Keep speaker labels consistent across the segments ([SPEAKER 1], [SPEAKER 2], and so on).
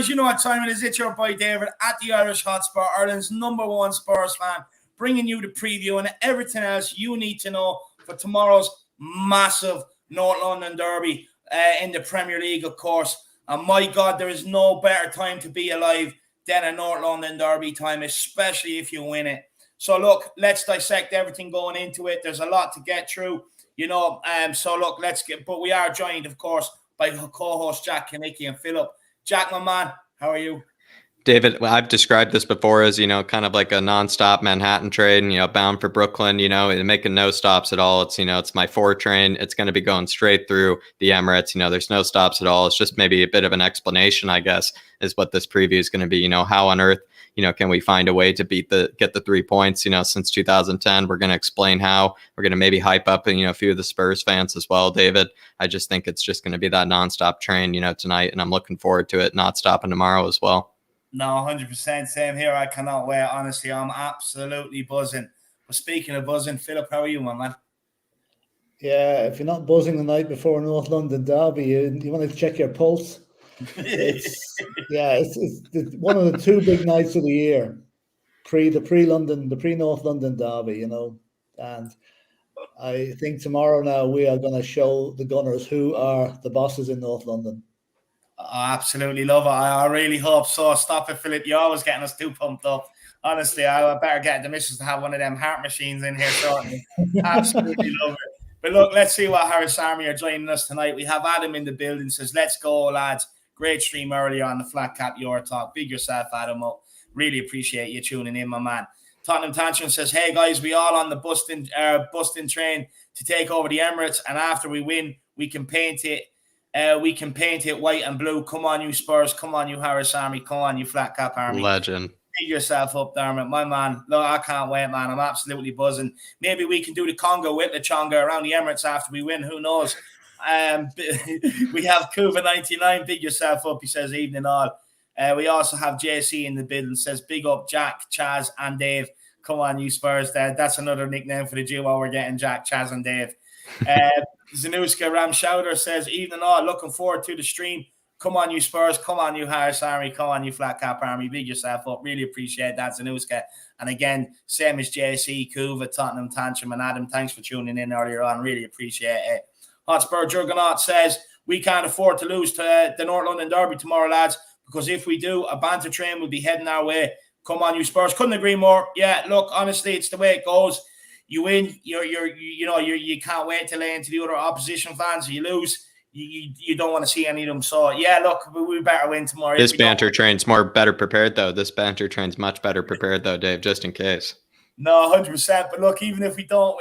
[SPEAKER 1] guys, you know what time it is. It's your boy David at the Irish Hotspur, Ireland's #1 Spurs fan, bringing you the preview and everything else you need to know for tomorrow's massive North London Derby in the Premier League, of course. And my God, there is no better time to be alive than a North London Derby time, especially if you win it. So look, let's dissect everything going into it. There's a lot to get through, you know. So look, but we are joined, of course, by co-host Jack Kinnicky and Philip. Jack, my man, how are you?
[SPEAKER 2] David, I've described this before as, kind of like a nonstop Manhattan train, bound for Brooklyn, and making no stops at all. It's my 4 train. It's going to be going straight through the Emirates. There's no stops at all. It's just maybe a bit of an explanation, I guess, is what this preview is going to be. How on earth, can we find a way to get the 3 points, since 2010? We're going to explain how. We're going to maybe hype up, a few of the Spurs fans as well, David. I just think it's just going to be that nonstop train, tonight. And I'm looking forward to it not stopping tomorrow as well.
[SPEAKER 1] No, 100%. Same here. I cannot wait. Honestly, I'm absolutely buzzing. But speaking of buzzing, Philip, how are you, my man?
[SPEAKER 3] Yeah, if you're not buzzing the night before North London Derby, you want to check your pulse. It's one of the 2 big nights of the year, pre-North London Derby, and I think tomorrow now we are going to show the Gunners who are the bosses in North London.
[SPEAKER 1] I absolutely love it. I really hope so. Stop it, Philip. You're always getting us too pumped up. Honestly, I better get the missus to have one of them heart machines in here shortly. Absolutely love it. But look, let's see what Harris Army are joining us tonight. We have Adam in the building. Says, let's go, lads. Great stream earlier on the flatcapeurotalk. Big yourself, Adam, up. Really appreciate you tuning in, my man. Tottenham Tantrum says, hey, guys, we all on the busting train to take over the Emirates. And after we win, we can paint it. We can paint it white and blue. Come on, you Spurs. Come on, you Harris Army. Come on, you Flat Cap Army.
[SPEAKER 2] Legend.
[SPEAKER 1] Big yourself up, Dermot. My man. Look, I can't wait, man. I'm absolutely buzzing. Maybe we can do the Congo with the Chonga around the Emirates after we win. Who knows? We have Kuva99. Big yourself up. He says, evening all. We also have JC in the building. Says, big up Jack, Chaz, and Dave. Come on, you Spurs. That's another nickname for the duo we're getting, Jack, Chaz, and Dave. Zanuska Ramshouder says, evening all, looking forward to the stream. Come on, you Spurs. Come on, you Harris Army. Come on, you Flat Cap Army. Big yourself up. Really appreciate that, Zanuska. And again, same as JC, Kuva, Tottenham, Tantrum, and Adam. Thanks for tuning in earlier on. Really appreciate it. Hotspur Juggernaut says, we can't afford to lose to the North London Derby tomorrow, lads, because if we do, a banter train will be heading our way. Come on, you Spurs. Couldn't agree more. Yeah, look, honestly, it's the way it goes. You win, you can't wait to lay into the other opposition fans. You lose, you don't want to see any of them. So yeah, look, we better win tomorrow.
[SPEAKER 2] This banter train's better prepared though. This banter train's much better prepared though, Dave. Just in case.
[SPEAKER 1] No, 100%. But look, even if we don't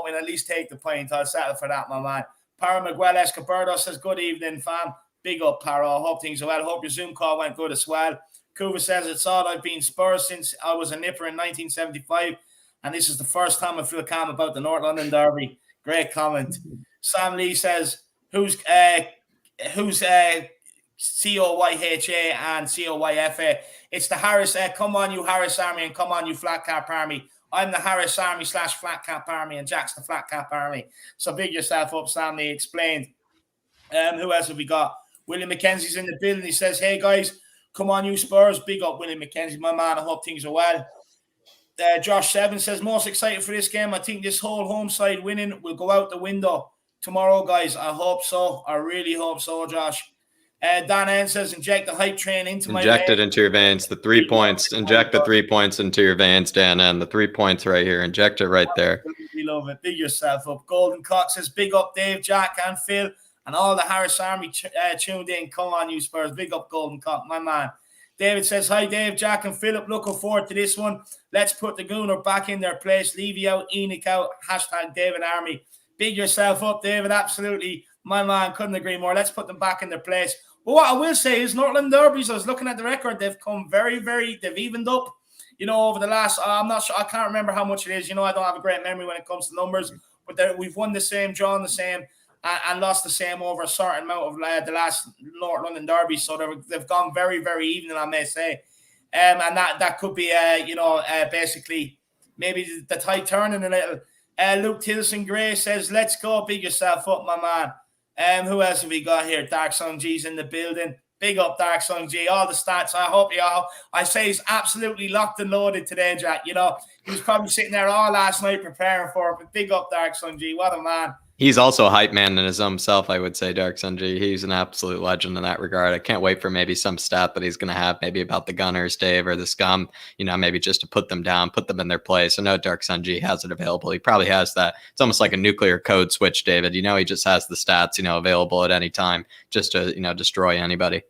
[SPEAKER 1] win, at least take the point. I'll settle for that, my man. Para Miguel Escobardo says, good evening, fam. Big up, Para. Hope things are well. Hope your Zoom call went good as well. Kuva says, it's all I've been Spurs since I was a nipper in 1975. And this is the first time I feel calm about the North London Derby. Great comment. Sam Lee says, who's COYHA and COYFA? It's the Harris. Come on, you Harris Army, and come on, you Flat Cap Army. I'm the Harris Army / Flat Cap Army, and Jack's the Flat Cap Army. So big yourself up, Sam Lee explained. Who else have we got? William McKenzie's in the building. He says, hey, guys, come on, you Spurs. Big up, William McKenzie, my man. I hope things are well. Josh Seven says, most excited for this game. I think this whole home side winning will go out the window tomorrow, guys. I hope so. I really hope so, Josh. Dan N says, inject the hype train into my veins.
[SPEAKER 2] Inject it into your veins. The 3 points. Inject the 3 points into your veins, Dan N. The 3 points right here. Inject it right there.
[SPEAKER 1] We love it. Big yourself up. Golden Cock says, big up Dave, Jack, and Phil, and all the Harris Army tuned in. Come on, you Spurs. Big up Golden Cock, my man. David says, hi, Dave, Jack, and Philip. Looking forward to this one. Let's put the Gooner back in their place. Levy out, Enoch out. # David Army. Big yourself up, David. Absolutely. My man, couldn't agree more. Let's put them back in their place. But what I will say is North London Derbies, I was looking at the record, they've come they've evened up, over the last, I'm not sure, I can't remember how much it is. I don't have a great memory when it comes to numbers, but we've won the same, drawn the same, and lost the same over a certain amount of the last North London Derbies. So they've gone very, very even, I may say. And that could be, basically maybe the tide turning a little. Luke Tilson Gray says, let's go, big yourself up, my man. Who else have we got here? Dark Sun G's in the building. Big up Dark Song G. All the stats. I hope I say he's absolutely locked and loaded today, Jack. You know, he was probably sitting there all last night preparing for it. But big up Dark Song G. What a man.
[SPEAKER 2] He's also a hype man in his own self, I would say, Dark Sunji. He's an absolute legend in that regard. I can't wait for maybe some stat that he's going to have, maybe about the Gunners, Dave, or the Scum, you know, maybe just to put them down, put them in their place. I know Dark Sunji has it available. He probably has that. It's almost like a nuclear code switch, David. You know, he just has the stats, you know, available at any time just to, you know, destroy anybody.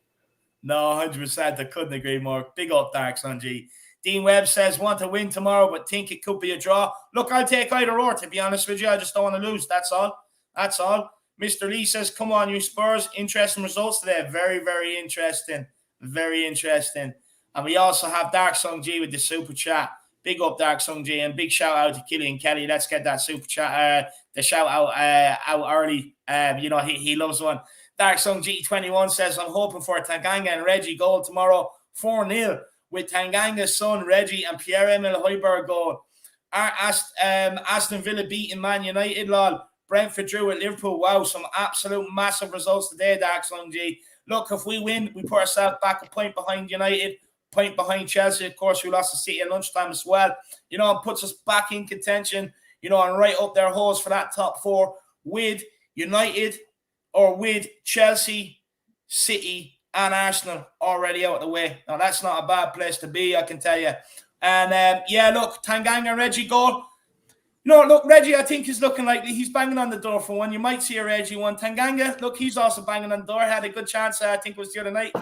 [SPEAKER 1] No, 100%. I couldn't agree more. Big up Dark Sunji. Dean Webb says, want to win tomorrow, but think it could be a draw. Look, I'll take either or, to be honest with you. I just don't want to lose. That's all. That's all. Mr. Lee says, come on, you Spurs. Interesting results today. Very, very interesting. Very interesting. And we also have Dark Song G with the super chat. Big up Dark Song G, and big shout out to Killian Kelly. Let's get that super chat, the shout out early. You know, he loves one. Dark Song G21 says, I'm hoping for a Tanganga and Reggie goal tomorrow, 4-0. With Tanganga's son, Reggie, and Pierre-Emile Højbjerg goal. Aston Villa beating Man United, lol. Brentford drew at Liverpool. Wow, some absolute massive results today, Dark Song G. Look, if we win, we put ourselves back a point behind United, point behind Chelsea. Of course, we lost to City at lunchtime as well. You know, it puts us back in contention, you know, and right up their holes for that top four with United or with Chelsea, City, and Arsenal already out of the way. Now, that's not a bad place to be, I can tell you. And, yeah, look, Tanganga and Reggie goal. No, look, Reggie, I think is looking like he's banging on the door for one. You might see a Reggie one. Tanganga, look, he's also banging on the door. Had a good chance, I think it was the other night.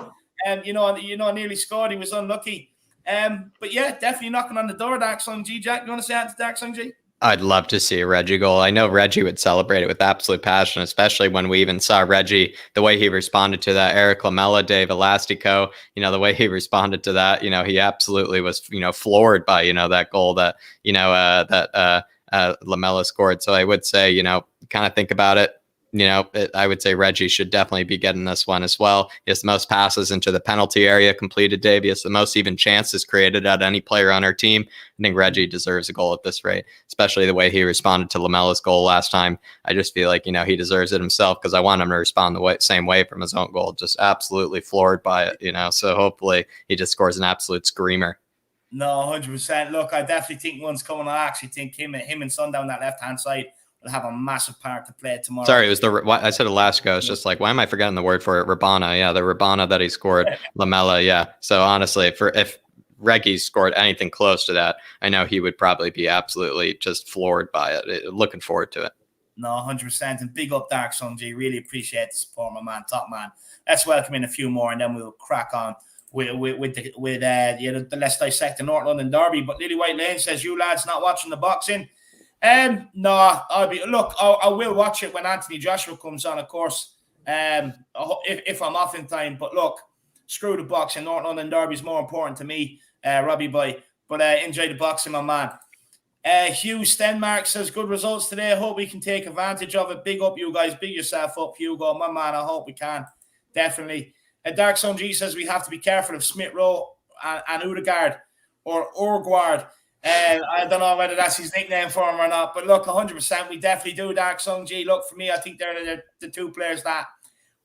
[SPEAKER 1] You know, nearly scored. He was unlucky. But, yeah, definitely knocking on the door, Dark Song G. Jack, you want to say that to Dark Song G?
[SPEAKER 2] I'd love to see a Reggie goal. I know Reggie would celebrate it with absolute passion, especially when we even saw Reggie, the way he responded to that Eric Lamela, Dave Elastico, you know, the way he responded to that, you know, he absolutely was, you know, floored by, you know, that goal that, you know, Lamela scored. So I would say, you know, kind of think about it. You know, I would say Reggie should definitely be getting this one as well. He has the most passes into the penalty area completed, Dave. He has the most even chances created at any player on our team. I think Reggie deserves a goal at this rate, especially the way he responded to Lamela's goal last time. I just feel like, you know, he deserves it himself because I want him to respond the same way from his own goal. Just absolutely floored by it, you know. So hopefully he just scores an absolute screamer.
[SPEAKER 1] No, 100%. Look, I definitely think one's coming. I actually think him and Son down that left-hand side will have a massive part to play tomorrow.
[SPEAKER 2] Sorry, it was I said Alaska. It's just like, why am I forgetting the word for it? Rabana. Yeah, the Rabana that he scored. Lamela. Yeah. So honestly, if Reggie scored anything close to that, I know he would probably be absolutely just floored by it. Looking forward to it.
[SPEAKER 1] No, 100%. And big up Dark Song G. Really appreciate the support, my man. Top man. Let's welcome in a few more, and then we'll crack on with the Let's Dissect the North London Derby. But Lily White Lane says, you lads not watching the boxing? No, I will watch it when Anthony Joshua comes on, of course, if I'm off in time. But look, screw the boxing. North London Derby is more important to me, Robbie boy. But enjoy the boxing, my man. Hugh Stenmark says, good results today. I hope we can take advantage of it. Big up, you guys. Big yourself up, Hugo. My man, I hope we can. Definitely. Dark Sun G says we have to be careful of Smith Rowe and Udegaard or Urguard. I don't know whether that's his nickname for him or not, but look, 100%, we definitely do. Dark Song G. Look, for me, I think they're the two players that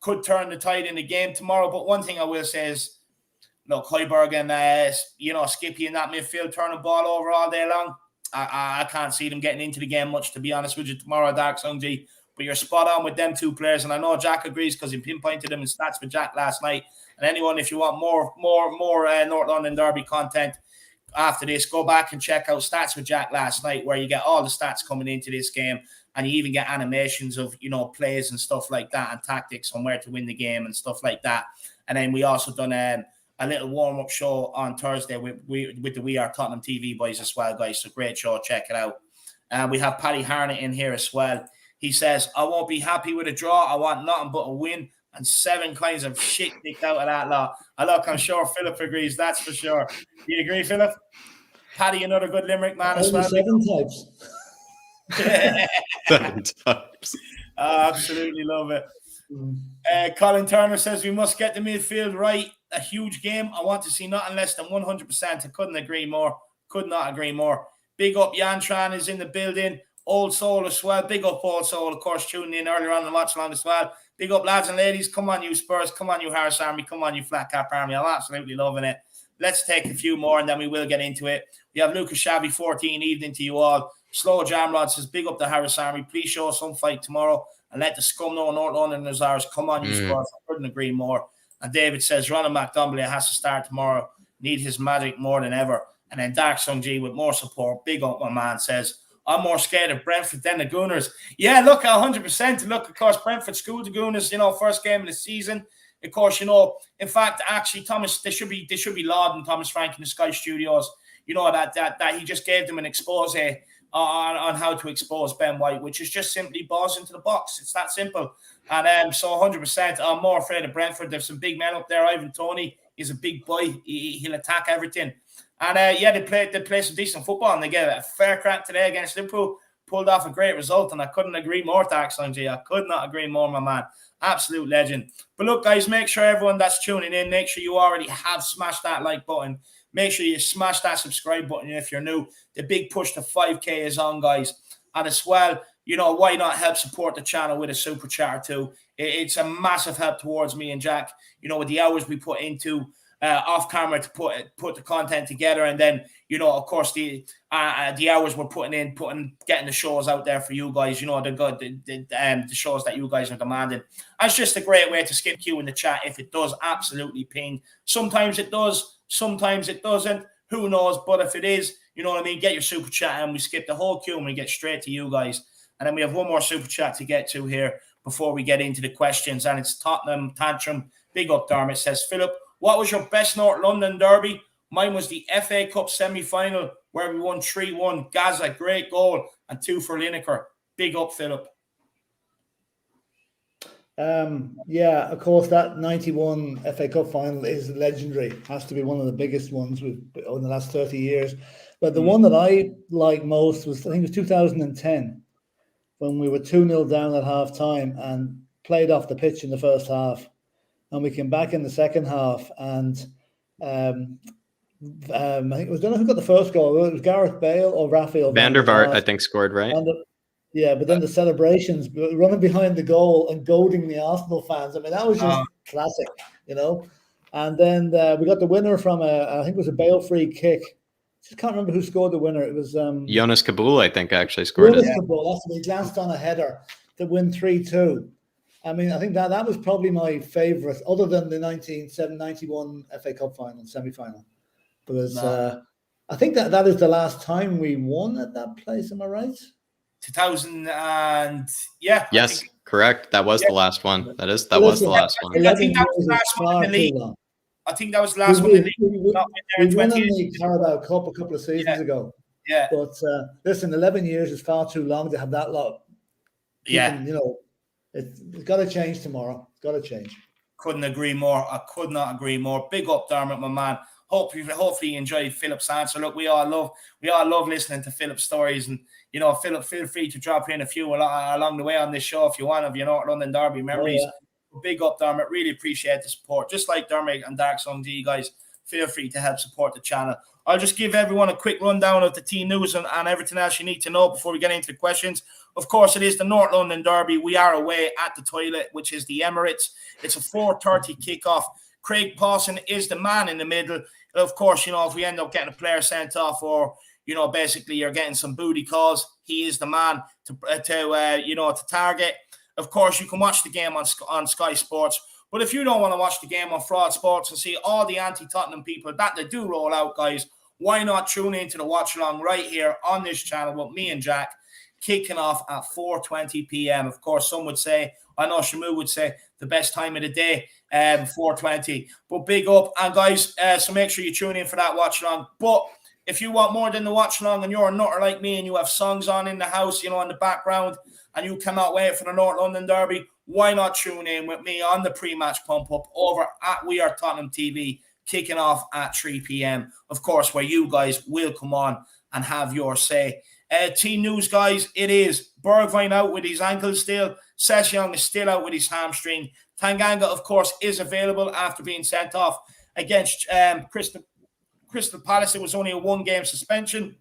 [SPEAKER 1] could turn the tide in the game tomorrow. But one thing I will say is, look, Højbjerg and Skippy in that midfield turning the ball over all day long. I can't see them getting into the game much, to be honest with you, tomorrow, Dark Song G. But you're spot on with them two players, and I know Jack agrees because he pinpointed them in stats with Jack last night. And anyone, if you want more North London Derby content after this, go back and check out Stats with Jack last night, where you get all the stats coming into this game, and you even get animations of, you know, plays and stuff like that, and tactics on where to win the game and stuff like that. And then we also done a little warm-up show on Thursday with the We Are Tottenham TV boys as well, guys. So great show, check it out. We have Paddy Harnett in here as well. He says, I won't be happy with a draw. I want nothing but a win, and 7 kinds of shit kicked out of that lot. Look, I'm sure Philip agrees, that's for sure. Do you agree, Philip? Paddy, another good Limerick man as well.
[SPEAKER 3] 7 types.
[SPEAKER 2] 7 types.
[SPEAKER 1] Absolutely love it. Colin Turner says we must get the midfield right. A huge game. I want to see nothing less than 100%. I couldn't agree more. Could not agree more. Big up Jan Tran is in the building. Old Soul as well. Big up Old Soul, of course, tuning in earlier on the watch along as well. Big up, lads and ladies. Come on, you Spurs. Come on, you Harris Army. Come on, you Flat Cap Army. I'm absolutely loving it. Let's take a few more and then we will get into it. We have Lucas Shabby, 14, evening to you all. Slow Jamrod says, big up the Harris Army. Please show us some fight tomorrow and let the scum know North Londoners ours. Come on, you Spurs. I couldn't agree more. And David says, Ronald McDonald has to start tomorrow. Need his magic more than ever. And then Dark Sung G with more support. Big up, my man, says, I'm more scared of Brentford than the Gooners. Yeah, look, 100%. Look, of course, Brentford schooled the Gooners, first game of the season. Of course, in fact, actually, Thomas, they should be lauding Thomas Frank in the Sky Studios. That he just gave them an expose on how to expose Ben White, which is just simply balls into the box. It's that simple. And so 100%, I'm more afraid of Brentford. There's some big men up there. Ivan Toney is a big boy. He'll attack everything. And they play some decent football and they get a fair crack today against Liverpool. Pulled off a great result, and I couldn't agree more, Dark Sanjay. I could not agree more, my man. Absolute legend. But look, guys, make sure everyone that's tuning in, make sure you already have smashed that like button. Make sure you smash that subscribe button if you're new. The big push to 5K is on, guys. And as well, why not help support the channel with a super chat too? It's a massive help towards me and Jack, with the hours we put into off camera to put the content together, and then of course the hours we're putting getting the shows out there for you guys. The shows that you guys are demanding. That's just a great way to skip queue in the chat if it does absolutely ping. Sometimes it does, sometimes it doesn't. Who knows? But if it is, you know what I mean. Get your super chat and we skip the whole queue and we get straight to you guys. And then we have one more super chat to get to here before we get into the questions. And it's Tottenham Tantrum. Big up, Dermot. Says, Philip, what was your best North London derby? Mine was the FA Cup semi-final where we won 3-1. Gaza, great goal, and 2 for Lineker. Big up, Philip.
[SPEAKER 3] Yeah, of course, that 91 FA Cup final is legendary. Has to be one of the biggest ones in the last 30 years. But the one that I like most was, I think it was 2010, when we were 2-0 down at half-time and played off the pitch in the first half. And we came back in the second half, and I think it was, I don't know who got the first goal. It was Gareth Bale or Raphael
[SPEAKER 2] Van der Vaart, I think, scored, right?
[SPEAKER 3] But then the celebrations, running behind the goal and goading the Arsenal fans. I mean, that was just classic, And then we got the winner from I think it was a Bale free kick. Just can't remember who scored the winner. It was
[SPEAKER 2] Jonas Kabul, I think, actually scored it.
[SPEAKER 3] Kabul, that's what he glanced on a header to win 3-2. I mean, I think that was probably my favourite, other than the 1991 FA Cup final, semi-final. Because I think that is the last time we won at that place, am I right?
[SPEAKER 2] 2000 and yes, correct. That was the last one. That was the last one.
[SPEAKER 1] I think that was the last one in the league. I think that was the last one in the league.
[SPEAKER 3] We won in the Carabao Cup a couple of seasons ago.
[SPEAKER 1] Yeah.
[SPEAKER 3] But listen, 11 years is far too long to have that lot. It's got to change tomorrow. It's got to change.
[SPEAKER 1] Couldn't agree more. I could not agree more. Big up, Dermot, my man. Hopefully you enjoyed Philip's answer. Look, we all love listening to Philip's stories, and Philip, feel free to drop in a few along the way on this show if you want of North London Derby memories. Big up, Dermot. Really appreciate the support. Just like Dermot and Dark Song D, guys, feel free to help support the channel. I'll just give everyone a quick rundown of the team news and everything else you need to know before we get into the questions. Of course, it is the North London Derby. We are away at the Toilet, which is the Emirates. It's a 4:30 kickoff. Craig Pawson is the man in the middle. Of course, if we end up getting a player sent off or, basically you're getting some booty calls, he is the man to target. Of course, you can watch the game on Sky Sports. But if you don't want to watch the game on Fraud Sports and see all the anti-Tottenham people that they do roll out, guys, why not tune into the watch along right here on this channel with me and Jack, kicking off at 4:20 p.m. Of course, some would say, I know Shamu would say, the best time of the day, 4:20. But big up. And guys, so make sure you tune in for that watch along. But if you want more than the watch along and you're a nutter like me and you have songs on in the house, in the background, and you cannot wait for the North London Derby, why not tune in with me on the pre-match pump-up over at We Are Tottenham TV, kicking off at 3 p.m. Of course, where you guys will come on and have your say. Team news, guys, it is Bergwijn out with his ankle still. Session is still out with his hamstring. Tanganga, of course, is available after being sent off against Crystal Palace. It was only a one-game suspension.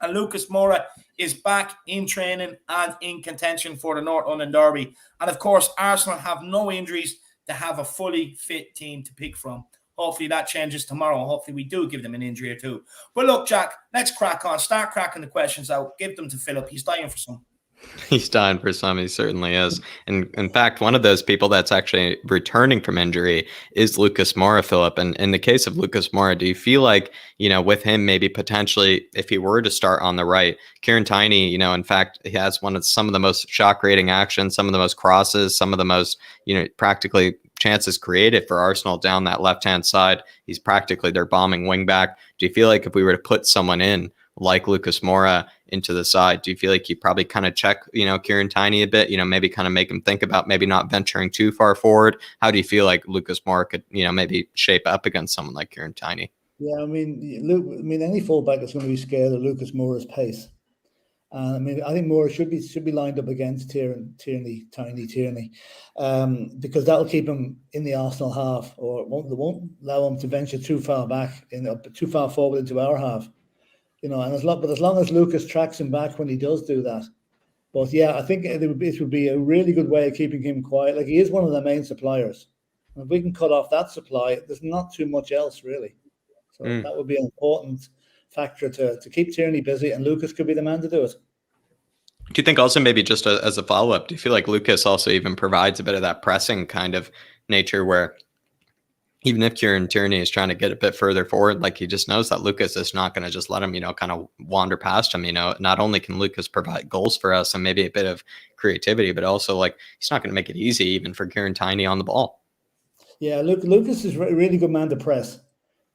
[SPEAKER 1] And Lucas Moura is back in training and in contention for the North London Derby. And of course, Arsenal have no injuries to have a fully fit team to pick from. Hopefully that changes tomorrow. Hopefully we do give them an injury or two. But look, Jack, let's crack on. Start cracking the questions out. Give them to Philip. He's dying for some.
[SPEAKER 2] He's dying for some. He certainly is. And in fact, one of those people that's actually returning from injury is Lucas Moura, Philip. And in the case of Lucas Moura, do you feel like, with him, maybe potentially, if he were to start on the right, Kieran Tiny, in fact, he has some of the most shock rating actions, some of the most crosses, some of the most, practically chances created for Arsenal down that left-hand side. He's practically their bombing wingback. Do you feel like if we were to put someone in like Lucas Moura into the side, do you feel like you probably kind of check, Kieran Tiny a bit, maybe kind of make him think about maybe not venturing too far forward? How do you feel like Lucas Moura could, maybe shape up against someone like Kieran Tiny?
[SPEAKER 3] Yeah, any fullback is going to be scared of Lucas Moura's pace. I think Moura should be lined up against Tiny, because that'll keep him in the Arsenal half, or it won't allow him to venture too far back, too far forward into our half. And as long as Lucas tracks him back when he does do that. But yeah, I think it would be a really good way of keeping him quiet. Like, he is one of the main suppliers. And if we can cut off that supply, there's not too much else really. So that would be an important factor to keep Tierney busy, and Lucas could be the man to do it.
[SPEAKER 2] Do you think also, maybe just as a follow-up, do you feel like Lucas also even provides a bit of that pressing kind of nature where even if Kieran Tierney is trying to get a bit further forward, like, he just knows that Lucas is not going to just let him, kind of wander past him. Not only can Lucas provide goals for us and maybe a bit of creativity, but also, like, he's not going to make it easy even for Kieran Tiny on the ball. Yeah,
[SPEAKER 3] Lucas is a really good man to press.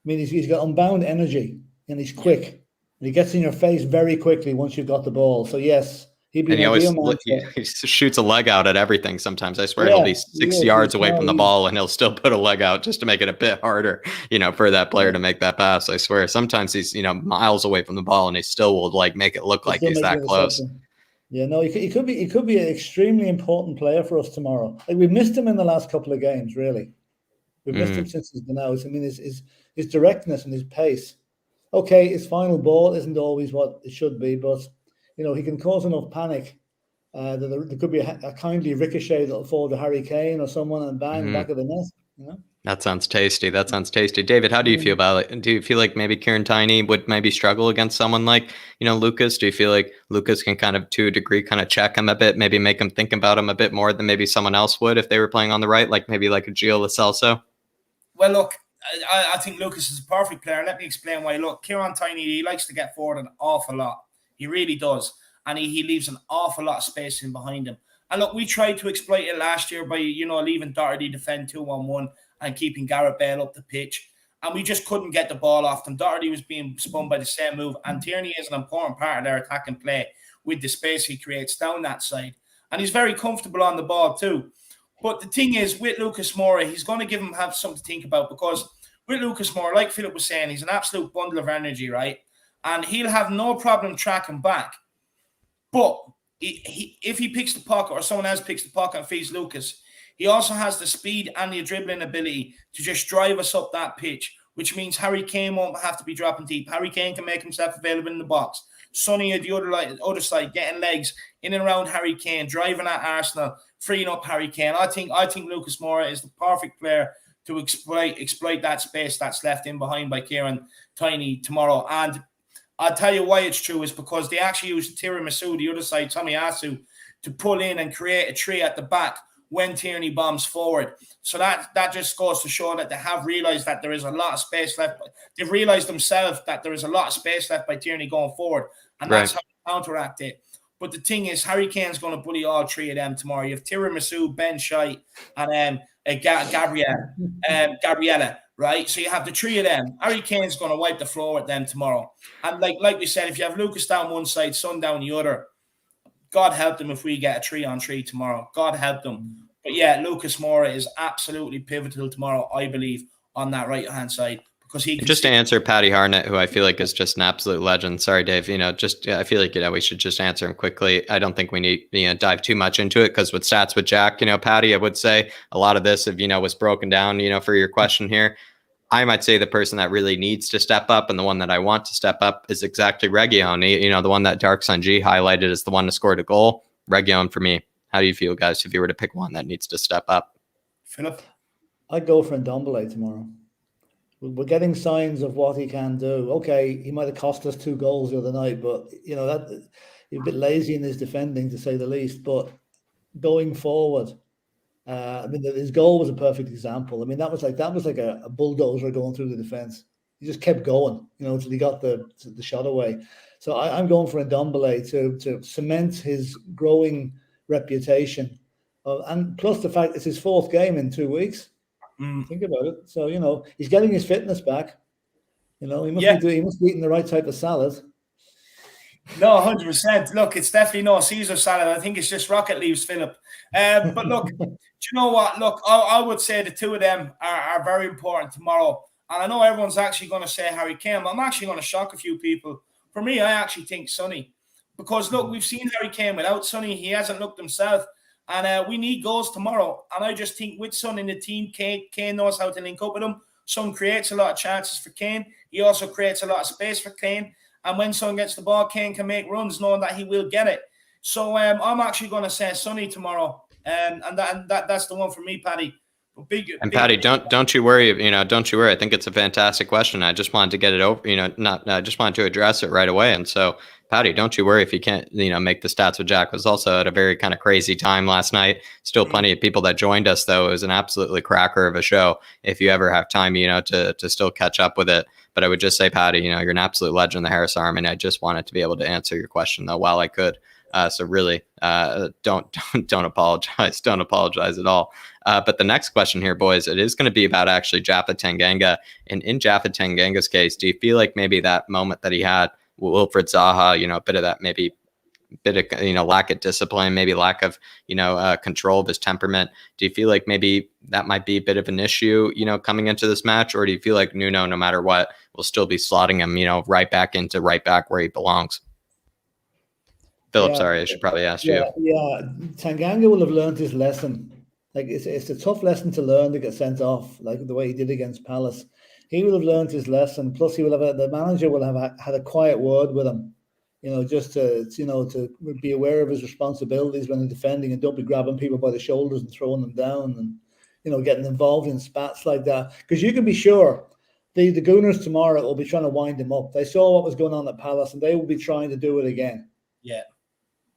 [SPEAKER 3] He's got unbound energy, and he's quick, and he gets in your face very quickly once you've got the ball. So yes.
[SPEAKER 2] He always shoots a leg out at everything sometimes. I swear, he'll be 6 yards away from the ball and he'll still put a leg out just to make it a bit harder, for that player to make that pass. I swear, sometimes he's, miles away from the ball and he still will, like, make it look like he's that close.
[SPEAKER 3] Yeah, no, he could be an extremely important player for us tomorrow. Like, we missed him in the last couple of games, really. We've missed him since he's been out. His directness and his pace. Okay, his final ball isn't always what it should be, but he can cause enough panic that there could be a kindly ricochet that'll fall to Harry Kane or someone and bang back of the net.
[SPEAKER 2] That sounds tasty. David, how do you feel about it? Do you feel like maybe Kieran Tiny would maybe struggle against someone like, Lucas? Do you feel like Lucas can kind of, to a degree, kind of check him a bit, maybe make him think about him a bit more than maybe someone else would if they were playing on the right, like maybe like a Gio Lo Celso?
[SPEAKER 1] Well, look, I think Lucas is a perfect player. Let me explain why. Look, Kieran Tiny, he likes to get forward an awful lot. He really does. And he leaves an awful lot of space in behind him. And look, we tried to exploit it last year by, leaving Doherty defend 2-1-1 and keeping Gareth Bale up the pitch. And we just couldn't get the ball off them. Doherty was being spun by the same move. And Tierney is an important part of their attacking play with the space he creates down that side. And he's very comfortable on the ball too. But the thing is, with Lucas Moura, he's going to have something to think about, because with Lucas Moura, like Philip was saying, he's an absolute bundle of energy, right? And he'll have no problem tracking back. But if he picks the pocket, or someone else picks the pocket and feeds Lucas, he also has the speed and the dribbling ability to just drive us up that pitch, which means Harry Kane won't have to be dropping deep. Harry Kane can make himself available in the box. Sonny at the other side, getting legs in and around Harry Kane, driving at Arsenal, freeing up Harry Kane. I think Lucas Moura is the perfect player to exploit that space that's left in behind by Kieran Tiny tomorrow. And I'll tell you why it's true, is because they actually used Tiramisu, the other side, Tomiyasu, to pull in and create a tree at the back when Tierney bombs forward. So that just goes to show that they have realised that there is a lot of space left. They've realised themselves that there is a lot of space left by Tierney going forward, and that's how they counteract it. But the thing is, Harry Kane's going to bully all three of them tomorrow. You have Tiramisu, Ben Shite, and Gabriella. Right, so you have the three of them. Harry Kane's going to wipe the floor with them tomorrow. And like we said, if you have Lucas down one side, Son down the other, God help them if we get a 3-on-3 tomorrow. God help them. But yeah, Lucas Moura is absolutely pivotal tomorrow, I believe, on that right-hand side. Because he
[SPEAKER 2] just to answer Paddy Harnett, who I feel like is just an absolute legend. Sorry, Dave. I feel like we should just answer him quickly. I don't think we need dive too much into it, because with stats with Jack, Paddy, I would say a lot of this, if was broken down, for your question here. I might say the person that really needs to step up and the one that I want to step up is exactly Reguilon. You know, the one that Dark Sun G highlighted as the one to score the goal. Reguilon for me. How do you feel, guys, if you were to pick one that needs to step up?
[SPEAKER 1] Philip?
[SPEAKER 3] I'd go for Ndombele tomorrow. We're getting signs of what he can do. Okay, he might have cost us 2 goals the other night, but you know that he's a bit lazy in his defending, to say the least. But going forward, I mean, his goal was a perfect example. I mean, that was like a bulldozer going through the defense. He just kept going, you know, until he got the shot away. So I'm going for Ndombele to cement his growing reputation, and plus the fact it's his 4th game in 2 weeks. Think about it. So, you know, he's getting his fitness back. You know, he must be eating the right type of salad.
[SPEAKER 1] No, 100%. Look, it's definitely no Caesar salad. I think it's just rocket leaves, Philip. But look, do you know what? Look, I would say the two of them are very important tomorrow. And I know everyone's actually going to say Harry Kane. I'm actually going to shock a few people. For me, I actually think Sonny. Because, look, we've seen Harry Kane without Sonny. He hasn't looked himself. And we need goals tomorrow. And I just think with Son in the team, Kane knows how to link up with him. Son creates a lot of chances for Kane. He also creates a lot of space for Kane. And when Son gets the ball, Kane can make runs knowing that he will get it. So I'm actually going to say Sonny tomorrow. And that's the one for me, Paddy.
[SPEAKER 2] Paddy, don't you worry. You know, don't you worry. I think it's a fantastic question. I just wanted to get it over. You know, I just wanted to address it right away. And so, Paddy, don't you worry if you can't, you know, make the stats with Jack. It was also at a very kind of crazy time last night. Still plenty of people that joined us, though. It was an absolutely cracker of a show. If you ever have time, you know, to still catch up with it. But I would just say, Paddy, you know, you're an absolute legend in the Harris Army. And I just wanted to be able to answer your question, though, while I could. So really, don't apologize. Don't apologize at all. But the next question here, boys, it is going to be about actually Jaffa Tanganga. And in Jaffa Tanganga's case, do you feel like maybe that moment that he had Wilfred Zaha, you know, a bit of that maybe bit of, you know, lack of discipline, maybe lack of, you know, control of his temperament. Do you feel like maybe that might be a bit of an issue, you know, coming into this match? Or do you feel like Nuno, no matter what, will still be slotting him, you know, right back where he belongs? Philip, sorry, I should probably ask you.
[SPEAKER 3] Yeah, Tanganga will have learned his lesson. Like it's a tough lesson to learn to get sent off, like the way he did against Palace. He will have learned his lesson. Plus, he will have the manager will have had a quiet word with him, you know, just to be aware of his responsibilities when he's defending and don't be grabbing people by the shoulders and throwing them down and, you know, getting involved in spats like that. Because you can be sure the Gooners tomorrow will be trying to wind him up. They saw what was going on at Palace and they will be trying to do it again.
[SPEAKER 1] Yeah.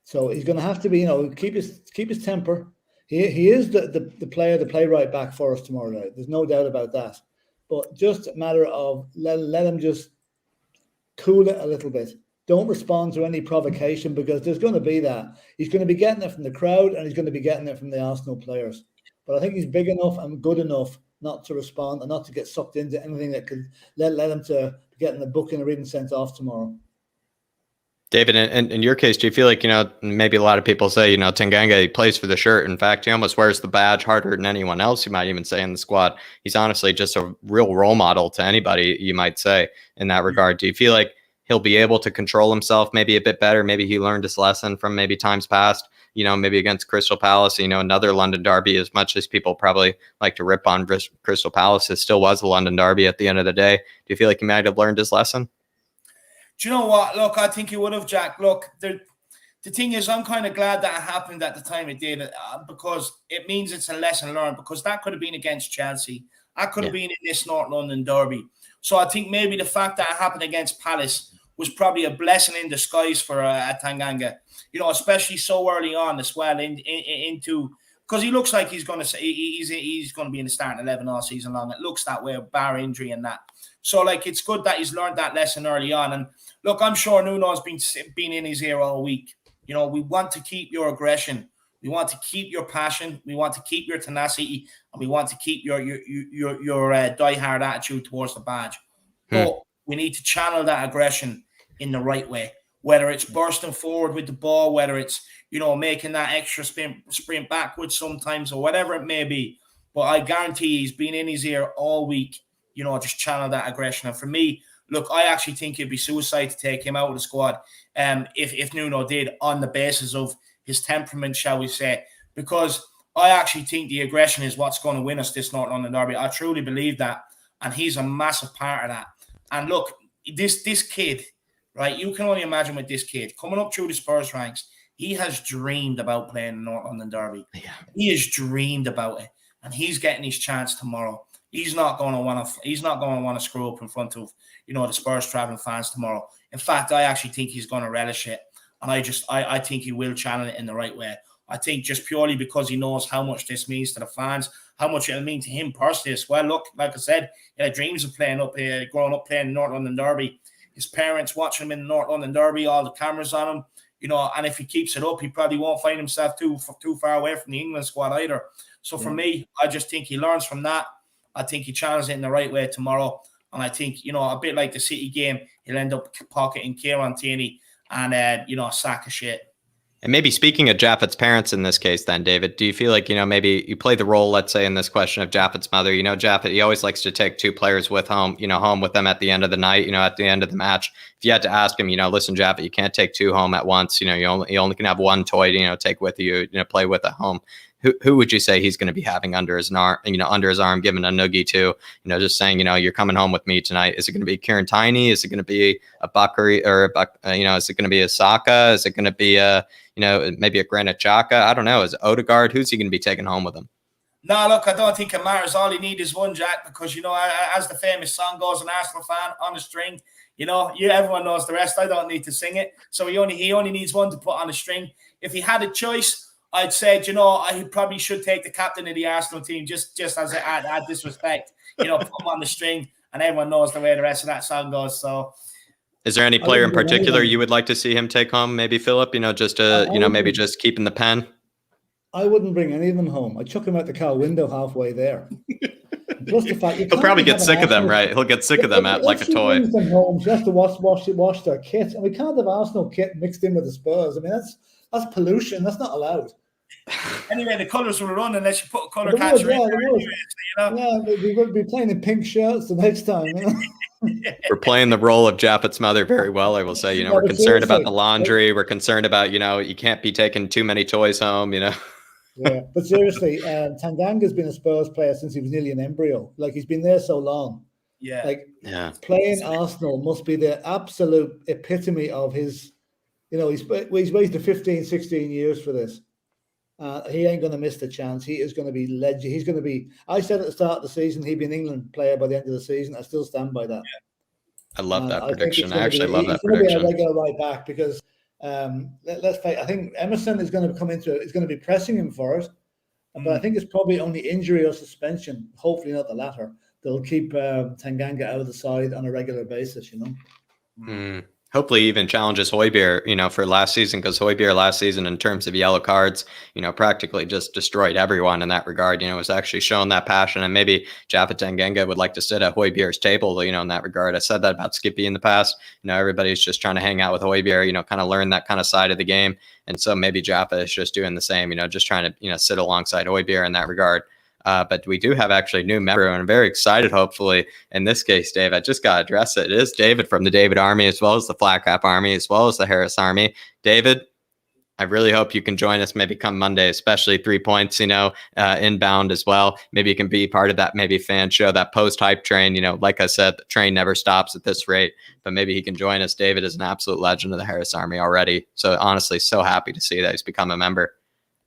[SPEAKER 3] So he's going to have to be, you know, keep his temper. He is the player to play right back for us tomorrow night. There's no doubt about that. But just a matter of let him just cool it a little bit. Don't respond to any provocation because there's going to be that. He's going to be getting it from the crowd and he's going to be getting it from the Arsenal players. But I think he's big enough and good enough not to respond and not to get sucked into anything that could let him to get in the booking or even sent off tomorrow.
[SPEAKER 2] David, in your case, do you feel like, you know, maybe a lot of people say, you know, Tanganga, he plays for the shirt. In fact, he almost wears the badge harder than anyone else, you might even say, in the squad. He's honestly just a real role model to anybody, you might say, in that regard. Do you feel like he'll be able to control himself maybe a bit better? Maybe he learned his lesson from maybe times past, you know, maybe against Crystal Palace, you know, another London derby, as much as people probably like to rip on Crystal Palace, it still was a London derby at the end of the day. Do you feel like he might have learned his lesson?
[SPEAKER 1] Do you know what? Look, I think he would have, Jack. Look, the thing is, I'm kind of glad that it happened at the time it did because it means it's a lesson learned because that could have been against Chelsea. That could have been in this North London derby. So I think maybe the fact that it happened against Palace was probably a blessing in disguise for Tanganga, you know, especially so early on as well into because he looks like he's going to be in the starting 11 all season long. It looks that way, bar injury and that. So, like, it's good that he's learned that lesson early on. And, look, I'm sure Nuno's been in his ear all week. You know, we want to keep your aggression. We want to keep your passion. We want to keep your tenacity. And we want to keep your die-hard attitude towards the badge. But we need to channel that aggression in the right way. Whether it's bursting forward with the ball, whether it's, you know, making that extra sprint backwards sometimes or whatever it may be. But I guarantee he's been in his ear all week. You know, just channel that aggression. And for me, look, I actually think it'd be suicide to take him out of the squad if Nuno did on the basis of his temperament, shall we say. Because I actually think the aggression is what's going to win us this North London derby. I truly believe that. and he's a massive part of that. And look, this kid, right? You can only imagine with this kid coming up through the Spurs ranks. He has dreamed about playing the North London Derby.
[SPEAKER 2] Yeah.
[SPEAKER 1] He has dreamed about it, and he's getting his chance tomorrow. He's not going to want to screw up in front of the Spurs traveling fans tomorrow. In fact, I actually think he's going to relish it, and I think he will channel it in the right way. I think just purely because he knows how much this means to the fans, how much it'll mean to him personally as well. Look, like I said, he had dreams of growing up playing the North London Derby. His parents watching him in the North London Derby, all the cameras on him, and if he keeps it up, he probably won't find himself too far away from the England squad either. So for me, I just think he learns from that. I think he channels it in the right way tomorrow. And I think, a bit like the City game, he'll end up pocketing Kieran Tiny and, a sack of shit.
[SPEAKER 2] And maybe speaking of Japheth's parents in this case, then, David, do you feel like, maybe you play the role, let's say, in this question of Japheth's mother? Japhet, he always likes to take two players with home with them at the end of the night, at the end of the match. If you had to ask him, listen, Japhet, you can't take two home at once. You only can have one toy, take with you, play with at home. Who would you say he's going to be having under his arm, giving a noogie to, just saying, you're coming home with me tonight? Is it going to be Kieran Tiny? Is it going to be a Bakary or is it going to be a Saka? Is it going to be maybe a Granit Xhaka? I don't know. Is it Odegaard? Who's he going to be taking home with him?
[SPEAKER 1] No, look, I don't think it matters. All you need is one, Jack, because, as the famous song goes, an Arsenal fan on a string, everyone knows the rest. I don't need to sing it. So he only needs one to put on a string. If he had a choice, I'd say, I probably should take the captain of the Arsenal team just as a add disrespect, put him on the string, and everyone knows the way the rest of that song goes. So,
[SPEAKER 2] is there any player in particular you would like to see him take home? Maybe Philip, just maybe just keeping the pen.
[SPEAKER 3] I wouldn't bring any of them home. I'd chuck him out the car window halfway there. Plus the fact
[SPEAKER 2] he'll probably get sick of them, right? He'll get sick of them at like a toy.
[SPEAKER 3] Them home just to wash their kit, and we can't have Arsenal kit mixed in with the Spurs. I mean, that's pollution. That's not allowed.
[SPEAKER 1] Anyway, the colours will run unless you put a colour catcher in there. Anyway,
[SPEAKER 3] Yeah, we would be playing in pink shirts the next time.
[SPEAKER 2] We're playing the role of Japheth's mother very well, I will say. We're concerned about the laundry. We're concerned about, you can't be taking too many toys home, Yeah,
[SPEAKER 3] but seriously, Tanganga's been a Spurs player since he was nearly an embryo. Like, he's been there so long.
[SPEAKER 1] Yeah.
[SPEAKER 3] Playing Arsenal must be the absolute epitome of his, he's waited 15, 16 years for this. He ain't going to miss the chance. He is going to be legend. He's going to be. I said at the start of the season he'd be an England player by the end of the season. I still stand by that.
[SPEAKER 2] I love that prediction.
[SPEAKER 3] I
[SPEAKER 2] actually love that
[SPEAKER 3] prediction. He's
[SPEAKER 2] prediction.
[SPEAKER 3] going to be a regular right back because let's face. I think Emerson is going to come into it. He's going to be pressing him for it, but I think it's probably only injury or suspension. Hopefully not the latter. They'll keep Tanganga out of the side on a regular basis.
[SPEAKER 2] Hopefully even challenges Højbjerg, for last season, because Højbjerg last season in terms of yellow cards, practically just destroyed everyone in that regard, was actually showing that passion. And maybe Japhet Tanganga would like to sit at Højbjerg's table, in that regard. I said that about Skippy in the past. Everybody's just trying to hang out with Højbjerg, kind of learn that kind of side of the game. And so maybe Japhet is just doing the same, just trying to, sit alongside Højbjerg in that regard. But we do have actually a new member, and I'm very excited, hopefully, in this case, Dave. I just got to address it. It is David from the David Army, as well as the Flat Cap Army, as well as the Harris Army. David, I really hope you can join us maybe come Monday, especially 3 points, inbound as well. Maybe you can be part of that maybe fan show, that post-hype train. Like I said, the train never stops at this rate, but maybe he can join us. David is an absolute legend of the Harris Army already. So honestly, so happy to see that he's become a member.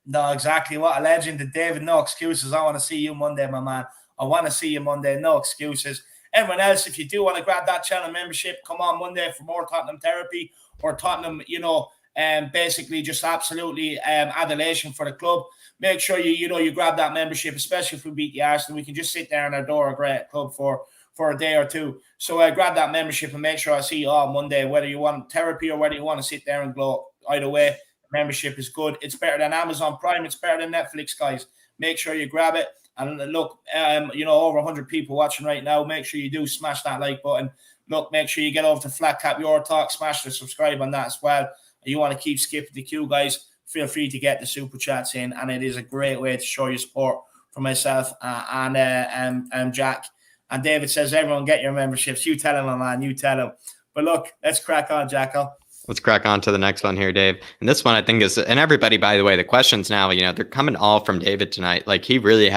[SPEAKER 1] No, exactly. What a legend. David, no excuses. I want to see you Monday, my man. I want to see you Monday. No excuses. Everyone else, if you do want to grab that channel membership, come on Monday for more Tottenham therapy or Tottenham, basically just absolutely adulation for the club. Make sure you grab that membership, especially if we beat the Arsenal. We can just sit there and adore a great club for a day or two. So grab that membership and make sure I see you all Monday, whether you want therapy or whether you want to sit there and glow. Either way, membership is good. It's better than Amazon Prime. It's better than Netflix, guys. Make sure you grab it. And look, over 100 people watching right now. Make sure you do smash that like button. Look, make sure you get over to flatcapeurotalk. Smash the subscribe on that as well. You want to keep skipping the queue, guys. Feel free to get the super chats in, and it is a great way to show your support for myself and Jack. And David says, everyone get your memberships. You tell him, man. You tell him. But look, let's crack on, Jacko.
[SPEAKER 2] Let's crack on to the next one here, Dave. And this one I think is, and everybody, by the way, the questions now, they're coming all from David tonight. Like he really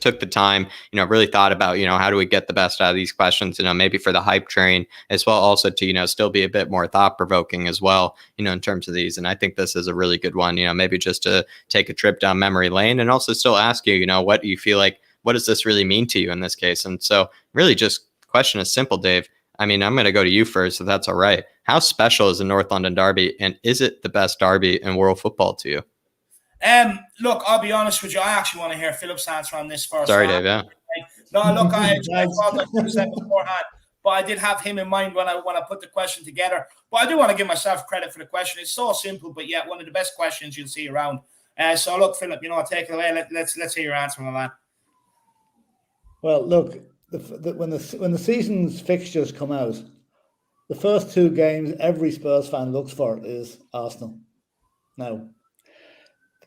[SPEAKER 2] took the time, really thought about, how do we get the best out of these questions, maybe for the hype train as well, also to, still be a bit more thought provoking as well, in terms of these. And I think this is a really good one, maybe just to take a trip down memory lane and also still ask you, what you feel like, what does this really mean to you in this case? And so really just question is simple, Dave. I mean, I'm going to go to you first, if that's all right. How special is the North London Derby, and is it the best derby in world football to you?
[SPEAKER 1] Look, I'll be honest with you. I actually want to hear Philip's answer on this first.
[SPEAKER 2] Sorry, Dave. Yeah.
[SPEAKER 1] No, look, I said beforehand, but I did have him in mind when I put the question together. But I do want to give myself credit for the question. It's so simple, but yet one of the best questions you'll see around. So look, Philip, take it away. Let's hear your answer, my man.
[SPEAKER 3] Well, look, when the season's fixtures come out, the first two games every Spurs fan looks for is Arsenal. Now,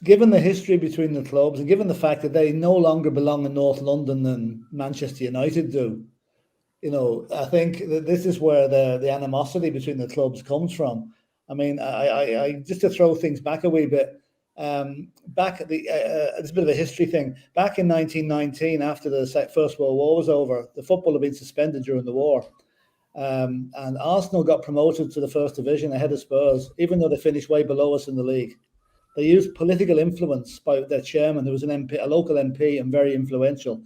[SPEAKER 3] given the history between the clubs and given the fact that they no longer belong in North London and Manchester United do, I think that this is where the animosity between the clubs comes from. I mean, I just to throw things back a wee bit, back at it's a bit of a history thing. Back in 1919, after the First World War was over, the football had been suspended during the war. And Arsenal got promoted to the first division ahead of Spurs, even though they finished way below us in the league. They used political influence by their chairman, who was an MP, a local MP, and very influential,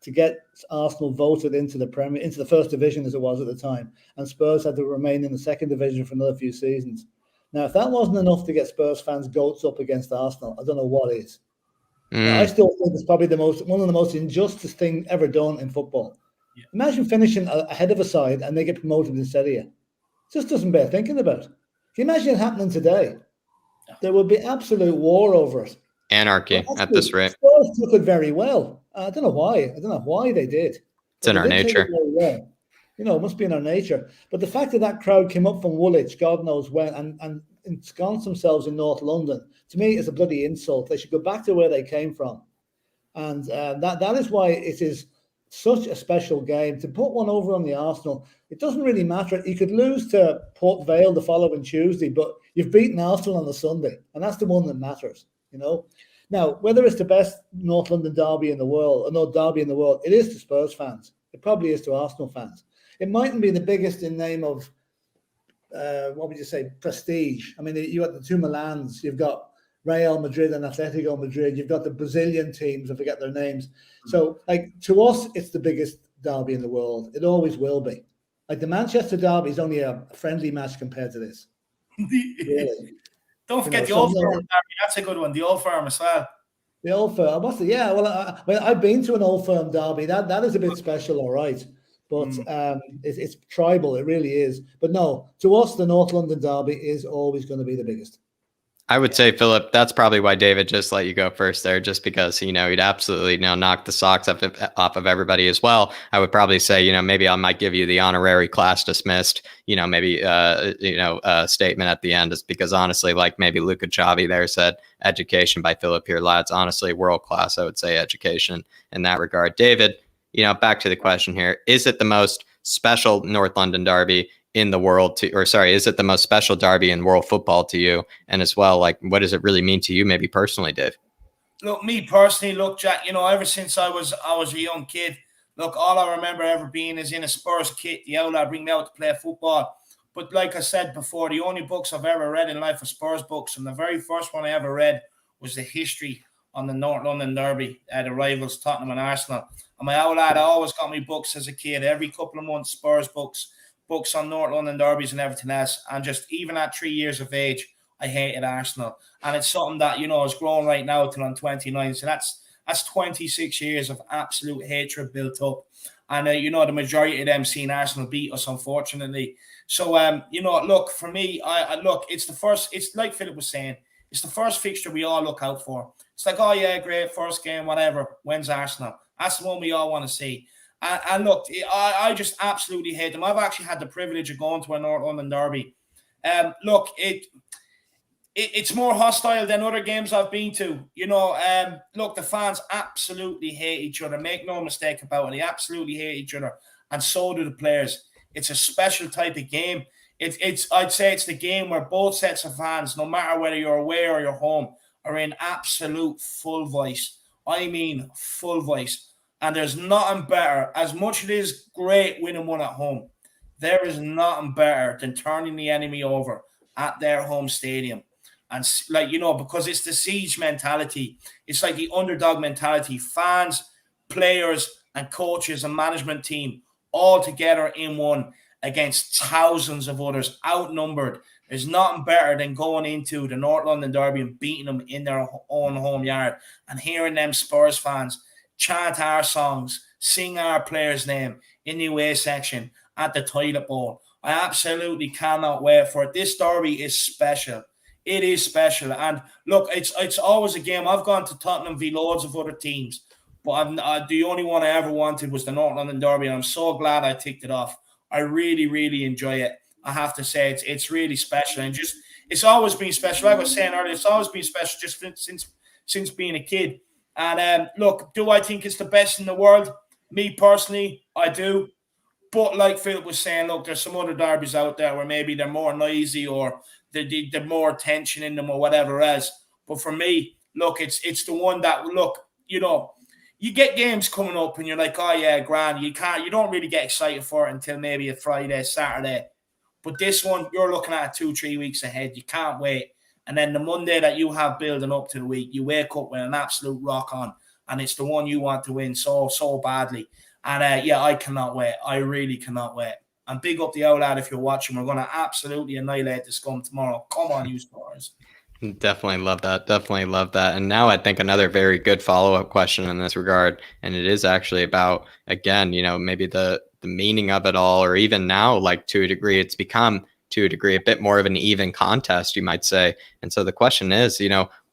[SPEAKER 3] to get Arsenal voted into the first division as it was at the time. And Spurs had to remain in the second division for another few seasons. Now, if that wasn't enough to get Spurs fans' goats up against Arsenal, I don't know what is. Now, I still think it's probably one of the most injustice thing ever done in football. Yeah. Imagine finishing ahead of a side and they get promoted instead of you. It just doesn't bear thinking about. Can you imagine it happening today? There would be absolute war over it.
[SPEAKER 2] Anarchy at this rate.
[SPEAKER 3] Spurs took it very well. I don't know why. I don't know why they did.
[SPEAKER 2] It's in our nature.
[SPEAKER 3] Well. It must be in our nature. But the fact that crowd came up from Woolwich, God knows when, and ensconced themselves in North London, to me is a bloody insult. They should go back to where they came from. And that is why it is such a special game. To put one over on the Arsenal, it doesn't really matter. You could lose to Port Vale the following Tuesday, but you've beaten Arsenal on the Sunday, and that's the one that matters, Now, whether it's the best North London derby in the world, or no derby in the world, it is to Spurs fans. It probably is to Arsenal fans. It mightn't be the biggest in name of, what would you say, prestige. I mean, you got the two Milans, you've got Real Madrid and Atletico Madrid, you've got the Brazilian teams, I forget their names. So, to us, it's the biggest derby in the world. It always will be. The Manchester derby is only a friendly match compared to this. Really.
[SPEAKER 1] Don't forget the Old Firm derby. That's a good one. The Old Firm as well.
[SPEAKER 3] The Old Firm. Yeah. Well, I've been to an Old Firm derby. That is a bit special, all right. But it's tribal. It really is. But no, to us, the North London derby is always going to be the biggest.
[SPEAKER 2] I would say, Philip, that's probably why David just let you go first there, just because, he'd absolutely, knock the socks off of everybody as well. I would probably say, maybe I might give you the honorary class dismissed, maybe, a statement at the end, is because honestly, like maybe Luca Chavi there said, education by Philip here, lads, honestly, world class, I would say education in that regard. David, back to the question here. Is it the most special North London derby in the world is it the most special derby in world football to you? And as well, what does it really mean to you, maybe personally, Dave?
[SPEAKER 1] Look, me personally, Jack, ever since I was a young kid, all I remember ever being is in a Spurs kit. The outlet bring me out to play football. But like I said before, the only books I've ever read in life are Spurs books. And the very first one I ever read was the history on the North London Derby, the rivals Tottenham and Arsenal. And my outlet always got me books as a kid. Every couple of months, Spurs books on North London derbies and everything else. And just even at 3 years of age, I hated Arsenal. And it's something that, is growing right now till I'm 29. So that's 26 years of absolute hatred built up. And, the majority of them seen Arsenal beat us, unfortunately. So, look, for me, it's like Philip was saying, it's the first fixture we all look out for. It's like, oh, yeah, great, first game, whatever, when's Arsenal? That's the one we all want to see. And look, I just absolutely hate them. I've actually had the privilege of going to a North London derby. Look, it's more hostile than other games I've been to. Look, the fans absolutely hate each other. Make no mistake about it. They absolutely hate each other. And so do the players. It's a special type of game. I'd say it's the game where both sets of fans, no matter whether you're away or you're home, are in absolute full voice. I mean, full voice. And there's nothing better. As much as it is great winning one at home, there is nothing better than turning the enemy over at their home stadium. And because it's the siege mentality, it's like the underdog mentality. Fans, players, and coaches and management team all together in one against thousands of others, outnumbered. There's nothing better than going into the North London Derby and beating them in their own home yard and hearing them Spurs fans chant our songs, sing our player's name in the away section at the toilet bowl. I absolutely cannot wait for it. This derby is special. It is special. And look, it's always a game. I've gone to Tottenham v loads of other teams, but the only one I ever wanted was the North London Derby, and I'm so glad I ticked it off. I really, really enjoy it. I have to say it's really special, and just it's always been special. Like I was saying earlier, it's always been special just since being a kid. And look, do I think it's the best in the world? Me personally, I do. But like Philip was saying, look, there's some other derbies out there where maybe they're more noisy or they're more tension in them or whatever else. But for me, look, it's the one that, look, you get games coming up and you're like, oh yeah, grand. You don't really get excited for it until maybe a Friday, Saturday. But this one, you're looking at 2-3 weeks ahead. You can't wait. And then the Monday that you have building up to the week, you wake up with an absolute rock on, and it's the one you want to win so badly. And I cannot wait. I really cannot wait. And big up the old lad if you're watching. We're going to absolutely annihilate the scum tomorrow. Come on, you Spurs.
[SPEAKER 2] Definitely love that. Definitely love that. And now I think another very good follow-up question in this regard, and it is actually about, again, maybe the meaning of it all, or even now, like to a degree, it's become to a degree a bit more of an even contest, you might say. And so the question is,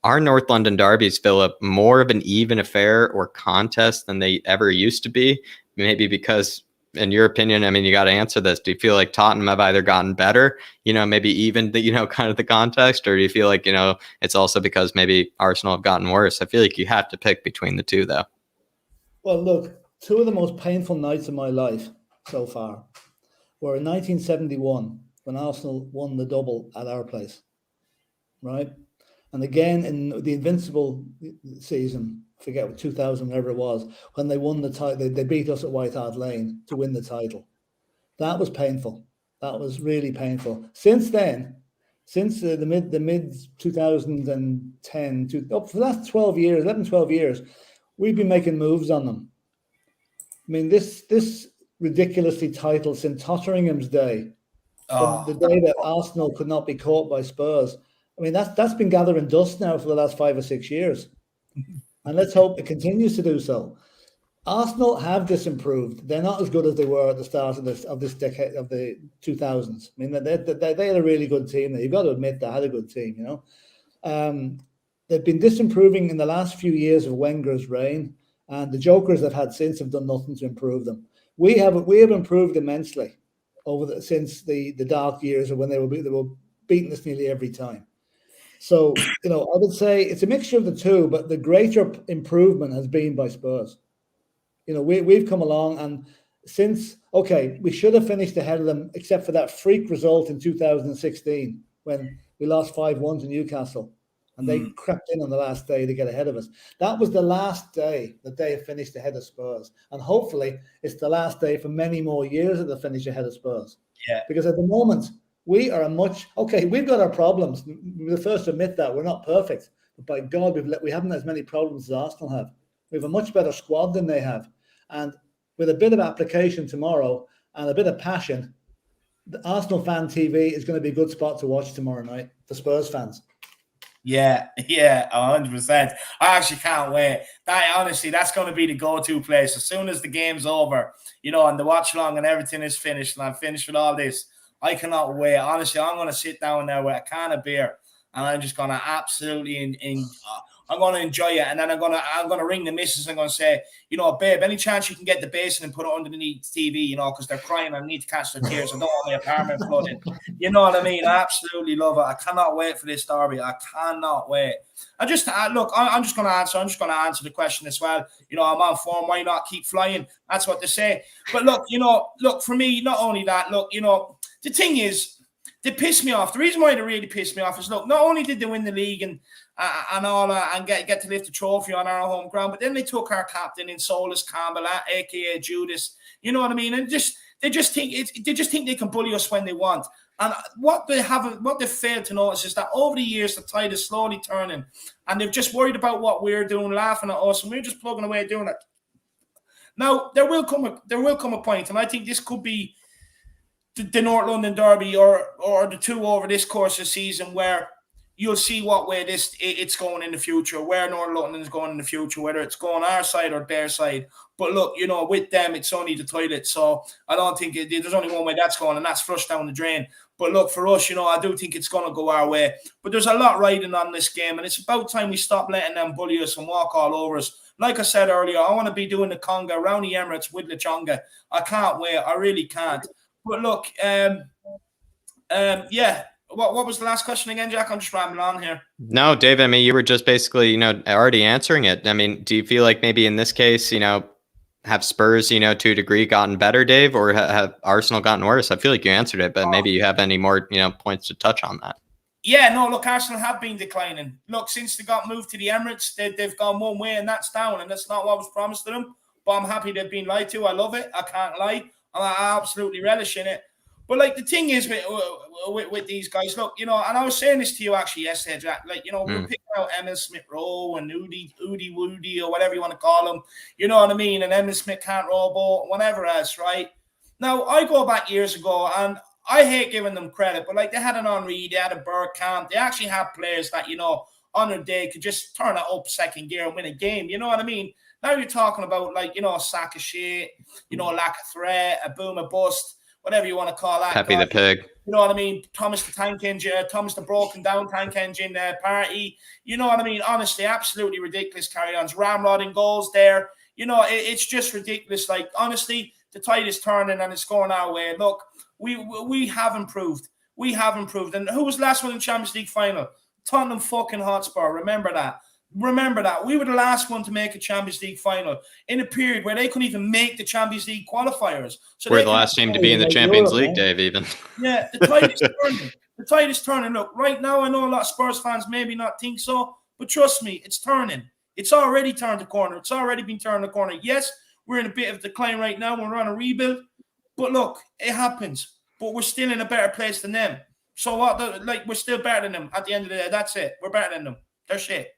[SPEAKER 2] are North London derbies, Philip, more of an even affair or contest than they ever used to be? Maybe because, in your opinion, I mean, you got to answer this. Do you feel like Tottenham have either gotten better, maybe even the, kind of the context, or do you feel like, it's also because maybe Arsenal have gotten worse? I feel like you have to pick between the two, though.
[SPEAKER 3] Well, look, two of the most painful nights of my life so far were in 1971 when Arsenal won the double at our place, right? And again in the Invincible season, forget what 2000, whatever it was, when they won the title, they beat us at White Hart Lane to win the title. That was painful. That was really painful. Since then, since the mid 2010, for the last 12 years, we've been making moves on them. I mean, this ridiculously titled St. Totteringham's Day, the day that Arsenal could not be caught by Spurs. I mean, that's been gathering dust now for the last 5 or 6 years. And let's hope it continues to do so. Arsenal have disimproved. They're not as good as they were at the start of this decade, of the 2000s. I mean, they had a really good team there. You've got to admit they had a good team, They've been disimproving in the last few years of Wenger's reign, and the jokers they've had since have done nothing to improve them. We have improved immensely since the dark years of when they were beating us nearly every time. So, I would say it's a mixture of the two, but the greater improvement has been by Spurs. We've come along, and we should have finished ahead of them, except for that freak result in 2016 when we lost 5-1 to Newcastle, and they crept in on the last day to get ahead of us. That was the last day that they have finished ahead of Spurs, and hopefully it's the last day for many more years that they'll finish ahead of Spurs.
[SPEAKER 1] Yeah,
[SPEAKER 3] because at the moment we are we've got our problems. We're the first to admit that we're not perfect, but by God, we haven't as many problems as Arsenal have. We have a much better squad than they have. And with a bit of application tomorrow and a bit of passion, the Arsenal Fan TV is going to be a good spot to watch tomorrow night for Spurs fans.
[SPEAKER 1] Yeah, 100%. I actually can't wait. That's going to be the go-to place. As soon as the game's over, and the watch-along and everything is finished, and I'm finished with all this, I cannot wait. Honestly, I'm going to sit down there with a can of beer, and I'm just going to absolutely I'm going to enjoy it. And then I'm going to ring the missus and I'm going to say, babe, any chance you can get the basin and put it underneath the TV, because they're crying and I need to catch their tears. I don't want my apartment flooding. You know what I mean? I absolutely love it. I cannot wait for this derby. I cannot wait. I'm just going to answer the question as well. I'm on form. Why not keep flying? That's what they say. But look, for me, not only that, the thing is, they piss me off. The reason why they really piss me off is, look, not only did they win the league and all and get to lift the trophy on our home ground, but then they took our captain in Solus Campbell, aka Judas. You know what I mean? And they just think they can bully us when they want. And what they failed to notice is that over the years the tide is slowly turning, and they've just worried about what we're doing, laughing at us, and we're just plugging away doing it. Now there will come a point, and I think this could be the North London Derby or the two over this course of season, where you'll see what way it's going in the future, where North London is going in the future, whether it's going our side or their side. But look, with them, it's only the toilet. So I don't think there's only one way that's going, and that's flushed down the drain. But look, for us, I do think it's going to go our way. But there's a lot riding on this game, and it's about time we stop letting them bully us and walk all over us. Like I said earlier, I want to be doing the conga around the Emirates with Lechonga. I can't wait. I really can't. But look, yeah. What was the last question again, Jack? I'm just rambling on here.
[SPEAKER 2] No, Dave, I mean, you were just basically, already answering it. I mean, do you feel like maybe in this case, have Spurs, to a degree gotten better, Dave, or have Arsenal gotten worse? I feel like you answered it, but maybe you have any more, points to touch on that.
[SPEAKER 1] Yeah, no, look, Arsenal have been declining. Look, since they got moved to the Emirates, they've gone one way, and that's down, and that's not what was promised to them. But I'm happy they've been lied to. I love it. I can't lie. I absolutely relish in it. But, like, the thing is with these guys, look, and I was saying this to you actually yesterday, Jack, like, we're picking out Emil Smith-Rowe and Udi Woody or whatever you want to call him, you know what I mean, and Emil Smith can't row a boat, whatever else, right? Now, I go back years ago, and I hate giving them credit, but, like, they had an Henry, they had a Bergkamp, they actually had players that, on their day could just turn it up second gear and win a game, you know what I mean? Now you're talking about, like, a sack of shit, a lack of threat, a boom, a bust, whatever you want to call that.
[SPEAKER 2] Pepe the Pig.
[SPEAKER 1] You know what I mean? Thomas the Tank Engine, Thomas the Broken Down Tank Engine party. You know what I mean? Honestly, absolutely ridiculous carry-ons. Ramrod in goals there. It's just ridiculous. Like, honestly, the tide is turning and it's going our way. Look, we have improved. We have improved. And who was last one in Champions League final? Tottenham fucking Hotspur. Remember that. We were the last one to make a Champions League final in a period where they couldn't even make the Champions League qualifiers. So
[SPEAKER 2] we're the last team to be in the Champions League, Dave, even.
[SPEAKER 1] Yeah, the tide is turning. The tide is turning. Look, right now, I know a lot of Spurs fans maybe not think so, but trust me, it's turning. It's already turned the corner. It's already been turned the corner. Yes, we're in a bit of decline right now. We're on a rebuild. But look, it happens. But we're still in a better place than them. So what? We're still better than them at the end of the day. That's it. We're better than them. They're shit.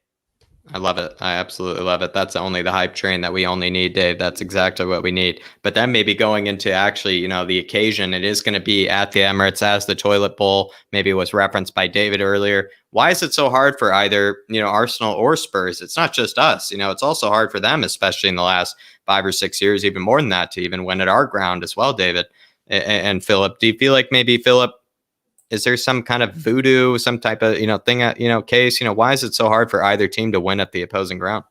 [SPEAKER 2] I love it. I absolutely love it. That's only the hype train that we only need, Dave. That's exactly what we need. But then maybe going into actually, the occasion, it is going to be at the Emirates as the toilet bowl. Maybe it was referenced by David earlier. Why is it so hard for either, Arsenal or Spurs? It's not just us. It's also hard for them, especially in the last 5 or 6 years, even more than that, to even win at our ground as well, David and Philip. Do you feel like maybe, Philip, is there some kind of voodoo, some type of, thing, case, why is it so hard for either team to win at the opposing ground?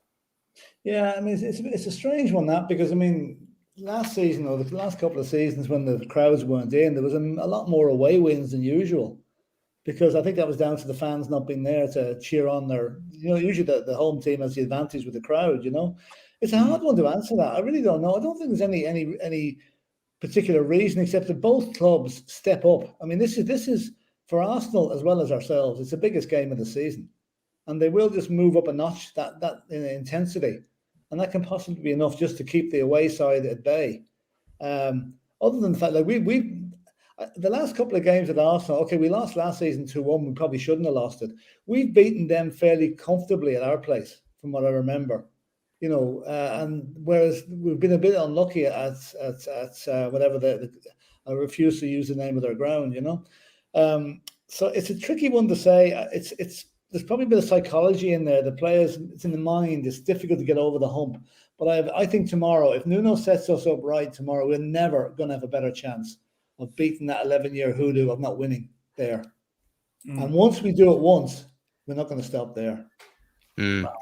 [SPEAKER 3] Yeah, I mean, it's a strange one, that, because, I mean, last season or the last couple of seasons when the crowds weren't in, there was a lot more away wins than usual, because I think that was down to the fans not being there to cheer on their, usually the home team has the advantage with the crowd, It's a hard one to answer that. I really don't know. I don't think there's any particular reason, except that both clubs step up. I mean, this is for Arsenal as well as ourselves. It's the biggest game of the season, and they will just move up a notch that in intensity, and that can possibly be enough just to keep the away side at bay. Other than the fact that we the last couple of games at Arsenal, okay, we lost last season 2-1. We probably shouldn't have lost it. We've beaten them fairly comfortably at our place, from what I remember. And whereas we've been a bit unlucky at whatever I refuse to use the name of their ground, So it's a tricky one to say. There's probably a bit of psychology in there. The players, it's in the mind. It's difficult to get over the hump. But I think tomorrow, if Nuno sets us up right tomorrow, we're never going to have a better chance of beating that 11-year hoodoo of not winning there. And once we do it once, we're not going to stop there.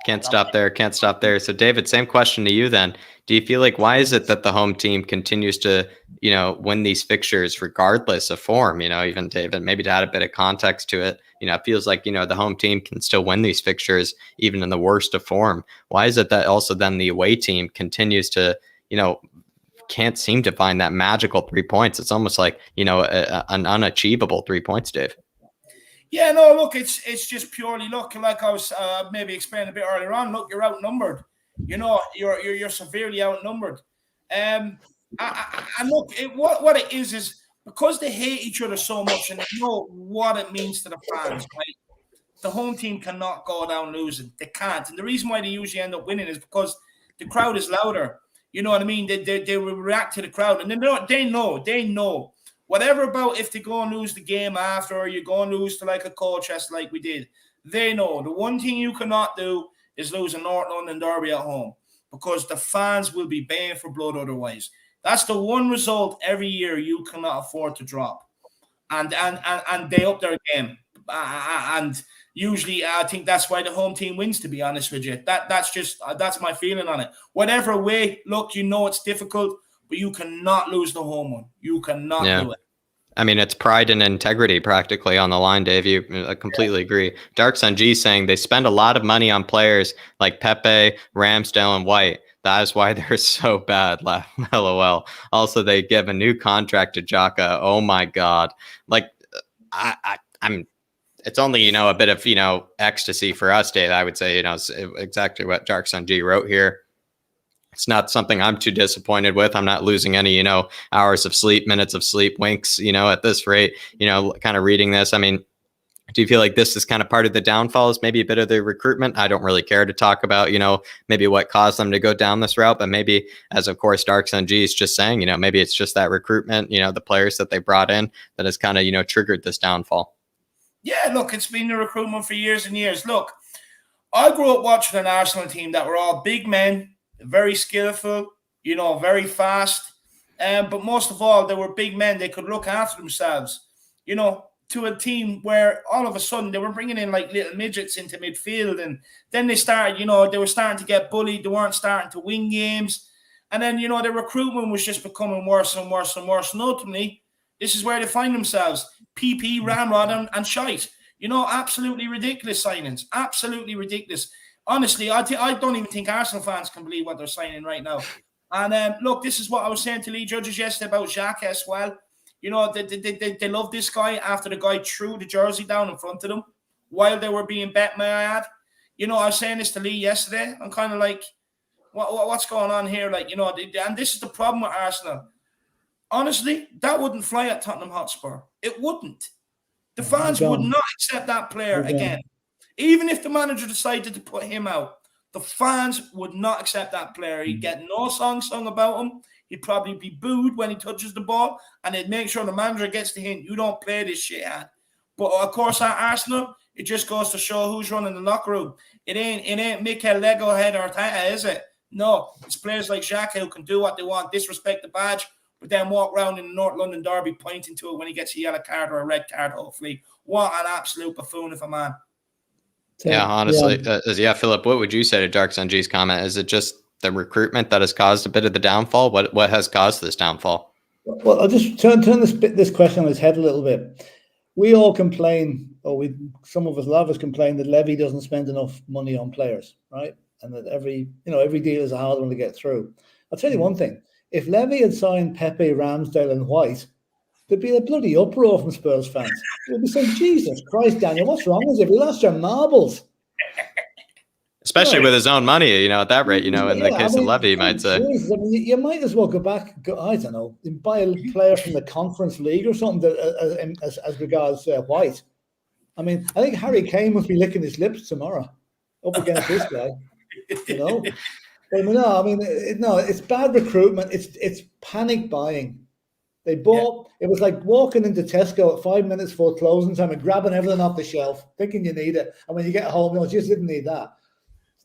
[SPEAKER 2] Can't stop there. So, David, same question to you then. Do you feel like, why is it that the home team continues to, win these fixtures regardless of form? Even David, maybe to add a bit of context to it, it feels like, the home team can still win these fixtures even in the worst of form. Why is it that also then the away team continues to, can't seem to find that magical 3 points. It's almost like, you know, an unachievable 3 points, Dave.
[SPEAKER 1] Yeah, no, look, it's just purely luck. Like I was maybe explaining a bit earlier on. Look, you're outnumbered. You know, you're severely outnumbered. And look, what it is because they hate each other so much and they know what it means to the fans, right? The home team cannot go down losing. They can't. And the reason why they usually end up winning is because the crowd is louder. You know what I mean? They will react to the crowd. And they know. Whatever about if they go and lose the game after, or you go and lose to like a Colchester like we did, they know. The one thing you cannot do is lose a North London Derby at home, because the fans will be baying for blood otherwise. That's the one result every year you cannot afford to drop. And they up their game. And usually I think that's why the home team wins, to be honest with you. That's my feeling on it. Whatever way, look, you know it's difficult, but you cannot lose the home one. You cannot do it.
[SPEAKER 2] I mean, it's pride and integrity practically on the line, Dave. I completely agree. Dark Sun G saying they spend a lot of money on players like Pepe, Ramsdale, and White. That is why they're so bad. LOL. Also, they give a new contract to Xhaka. Oh my God. Like, I'm. It's only, you know, a bit of, you know, ecstasy for us, Dave. I would say, you know, exactly what Dark Sun G wrote here. It's not something I'm too disappointed with. I'm not losing any, you know, hours of sleep, minutes of sleep, winks, you know, at this rate, you know, kind of reading this. I mean, do you feel like this is kind of part of the downfall, is maybe a bit of the recruitment? I don't really care to talk about, you know, maybe what caused them to go down this route, but maybe, as of course, Dark Sun G is just saying, you know, maybe it's just that recruitment, you know, the players that they brought in that has kind of, you know, triggered this downfall.
[SPEAKER 1] Yeah, look, it's been the recruitment for years and years. Look, I grew up watching an Arsenal team that were all big men, very skillful, you know, very fast. But most of all, they were big men. They could look after themselves, you know, to a team where all of a sudden they were bringing in like little midgets into midfield. And then they started, you know, they were starting to get bullied. They weren't starting to win games. And then, you know, the recruitment was just becoming worse and worse and worse. And ultimately, this is where they find themselves. PP, Ramrod, and shite. You know, absolutely ridiculous signings. Absolutely ridiculous. Honestly, I don't even think Arsenal fans can believe what they're signing right now. And look, this is what I was saying to Lee Judges yesterday about Xhaka as well. You know, they love this guy after the guy threw the jersey down in front of them while they were being bet, may I add. You know, I was saying this to Lee yesterday. I'm kind of like, what's going on here? Like, you know, and this is the problem with Arsenal. Honestly, that wouldn't fly at Tottenham Hotspur. It wouldn't. The fans would not accept that player again. Even if the manager decided to put him out, the fans would not accept that player. He'd get no song sung about him. He'd probably be booed when he touches the ball, and they'd make sure the manager gets the hint, you don't play this shit out. But of course, at Arsenal, it just goes to show who's running the locker room. It ain't Mikel Lego head or Tata, is it? No, it's players like Xhaka who can do what they want, disrespect the badge, but then walk around in the North London Derby pointing to it when he gets a yellow card or a red card, hopefully. What an absolute buffoon of a man.
[SPEAKER 2] Yeah, honestly. Philip, what would you say to Dark Sun G's comment? Is it just the recruitment that has caused a bit of the downfall? What has caused this downfall?
[SPEAKER 3] Well, I'll just turn this question on its head a little bit. We all complain, a lot of us complain that Levy doesn't spend enough money on players, right? And that every deal is a hard one to get through. I'll tell you one thing. If Levy had signed Pepe, Ramsdale, and White, there'd be a bloody uproar from Spurs fans. They'd be saying, Jesus Christ, Daniel, what's wrong with you? We lost your marbles.
[SPEAKER 2] Especially with his own money, you know, at that rate, you know, in the case of Levy, you might say.
[SPEAKER 3] Jesus, I mean, you might as well go back, I don't know, and buy a player from the Conference League or something as regards White. I mean, I think Harry Kane must be licking his lips tomorrow up against this guy, you know. It's bad recruitment. It's panic buying. They bought. Yeah. It was like walking into Tesco at 5 minutes before closing time and grabbing everything off the shelf, thinking you need it, and when you get home, no, you just didn't need that.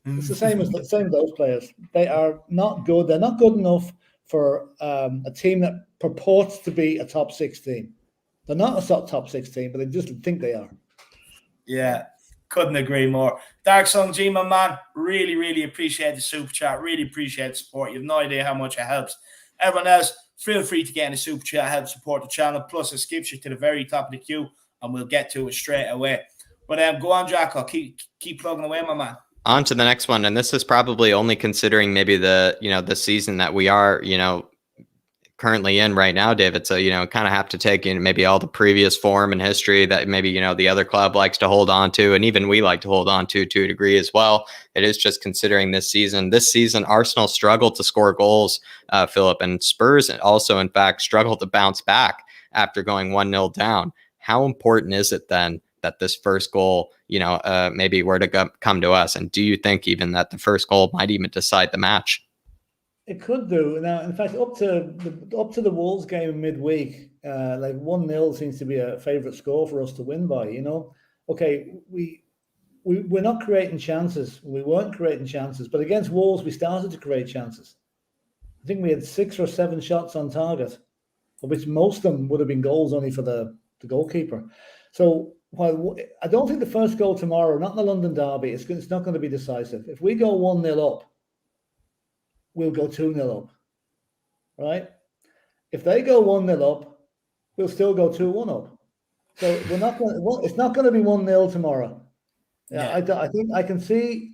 [SPEAKER 3] It's the same as those players. They are not good. They're not good enough for a team that purports to be a top 6 team. They're not a top 6 team, but they just think they are.
[SPEAKER 1] Yeah. Couldn't agree more. Dark Sun G, my man, really, really appreciate the super chat. Really appreciate the support. You have no idea how much it helps. Everyone else, feel free to get in the super chat, help support the channel. Plus, it skips you to the very top of the queue, and we'll get to it straight away. But go on, Jacko. Keep plugging away, my man.
[SPEAKER 2] On to the next one, and this is probably only considering maybe the season that we are, you know, currently in right now, David. So, kind of have to take in maybe all the previous form and history that maybe, the other club likes to hold on to. And even we like to hold on to a degree as well. It is just considering this season. This season, Arsenal struggled to score goals, Philip, and Spurs also, in fact, struggled to bounce back after going 1-0 down. How important is it then that this first goal, maybe were to come to us? And do you think even that the first goal might even decide the match?
[SPEAKER 3] It could do. Now, in fact, up to the Wolves game in midweek, like 1-0 seems to be a favourite score for us to win by. Okay, we're not creating chances. We weren't creating chances, but against Wolves, we started to create chances. I think we had 6 or 7 shots on target, of which most of them would have been goals only for the goalkeeper. So while I don't think the first goal tomorrow, not in the London Derby, it's not going to be decisive. If we go 1-0 up, we'll go 2-0 up, right? If they go 1-0 up, we'll still go 2-1 up. So we're not going. It's not going to be 1-0 tomorrow. Yeah. I think I can see.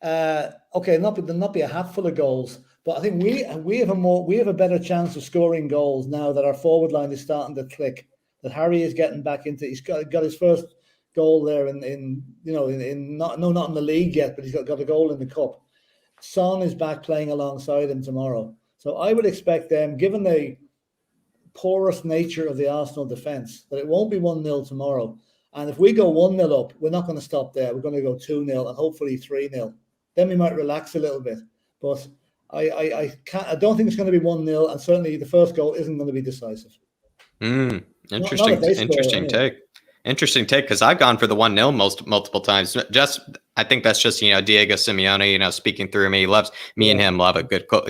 [SPEAKER 3] Okay, there'll not be a hatful of goals, but I think we have a better chance of scoring goals now that our forward line is starting to click. That Harry is getting back into. He's got his first goal there not in the league yet, but he's got a goal in the cup. Son is back playing alongside him tomorrow. So I would expect them, given the porous nature of the Arsenal defence, that it won't be 1-0 tomorrow. And if we go 1-0 up, we're not going to stop there. We're going to go 2-0 and hopefully 3-0. Then we might relax a little bit. But I don't think it's going to be 1-0, and certainly the first goal isn't going to be decisive.
[SPEAKER 2] Interesting take. Interesting take, because I've gone for the 1-0 multiple times. I think that's just Diego Simeone speaking through me. He loves me and him love a good cloak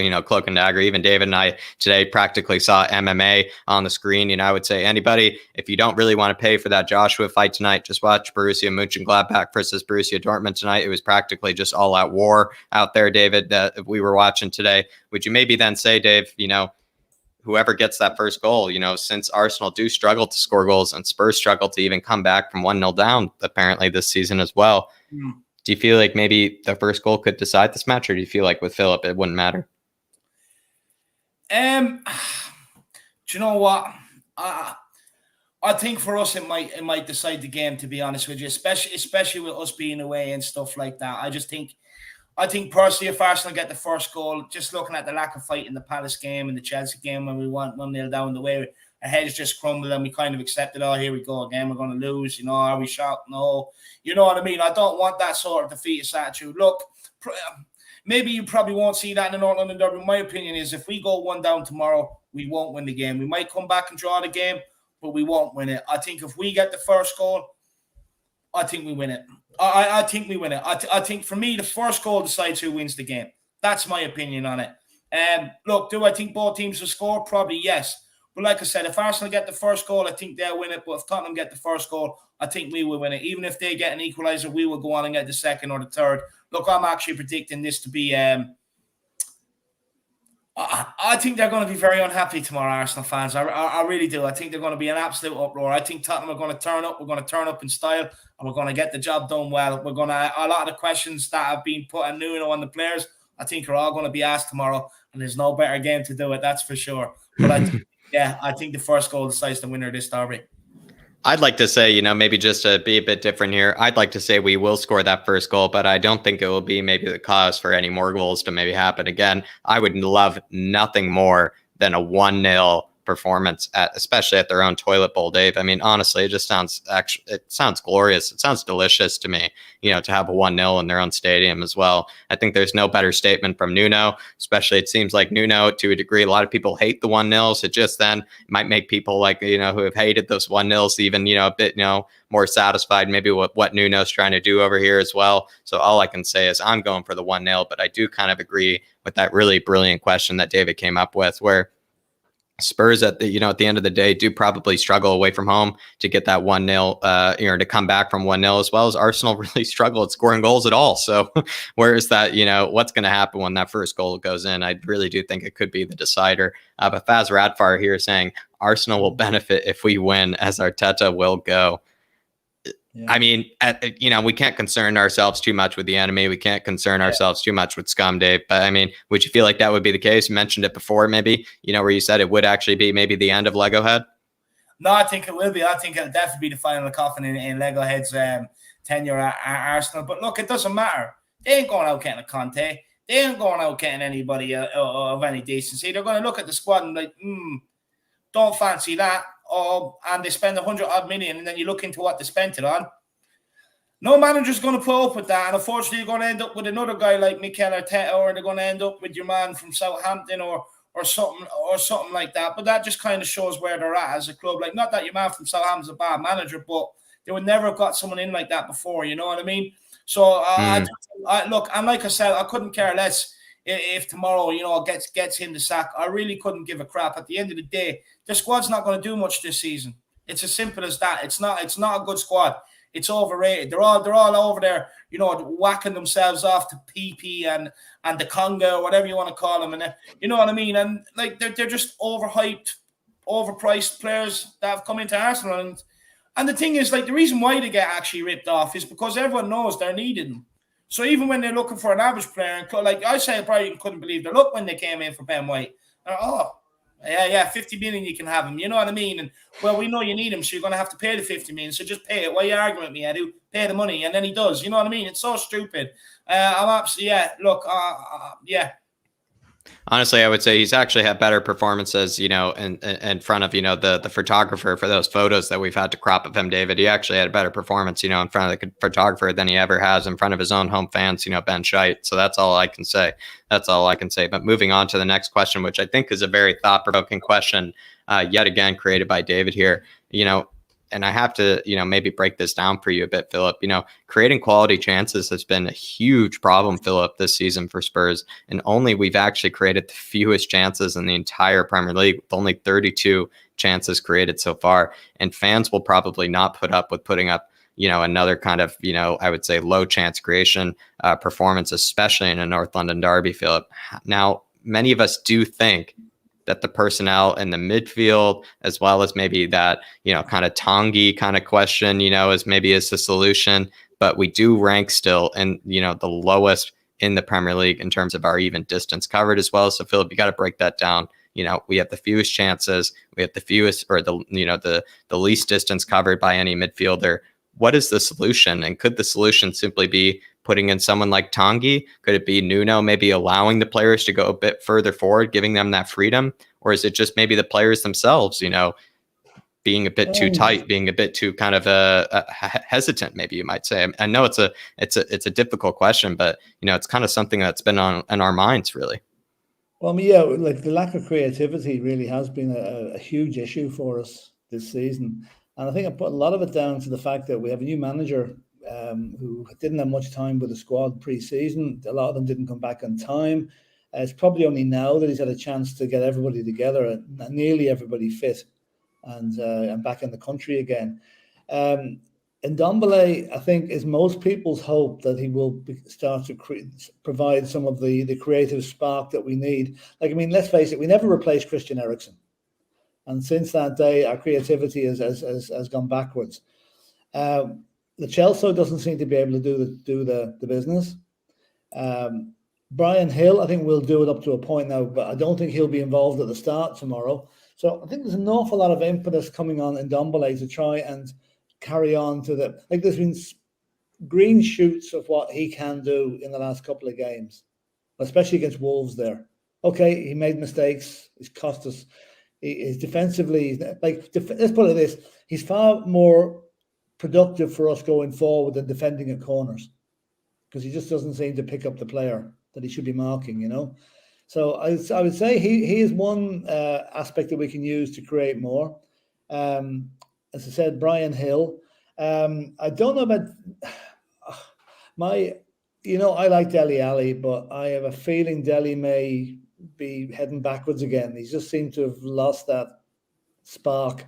[SPEAKER 2] and dagger. Even David and I today practically saw MMA on the screen. I would say anybody, if you don't really want to pay for that Joshua fight tonight, just watch Borussia Mönchengladbach versus Borussia Dortmund tonight. It was practically just all out war out there, David, that we were watching today. Would you maybe then say, Dave, whoever gets that first goal, since Arsenal do struggle to score goals and Spurs struggle to even come back from 1-0 down, apparently this season as well. Do you feel like maybe the first goal could decide this match, or do you feel like with Philip, it wouldn't matter?
[SPEAKER 1] Do you know what? I think for us, it might decide the game, to be honest with you, especially with us being away and stuff like that. I think personally, if Arsenal get the first goal, just looking at the lack of fight in the Palace game and the Chelsea game when we went 1-0 down, the way our heads just crumbled and we kind of accepted, oh, here we go again, we're going to lose, are we shocked? No. You know what I mean? I don't want that sort of defeatist attitude. Look, maybe you probably won't see that in the North London Derby. My opinion is if we go 1 down tomorrow, we won't win the game. We might come back and draw the game, but we won't win it. I think if we get the first goal, I think we win it. I think we win it. I think for me, the first goal decides who wins the game. That's my opinion on it. Look, do I think both teams will score? Probably yes. But like I said, if Arsenal get the first goal, I think they'll win it. But if Tottenham get the first goal, I think we will win it. Even if they get an equaliser, we will go on and get the second or the third. Look, I'm actually predicting this to be... I think they're going to be very unhappy tomorrow, Arsenal fans. I really do. I think they're going to be an absolute uproar. I think Tottenham are going to turn up. We're going to turn up in style, and we're going to get the job done well. We're going to... A lot of the questions that have been put on Nuno and the players, I think are all going to be asked tomorrow, and there's no better game to do it, that's for sure. But I think the first goal decides the winner of this derby.
[SPEAKER 2] I'd like to say, maybe just to be a bit different here, I'd like to say we will score that first goal, but I don't think it will be maybe the cause for any more goals to maybe happen again. I would love nothing more than a 1-0 performance, especially at their own toilet bowl, Dave. I mean, honestly, it sounds glorious. It sounds delicious to me, to have a 1-0 in their own stadium as well. I think there's no better statement from Nuno, especially it seems like Nuno, to a degree, a lot of people hate the 1-0s. It just then might make people who have hated those 1-0s even, a bit, more satisfied maybe with what Nuno's trying to do over here as well. So all I can say is I'm going for the 1-0, but I do kind of agree with that really brilliant question that David came up with, where Spurs at the end of the day do probably struggle away from home to get that 1-0, to come back from 1-0, as well as Arsenal really struggle at scoring goals at all. So where is that, what's going to happen when that first goal goes in? I really do think it could be the decider. But Faz Radfar here saying Arsenal will benefit if we win, as Arteta will go. I mean, we can't concern ourselves too much with the enemy. We can't concern ourselves too much with scum, Dave. But I mean, would you feel like that would be the case? You mentioned it before, maybe, where you said it would actually be maybe the end of Lego Head.
[SPEAKER 1] No, I think it will be. I think it'll definitely be the final coffin in Lego Head's tenure at Arsenal. But look, it doesn't matter. They ain't going out getting a Conte. They ain't going out getting anybody of any decency. They're going to look at the squad and like, don't fancy that. And they spend 100-odd million, and then you look into what they spent it on. No manager's going to put up with that, and unfortunately, you're going to end up with another guy like Mikel Arteta, or they're going to end up with your man from Southampton, or something like that. But that just kind of shows where they're at as a club. Like, not that your man from Southampton's a bad manager, but they would never have got someone in like that before. You know what I mean? So, look, and like I said, I couldn't care less if tomorrow, gets him the sack. I really couldn't give a crap. At the end of the day, the squad's not going to do much this season. It's as simple as that. It's not a good squad. It's overrated. They're all over there, whacking themselves off to PP and the Congo, whatever you want to call them, and you know what I mean. And like they're just overhyped, overpriced players that have come into Arsenal. And the thing is, like, the reason why they get actually ripped off is because everyone knows they're needed. So even when they're looking for an average player, like I say, I probably couldn't believe their luck when they came in for Ben White. Yeah, 50 million you can have him. You know what I mean? And, well, we know you need him, so you're going to have to pay the 50 million. So just pay it. Why are you arguing with me, Edu? Pay the money. And then he does. You know what I mean? It's so stupid. I'm absolutely,
[SPEAKER 2] Honestly, I would say he's actually had better performances, in front of, the photographer for those photos that we've had to crop of him, David. He actually had a better performance, in front of the photographer than he ever has in front of his own home fans, Ben Scheidt. So that's all I can say. But moving on to the next question, which I think is a very thought-provoking question, yet again, created by David here, and I have to, maybe break this down for you a bit, Philip. Creating quality chances has been a huge problem, Philip, this season for Spurs. And we've actually created the fewest chances in the entire Premier League, with only 32 chances created so far. And fans will probably not put up with putting up, another kind of, I would say low chance creation performance, especially in a North London derby, Philip. Now, many of us do think that the personnel in the midfield, as well as maybe that, kind of Tanguy kind of question, is the solution. But we do rank still in, the lowest in the Premier League in terms of our even distance covered as well. So, Philip, you got to break that down. We have the fewest chances. We have the fewest, or the least distance covered by any midfielder. What is the solution? And could the solution simply be putting in someone like Tanguy? Could it be Nuno maybe allowing the players to go a bit further forward, giving them that freedom? Or is it just maybe the players themselves, being a bit too tight, being a bit too kind of hesitant, maybe you might say? I know it's a difficult question, but, it's kind of something that's been in our minds, really.
[SPEAKER 3] Well, I mean, like the lack of creativity really has been a huge issue for us this season. And I think I put a lot of it down to the fact that we have a new manager who didn't have much time with the squad pre-season. A lot of them didn't come back on time. It's probably only now that he's had a chance to get everybody together and nearly everybody fit and back in the country again. Ndombele, I think, is most people's hope that he will start to provide some of the creative spark that we need. Like, I mean, let's face it, we never replaced Christian Eriksen. And since that day, our creativity has gone backwards. The Chelsea doesn't seem to be able to do the business. Brian Hill, I think, will do it up to a point now, but I don't think he'll be involved at the start tomorrow. So I think there's an awful lot of impetus coming on in Ndombele to try and carry on to there's been green shoots of what he can do in the last couple of games, especially against Wolves there. Okay, he made mistakes. He's cost us. He's defensively, let's put it this, he's far more productive for us going forward than defending at corners, because he just doesn't seem to pick up the player that he should be marking, So I would say he is one aspect that we can use to create more. As I said, Brian Hill. I don't know about I like Dele Alli, but I have a feeling Dele may be heading backwards again. He's just seemed to have lost that spark.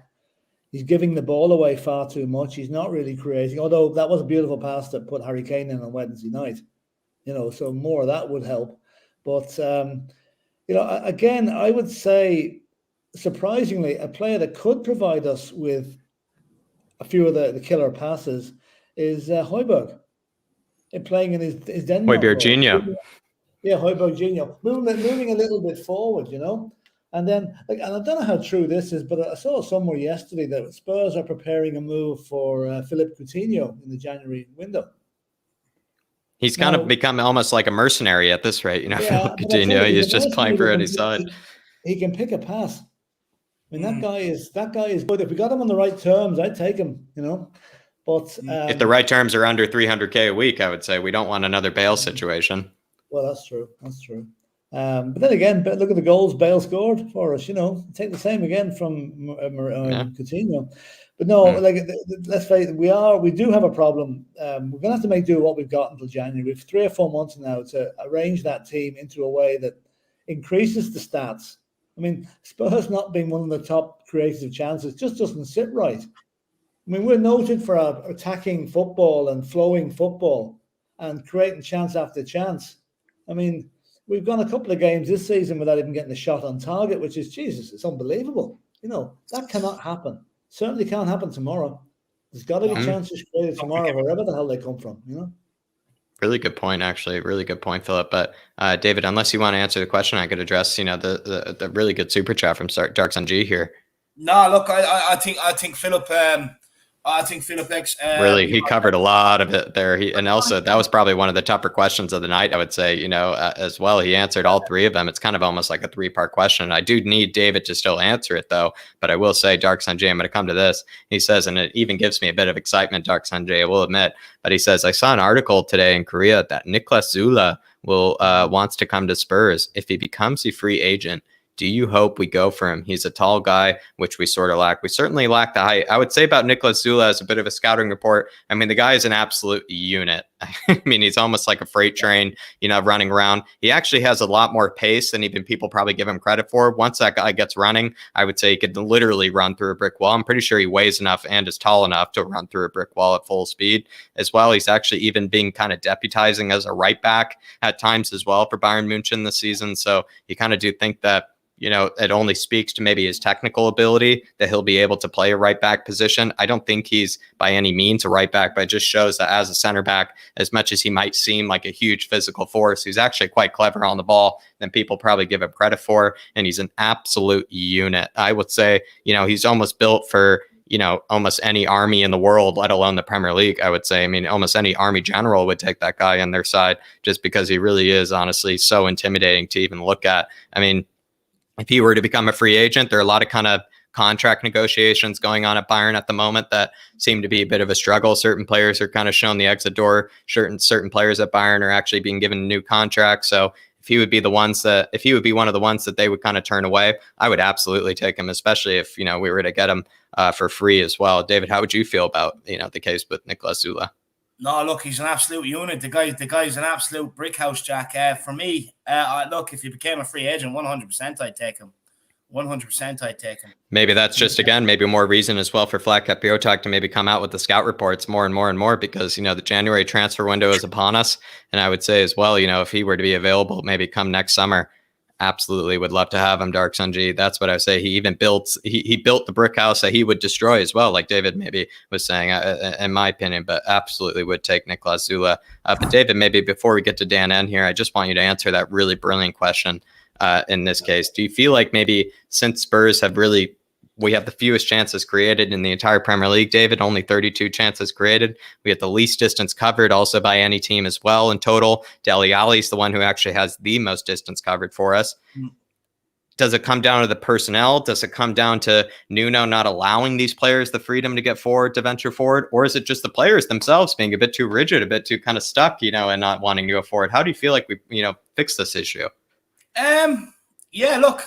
[SPEAKER 3] He's giving the ball away far too much. He's not really creating, although that was a beautiful pass that put Harry Kane in on Wednesday night. So more of that would help. But, again, I would say, surprisingly, a player that could provide us with a few of the killer passes is Højbjerg. Playing in his Denmark
[SPEAKER 2] Højbjerg
[SPEAKER 3] role.
[SPEAKER 2] Jr.
[SPEAKER 3] Yeah, Højbjerg Jr. Moving a little bit forward, you know. And then, and I don't know how true this is, but I saw somewhere yesterday that Spurs are preparing a move for Philippe Coutinho in the January window.
[SPEAKER 2] He's kind of become almost like a mercenary at this rate, you know.
[SPEAKER 3] Yeah,
[SPEAKER 2] Philippe Coutinho, he's just playing for any side.
[SPEAKER 3] He can pick a pass. I mean, that guy is good. If we got him on the right terms, I'd take him, you know. But
[SPEAKER 2] if the right terms are under 300K a week, I would say we don't want another Bale situation.
[SPEAKER 3] Well, that's true. But then again, look at the goals Bale scored for us. You know, take the same again from Coutinho. But no, let's face it, we do have a problem. We're going to have to make do what we've got until January. We have 3 or 4 months now to arrange that team into a way that increases the stats. I mean, Spurs not being one of the top creative chances just doesn't sit right. I mean, we're noted for our attacking football and flowing football and creating chance after chance. I mean, we've gone a couple of games this season without even getting a shot on target, which is, Jesus, it's unbelievable. You know, that cannot happen. Certainly can't happen tomorrow. There's got to be chances created tomorrow, wherever the hell they come from, you know?
[SPEAKER 2] Really good point, actually. Really good point, Philip. But David, unless you want to answer the question, I could address, you know, the really good super chat from Dark Sun G here.
[SPEAKER 1] No, look, I think Philip. I think Philip X
[SPEAKER 2] really he covered a lot of it there. And also that was probably one of the tougher questions of the night, I would say, you know, as well. He answered all 3 of them. It's kind of almost like a 3-part question. I do need David to still answer it though. But I will say, Dark Sun J, I'm going to come to this. He says, and it even gives me a bit of excitement, Dark Sun J, I will admit. But he says, I saw an article today in Korea that Niklas Zula wants to come to Spurs if he becomes a free agent. Do you hope we go for him? He's a tall guy, which we sort of lack. We certainly lack the height. I would say about Niklas Zula as a bit of a scouting report. I mean, the guy is an absolute unit. I mean, he's almost like a freight train, you know, running around. He actually has a lot more pace than even people probably give him credit for. Once that guy gets running, I would say he could literally run through a brick wall. I'm pretty sure he weighs enough and is tall enough to run through a brick wall at full speed as well. He's actually even being kind of deputizing as a right back at times as well for Bayern München this season. So you kind of do think that, you know, it only speaks to maybe his technical ability that he'll be able to play a right back position. I don't think he's by any means a right back, but it just shows that as a center back, as much as he might seem like a huge physical force, he's actually quite clever on the ball than people probably give him credit for. And he's an absolute unit. I would say, you know, he's almost built for, you know, almost any army in the world, let alone the Premier League, I would say. I mean, almost any army general would take that guy on their side just because he really is honestly so intimidating to even look at. I mean, if he were to become a free agent, there are a lot of kind of contract negotiations going on at Bayern at the moment that seem to be a bit of a struggle. Certain players are kind of shown the exit door. Certain players at Bayern are actually being given a new contract. So if he would be one of the ones that they would kind of turn away, I would absolutely take him, especially if, you know, we were to get him for free as well. David, how would you feel about, you know, the case with Niklas Zula?
[SPEAKER 1] No, look, he's an absolute unit. The guy's an absolute brick house, Jack. For me, look, if he became a free agent, 100% I'd take him. 100% I'd take him.
[SPEAKER 2] Maybe that's just, again, maybe more reason as well for flatcapeurotalk to maybe come out with the scout reports more and more and more, because, you know, the January transfer window is upon us. And I would say as well, you know, if he were to be available, maybe come next summer, absolutely would love to have him, Dark Sunji. That's what I say. He even built the brick house that he would destroy as well, like David maybe was saying, in my opinion, but absolutely would take Niklas Zula. But David, maybe before we get to Dan N here, I just want you to answer that really brilliant question in this case. Do you feel like maybe since Spurs we have the fewest chances created in the entire Premier League, David, only 32 chances created. We have the least distance covered also by any team as well in total. Dele Alli is the one who actually has the most distance covered for us. Does it come down to the personnel? Does it come down to Nuno not allowing these players the freedom to get forward, to venture forward? Or is it just the players themselves being a bit too rigid, a bit too kind of stuck, you know, and not wanting to go forward? How do you feel like we, you know, fix this issue?
[SPEAKER 1] Yeah, look,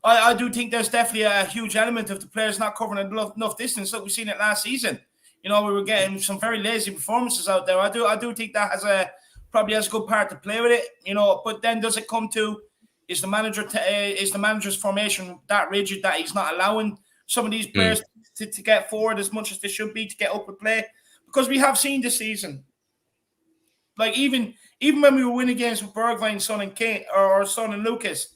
[SPEAKER 1] I do think there's definitely a huge element of the players not covering enough distance. Look, we've seen it last season. You know, we were getting some very lazy performances out there. I do think that probably has a good part to play with it. You know, but then does it come to is the manager's formation that rigid that he's not allowing some of these players to get forward as much as they should be to get up and play? Because we have seen this season, like even when we were winning games with Bergwijn, Son and Kane, or Son and Lucas,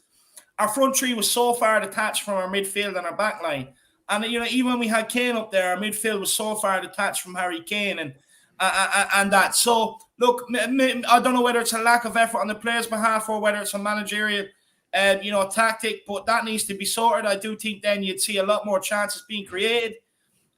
[SPEAKER 1] our front three was so far detached from our midfield and our back line. And, you know, even when we had Kane up there, our midfield was so far detached from Harry Kane. and that. So, look, I don't know whether it's a lack of effort on the players' behalf or whether it's a managerial, tactic, but that needs to be sorted. I do think then you'd see a lot more chances being created.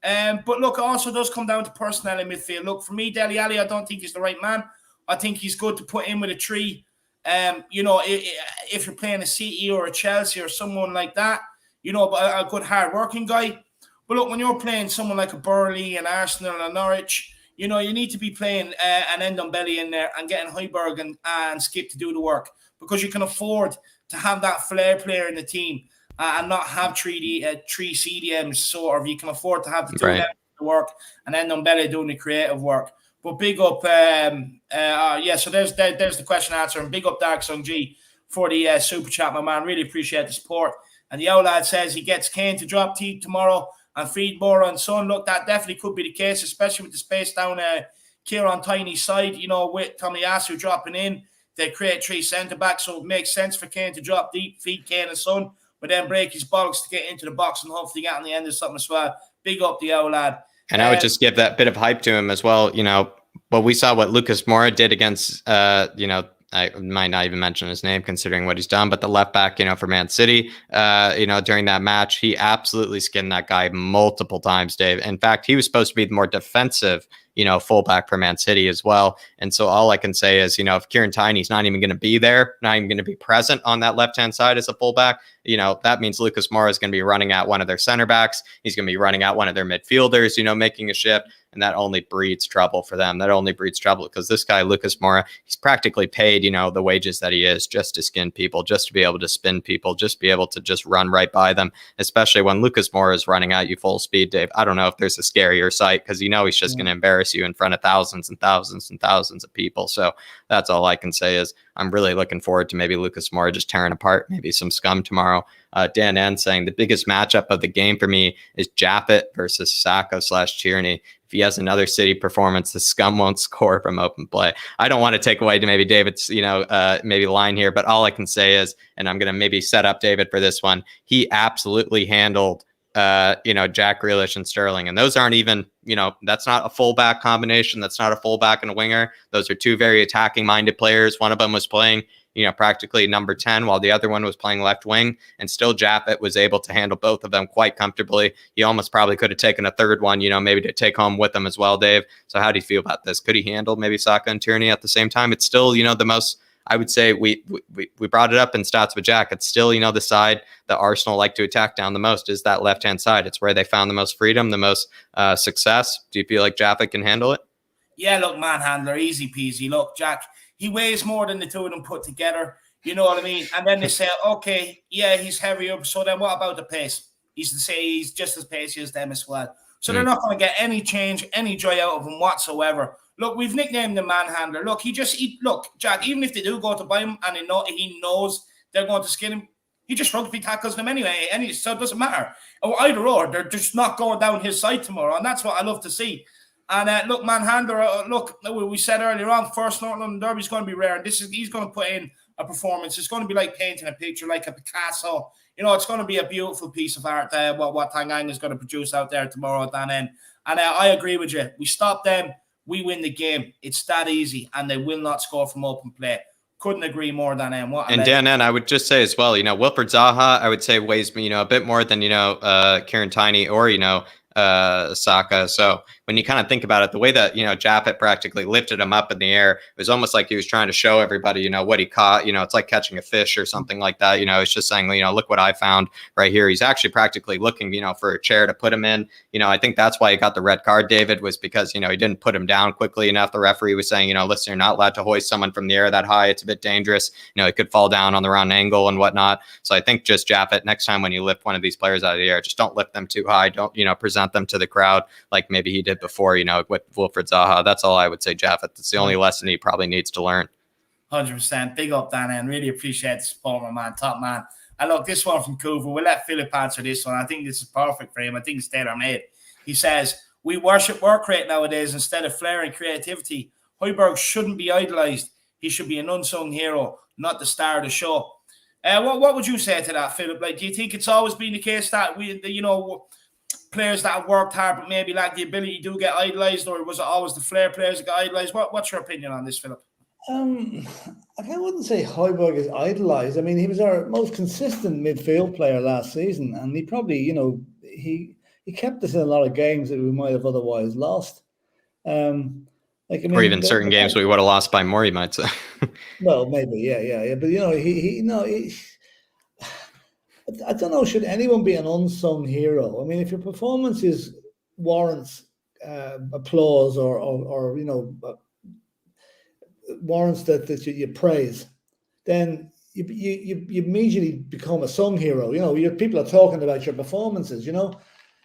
[SPEAKER 1] But look, it also does come down to personnel in midfield. Look, for me, Dele Alli, I don't think he's the right man. I think he's good to put in with a 3. If you're playing a City or a Chelsea or someone like that, a good hard-working guy. But look, when you're playing someone like a Burnley and Arsenal and Norwich, you need to be playing an Ndombele in there and getting Højbjerg and Skip to do the work, because you can afford to have that flair player in the team and not have three CDMs. Sort of, you can afford to have the two of them do the work and Ndombele doing the creative work. But big up, so there's the question answer, and big up Dark Sung G for the super chat, my man. Really appreciate the support. And the old lad says he gets Kane to drop deep tomorrow and feed Moura and Son. Look, that definitely could be the case, especially with the space down Kieran Tiny's side. With Tomiyasu dropping in, they create 3 centre backs, so it makes sense for Kane to drop deep, feed Kane and Son, but then break his bollocks to get into the box and hopefully get on the end of something as well. Big up the old lad.
[SPEAKER 2] And I would just give that bit of hype to him as well. Well, we saw what Lucas Moura did against, I might not even mention his name considering what he's done, but the left back, for Man City, during that match, he absolutely skinned that guy multiple times, Dave. In fact, he was supposed to be the more defensive, fullback for Man City as well. And so all I can say is, if Kieran Tiny's not even going to be there, not even going to be present on that left-hand side as a fullback, that means Lucas Moura is going to be running at one of their center backs. He's going to be running at one of their midfielders, making a shift. And that only breeds trouble for them. That only breeds trouble because this guy, Lucas Moura, he's practically paid, the wages that he is just to skin people, just to be able to spin people, just be able to just run right by them, especially when Lucas Moura is running at you full speed, Dave. I don't know if there's a scarier sight because, he's just going to embarrass you in front of thousands and thousands and thousands of people. So that's all I can say is I'm really looking forward to maybe Lucas Moura just tearing apart maybe some scum tomorrow. Dan N saying the biggest matchup of the game for me is Japhet versus Saka/Tierney. If he has another City performance, the scum won't score from open play. I don't want to take away to maybe David's, maybe line here, but all I can say is, and I'm going to maybe set up David for this one, he absolutely handled, Jack Grealish and Sterling. And those aren't even, that's not a fullback combination. That's not a fullback and a winger. Those are two very attacking minded players. One of them was playing, practically number 10, while the other one was playing left wing. And still Japhet was able to handle both of them quite comfortably. He almost probably could have taken a third one, maybe to take home with him as well, Dave. So how do you feel about this? Could he handle maybe Saka and Tierney at the same time? It's still, the most, I would say we brought it up in Stats with Jack. It's still, the side that Arsenal like to attack down the most is that left-hand side. It's where they found the most freedom, the most success. Do you feel like Japhet can handle it?
[SPEAKER 1] Yeah, look, manhandler, easy peasy. Look, Jack, he weighs more than the two of them put together. You know what I mean? And then they say, okay, yeah, he's heavier. So then what about the pace? He's just as pacey as them as well. So they're not going to get any change, any joy out of him whatsoever. Look, we've nicknamed the manhandler. Look, look, Jack, even if they do go to buy him and he knows they're going to skin him, he just rugby tackles them anyway. So it doesn't matter. Or either or, they're just not going down his side tomorrow. And that's what I love to see. And look, manhandler, look, we said earlier on, first North London Derby is going to be rare. And he's going to put in a performance. It's going to be like painting a picture, like a Picasso. It's going to be a beautiful piece of art, what Tangang is going to produce out there tomorrow at that end. And I agree with you. We stop them, we win the game. It's that easy, and they will not score from open play. Couldn't agree more than him.
[SPEAKER 2] And Dan, and I would just say as well, Wilfried Zaha, I would say weighs, a bit more than, Kieran Tiny or, Saka. So when you kind of think about it, the way that, Japhet practically lifted him up in the air, it was almost like he was trying to show everybody, what he caught. It's like catching a fish or something like that. It's just saying, look what I found right here. He's actually practically looking, for a chair to put him in. I think that's why he got the red card, David, was because, he didn't put him down quickly enough. The referee was saying, listen, you're not allowed to hoist someone from the air that high. It's a bit dangerous. It could fall down on the wrong angle and whatnot. So I think just Japhet, next time when you lift one of these players out of the air, just don't lift them too high. Don't, present them to the crowd like maybe he did before, with Wilfried Zaha. That's all I would say, Japhet. That's the only lesson he probably needs to learn.
[SPEAKER 1] 100%. Big up, Dan, and really appreciate the support, my man. Top man. And look, this one from Coover. We'll let Philip answer this one. I think this is perfect for him. I think it's tailor-made. He says, we worship work rate nowadays instead of flair and creativity. Højbjerg shouldn't be idolized. He should be an unsung hero, not the star of the show. What would you say to that, Philip? Like, do you think it's always been the case that players that have worked hard but maybe lack the ability do get idolised, or was it always the flair players that got idolised? What's your opinion on this, Philip?
[SPEAKER 3] I wouldn't say Højbjerg is idolised. I mean, he was our most consistent midfield player last season, and he probably, he kept us in a lot of games that we might have otherwise lost.
[SPEAKER 2] Or even certain games we would have lost by more, you might say.
[SPEAKER 3] Well, maybe, yeah. But I don't know. Should anyone be an unsung hero? I mean, if your performance warrants applause or warrants that you praise, then you immediately become a sung hero. People are talking about your performances.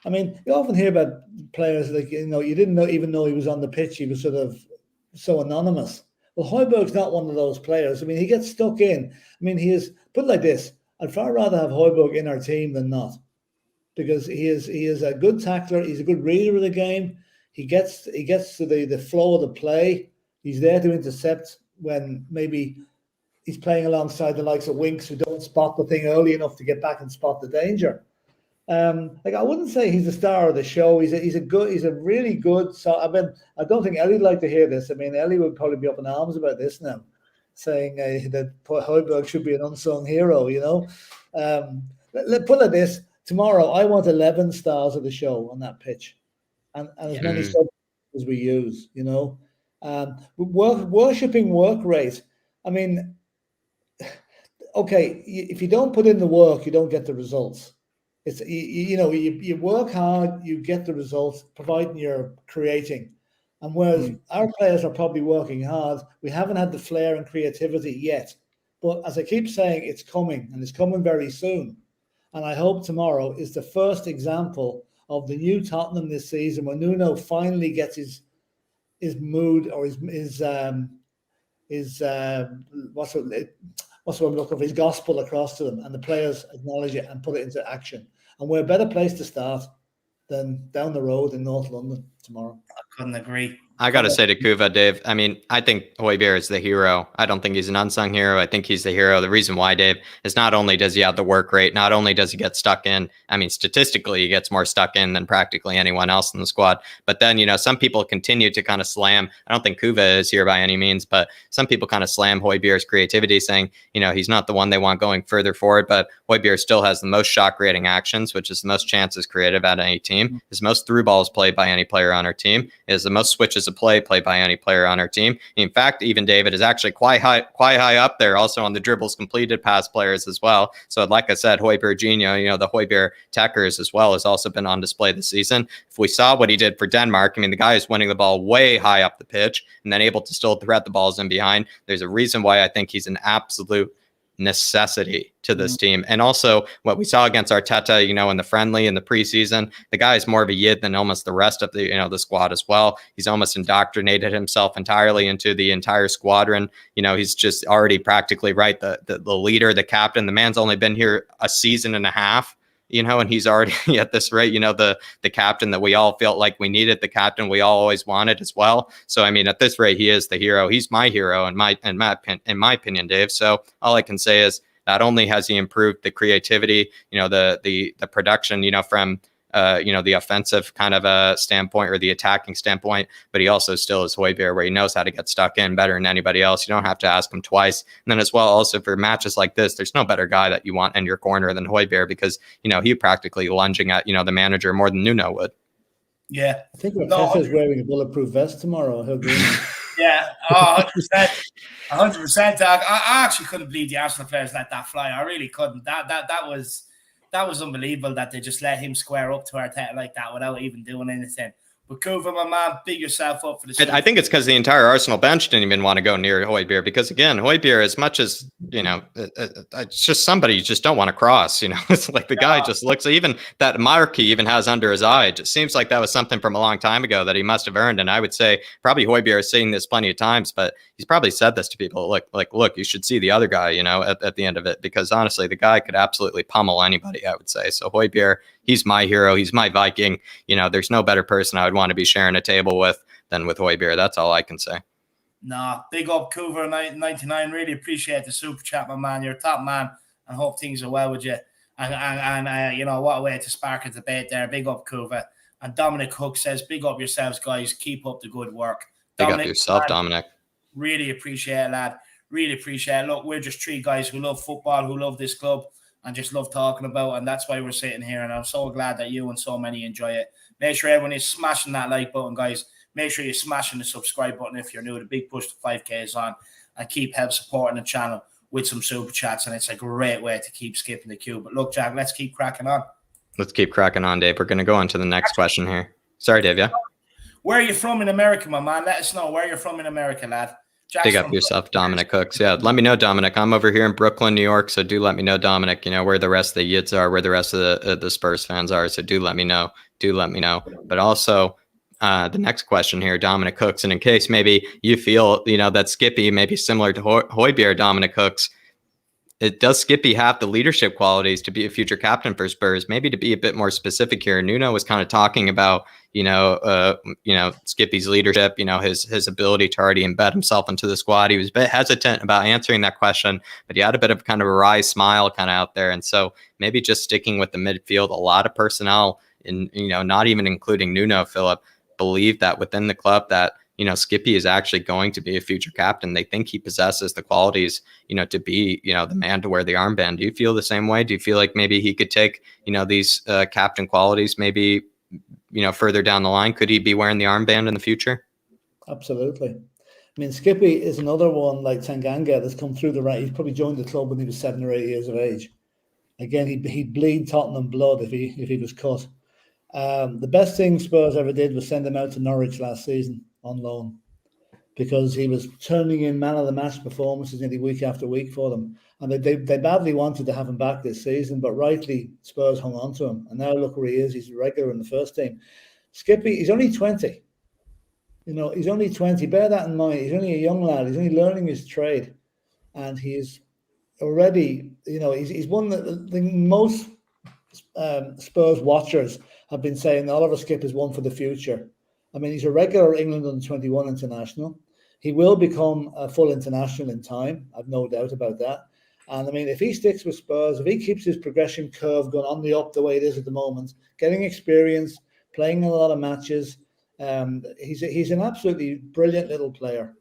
[SPEAKER 3] I mean, you often hear about players like, you didn't even know he was on the pitch. He was sort of so anonymous. Well, Højbjerg's not one of those players. I mean, he gets stuck in. I mean, put it like this. I'd far rather have Højbjerg in our team than not, because he is a good tackler. He's a good reader of the game. He gets to the flow of the play. He's there to intercept when maybe he's playing alongside the likes of Winks, who don't spot the thing early enough to get back and spot the danger. I wouldn't say he's the star of the show. He's a really good. So I don't think Ellie'd like to hear this. I mean, Ellie would probably be up in arms about this now, saying that Højbjerg should be an unsung hero. Let's put it like this: tomorrow, I want 11 stars of the show on that pitch, and as many subs as we use. Worshipping work rate. I mean, okay, if you don't put in the work, you don't get the results. It's you work hard, you get the results, providing you're creating. And whereas our players are probably working hard, we haven't had the flair and creativity yet. But as I keep saying, it's coming, and it's coming very soon. And I hope tomorrow is the first example of the new Tottenham this season, when Nuno finally gets his mood, or his what's what I'm looking for, his gospel across to them, and the players acknowledge it and put it into action. And we're a better place to start than down the road in North London tomorrow.
[SPEAKER 1] I couldn't agree.
[SPEAKER 2] I got to say to Kuva, Dave, I mean, I think Højbjerg is the hero. I don't think he's an unsung hero. I think he's the hero. The reason why, Dave, is not only does he have the work rate, not only does he get stuck in, I mean, statistically, he gets more stuck in than practically anyone else in the squad. But then, some people continue to kind of slam. I don't think Kuva is here by any means, but some people kind of slam Højbjerg's creativity, saying, he's not the one they want going further forward. But Højbjerg still has the most shot creating actions, which is the most chances created at any team. His most through balls played by any player on our team. Is the most switches of play played by any player on our team. In fact, even David is actually quite high up there, also on the dribbles completed past players as well. So like I said, Højbjerg, the Højbjerg Techers as well, has also been on display this season. If we saw what he did for Denmark, I mean, the guy is winning the ball way high up the pitch and then able to still thread the balls in behind. There's a reason why I think he's an absolute necessity to this team. And also what we saw against Arteta, in the friendly, in the preseason, the guy is more of a yid than almost the rest of the, the squad as well. He's almost indoctrinated himself entirely into the entire squadron. He's just already practically the leader, the captain. The man's only been here a season and a half, and he's already at this rate, the captain that we all felt like we needed, the captain we all always wanted as well. So, I mean, at this rate, he is the hero. He's my hero in my opinion, Dave. So all I can say is not only has he improved the creativity, the production, from the offensive kind of a standpoint or the attacking standpoint, but he also still is Højbjerg, where he knows how to get stuck in better than anybody else. You don't have to ask him twice. And then as well, also for matches like this, there's no better guy that you want in your corner than Højbjerg, because, he practically lunging at, the manager more than Nuno would.
[SPEAKER 1] Yeah.
[SPEAKER 3] I think Arteta's wearing a bulletproof vest tomorrow.
[SPEAKER 1] Yeah, 100%. 100%, Doc. I actually couldn't believe the Arsenal players let that fly. I really couldn't. That was unbelievable that they just let him square up to Arteta like that without even doing anything. But Kuva, my man, big yourself up for the.
[SPEAKER 2] I think it's because the entire Arsenal bench didn't even want to go near Højbjerg, because again, Højbjerg, as much as it's just somebody you just don't want to cross. It's like the guy just looks. Even that mark he even has under his eye, it just seems like that was something from a long time ago that he must have earned. And I would say probably Højbjerg is saying this plenty of times, but he's probably said this to people. Look, you should see the other guy. At the end of it, because honestly, the guy could absolutely pummel anybody, I would say. So Højbjerg, he's my hero. He's my Viking. There's no better person I would want to be sharing a table with than with Højbjerg. That's all I can say.
[SPEAKER 1] Nah, big up Coover 99. Really appreciate the super chat, my man. You're a top man, and hope things are well with you. And what a way to spark a debate there. Big up, Kuva. And Dominic Hook says, big up yourselves, guys. Keep up the good work.
[SPEAKER 2] Big
[SPEAKER 1] Dominic,
[SPEAKER 2] up yourself,
[SPEAKER 1] man,
[SPEAKER 2] Dominic.
[SPEAKER 1] really appreciate it, lad. Really appreciate it. Look, we're just three guys who love football, who love this club, and just love talking about it. And that's why we're sitting here. And I'm so glad that you and so many enjoy it. Make sure everyone is smashing that like button, guys. Make sure you're smashing the subscribe button if you're new. The big push to 5K is on. And keep help supporting the channel with some super chats. And it's a great way to keep skipping the queue. But look, Jack, let's keep cracking on.
[SPEAKER 2] Let's keep cracking on, Dave. We're going to go on to the next question here. Sorry, Dave, yeah?
[SPEAKER 1] Where are you from in America, my man? Let us know where you're from in America, lad. Jack's
[SPEAKER 2] Big up yourself, Dominic Cooks. Yeah, let me know, Dominic. I'm over here in Brooklyn, New York, so do let me know, Dominic, where the rest of the Yids are, where the rest of the Spurs fans are, so do let me know. Do let me know. But also, the next question here, Dominic Cooks, and in case maybe you feel, that Skippy may be similar to Højbjerg, Dominic Cooks, does Skippy have the leadership qualities to be a future captain for Spurs? Maybe to be a bit more specific here, Nuno was kind of talking about, Skippy's leadership, his ability to already embed himself into the squad. He was a bit hesitant about answering that question, but he had a bit of kind of a wry smile kind of out there. And so maybe just sticking with the midfield, a lot of personnel, in not even including Nuno, Philip, believe that within the club that Skippy is actually going to be a future captain. They think he possesses the qualities, to be, the man to wear the armband. Do you feel the same way? Do you feel like maybe he could take, these captain qualities, maybe, further down the line? Could he be wearing the armband in the future?
[SPEAKER 3] Absolutely. I mean, Skippy is another one like Tanganga that's come through the ranks. He's probably joined the club when he was 7 or 8 years of age. Again, he'd bleed Tottenham blood if he was cut. The best thing Spurs ever did was send him out to Norwich last season on loan, because he was turning in man of the match performances nearly week after week for them. And they badly wanted to have him back this season, but rightly Spurs hung on to him. And now look where he is. He's a regular in the first team. Skippy, he's only 20. He's only 20. Bear that in mind. He's only a young lad. He's only learning his trade. And he's already, he's one that the most Spurs watchers have been saying Oliver Skipp is one for the future. I mean, he's a regular England under-21 international. He will become a full international in time. I've no doubt about that. And I mean, if he sticks with Spurs, if he keeps his progression curve going on the up the way it is at the moment, getting experience, playing in a lot of matches, he's an absolutely brilliant little player.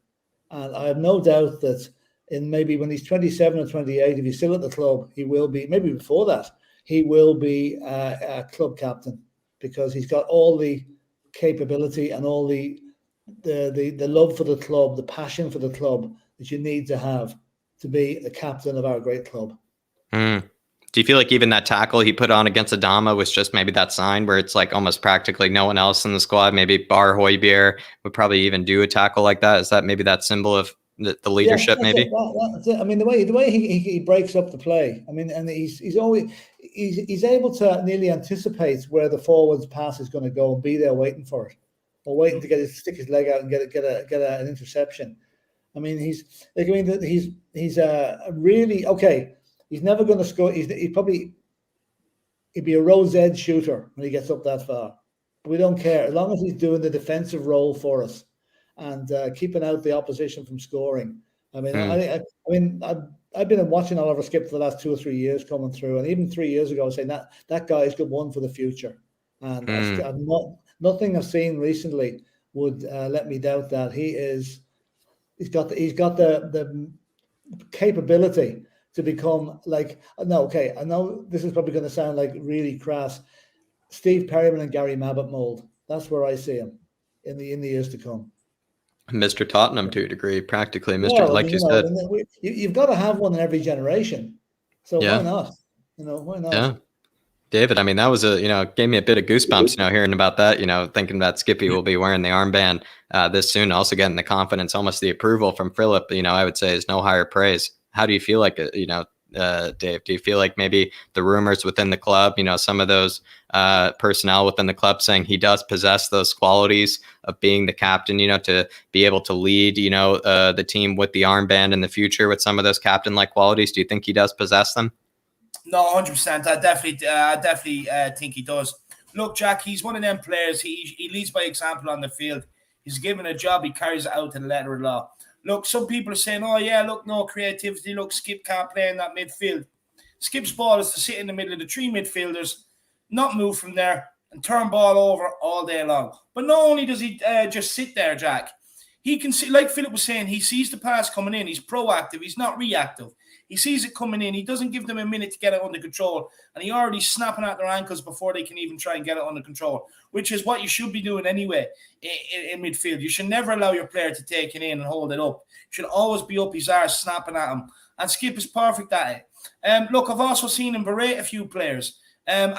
[SPEAKER 3] And I have no doubt that in maybe when he's 27 or 28, if he's still at the club, he will be, maybe before that, he will be a club captain, because he's got all the capability and all the love for the club, the passion for the club that you need to have to be the captain of our great club.
[SPEAKER 2] Do you feel like even that tackle he put on against Adama was just maybe that sign where it's like almost practically no one else in the squad, maybe bar Højbjerg would probably even do a tackle like that? Is that maybe that symbol of the leadership?
[SPEAKER 3] Yeah,
[SPEAKER 2] maybe
[SPEAKER 3] that's it. I mean, the way he breaks up the play. I mean, and he's always he's able to nearly anticipate where the forward's pass is going to go and be there waiting for it, or waiting to stick his leg out and get an interception. I mean, he's really okay. He's never going to score. He'd be a rose edge shooter when he gets up that far. But we don't care as long as he's doing the defensive role for us and keeping out the opposition from scoring. I mean, I've been watching Oliver Skipp for the last 2 or 3 years coming through, and even 3 years ago, I was saying that guy is good one for the future. And nothing I've seen recently would let me doubt that he's got the capability to become like, no, okay, I know this is probably going to sound like really crass, Steve Perryman and Gary Mabbutt mold. That's where I see him in the years to come.
[SPEAKER 2] Mr. Tottenham to a degree, practically, Mr. Like you said.
[SPEAKER 3] You've got to have one in every generation. So
[SPEAKER 2] yeah.
[SPEAKER 3] Why not? Why not?
[SPEAKER 2] Yeah. David, I mean, that was gave me a bit of goosebumps, hearing about that, thinking that Skippy will be wearing the armband this soon, also getting the confidence, almost the approval from Philip, I would say is no higher praise. How do you feel like it, Dave? Do you feel like maybe the rumors within the club, some of those personnel within the club saying he does possess those qualities of being the captain, to be able to lead, the team with the armband in the future with some of those captain-like qualities? Do you think he does possess them?
[SPEAKER 1] No, 100%. I definitely think he does. Look, Jack, he's one of them players. He leads by example on the field. He's given a job. He carries it out to the letter of law. Look, some people are saying, oh, yeah, look, no creativity. Look, Skip can't play in that midfield. Skip's ball is to sit in the middle of the 3 midfielders, not move from there, and turn ball over all day long. But not only does he just sit there, Jack, he can see, like Philip was saying, he sees the pass coming in. He's proactive. He's not reactive. He sees it coming in. He doesn't give them a minute to get it under control. And he already snapping at their ankles before they can even try and get it under control, which is what you should be doing anyway in midfield. You should never allow your player to take it in and hold it up. You should always be up his arse, snapping at him. And Skip is perfect at it. Look, I've also seen him berate a few players. And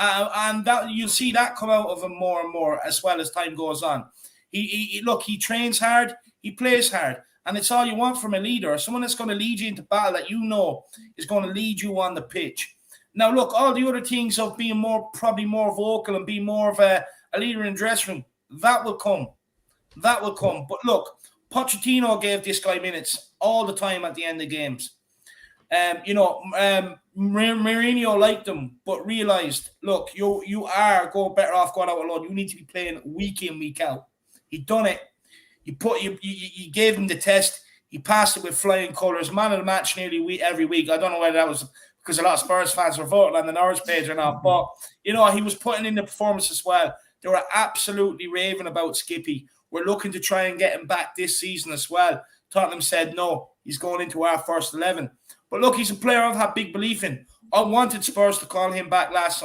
[SPEAKER 1] that you'll see that come out of him more and more as well as time goes on. He trains hard, he plays hard, and it's all you want from a leader, or someone that's going to lead you into battle that you know is going to lead you on the pitch. Now, look, all the other things of being probably more vocal and being more of a leader in the dressing room, that will come. That will come. But look, Pochettino gave this guy minutes all the time at the end of games. Mourinho liked him, but realised, look, you are better off going out alone. You need to be playing week in, week out. He done it. You gave him the test. He passed it with flying colours. Man of the match nearly every week. I don't know whether that was because a lot of Spurs fans were voting on the Norwich page or not, but he was putting in the performance as well. They were absolutely raving about Skippy. We're looking to try and get him back this season as well. Tottenham said no. He's going into our first 11. But look, he's a player I've had big belief in. I wanted Spurs to call him back last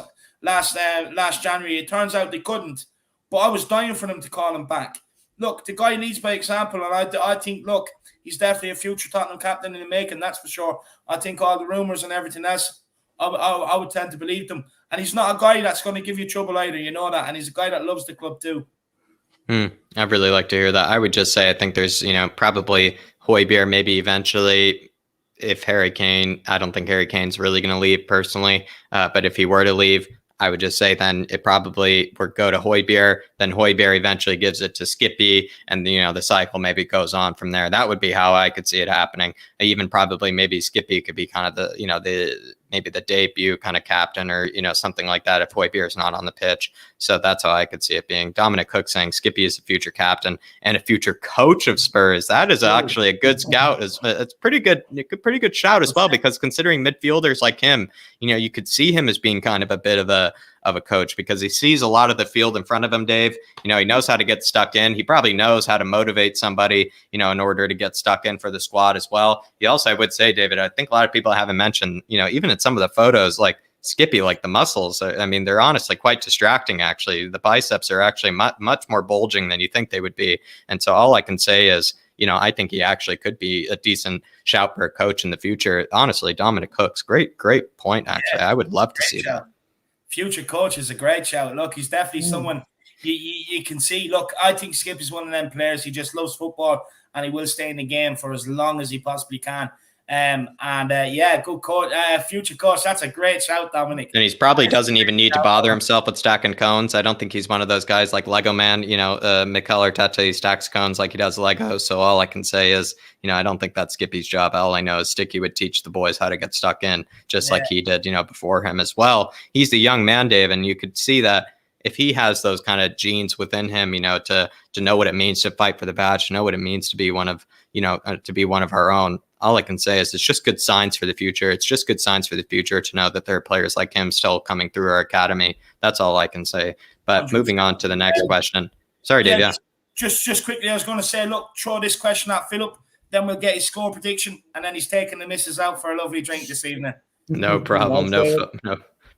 [SPEAKER 1] January. It turns out they couldn't. But I was dying for them to call him back. Look, the guy leads by example, and I think, look, he's definitely a future Tottenham captain in the making, that's for sure. I think all the rumours and everything else, I would tend to believe them. And he's not a guy that's going to give you trouble either, you know that. And he's a guy that loves the club too.
[SPEAKER 2] I'd really like to hear that. I would just say I think there's, probably Højbjerg maybe eventually. If Harry Kane, I don't think Harry Kane's really going to leave personally. But if he were to leave, I would just say then it probably would go to Højbjerg. Then Højbjerg eventually gives it to Skippy, and the cycle maybe goes on from there. That would be how I could see it happening. Even probably maybe Skippy could be kind of the debut kind of captain or something like that if Højbjerg is not on the pitch. So that's how I could see it being. Dominic Cook saying Skippy is a future captain and a future coach of Spurs. That is actually a good scout. It's pretty good shout as well, because considering midfielders like him, you could see him as being kind of a bit of a coach, because he sees a lot of the field in front of him, Dave. He knows how to get stuck in. He probably knows how to motivate somebody, in order to get stuck in for the squad as well. He also, I would say, David, I think a lot of people haven't mentioned, even in some of the photos, like Skippy, like the muscles, I mean, they're honestly quite distracting, actually. The biceps are actually much more bulging than you think they would be. And so all I can say is, I think he actually could be a decent shout for a coach in the future. Honestly, Dominic Cook's great point, actually. Yeah, I would love to see that.
[SPEAKER 1] Future coach is a great shout. Look, he's definitely someone you can see. Look, I think Skip is one of them players. He just loves football, and he will stay in the game for as long as he possibly can. Good coach, future coach. That's a great shout, Dominic.
[SPEAKER 2] And he's probably doesn't even need to bother himself with stacking cones. I don't think he's one of those guys like Lego Man, Mikel Arteta stacks cones like he does Legos. So all I can say is, I don't think that's Skippy's job. All I know is Sticky would teach the boys how to get stuck in, just like he did, before him as well. He's the young man, Dave, and you could see that if he has those kind of genes within him, to know what it means to fight for the badge, to know what it means to be one of our own. All I can say is it's just good signs for the future. It's just good signs for the future to know that there are players like him still coming through our academy. That's all I can say. But moving on to the next question. Sorry, Dave. Yeah.
[SPEAKER 1] Just quickly, I was going to say, look, throw this question at Philip, then we'll get his score prediction, and then he's taking the missus out for a lovely drink this evening.
[SPEAKER 2] No problem.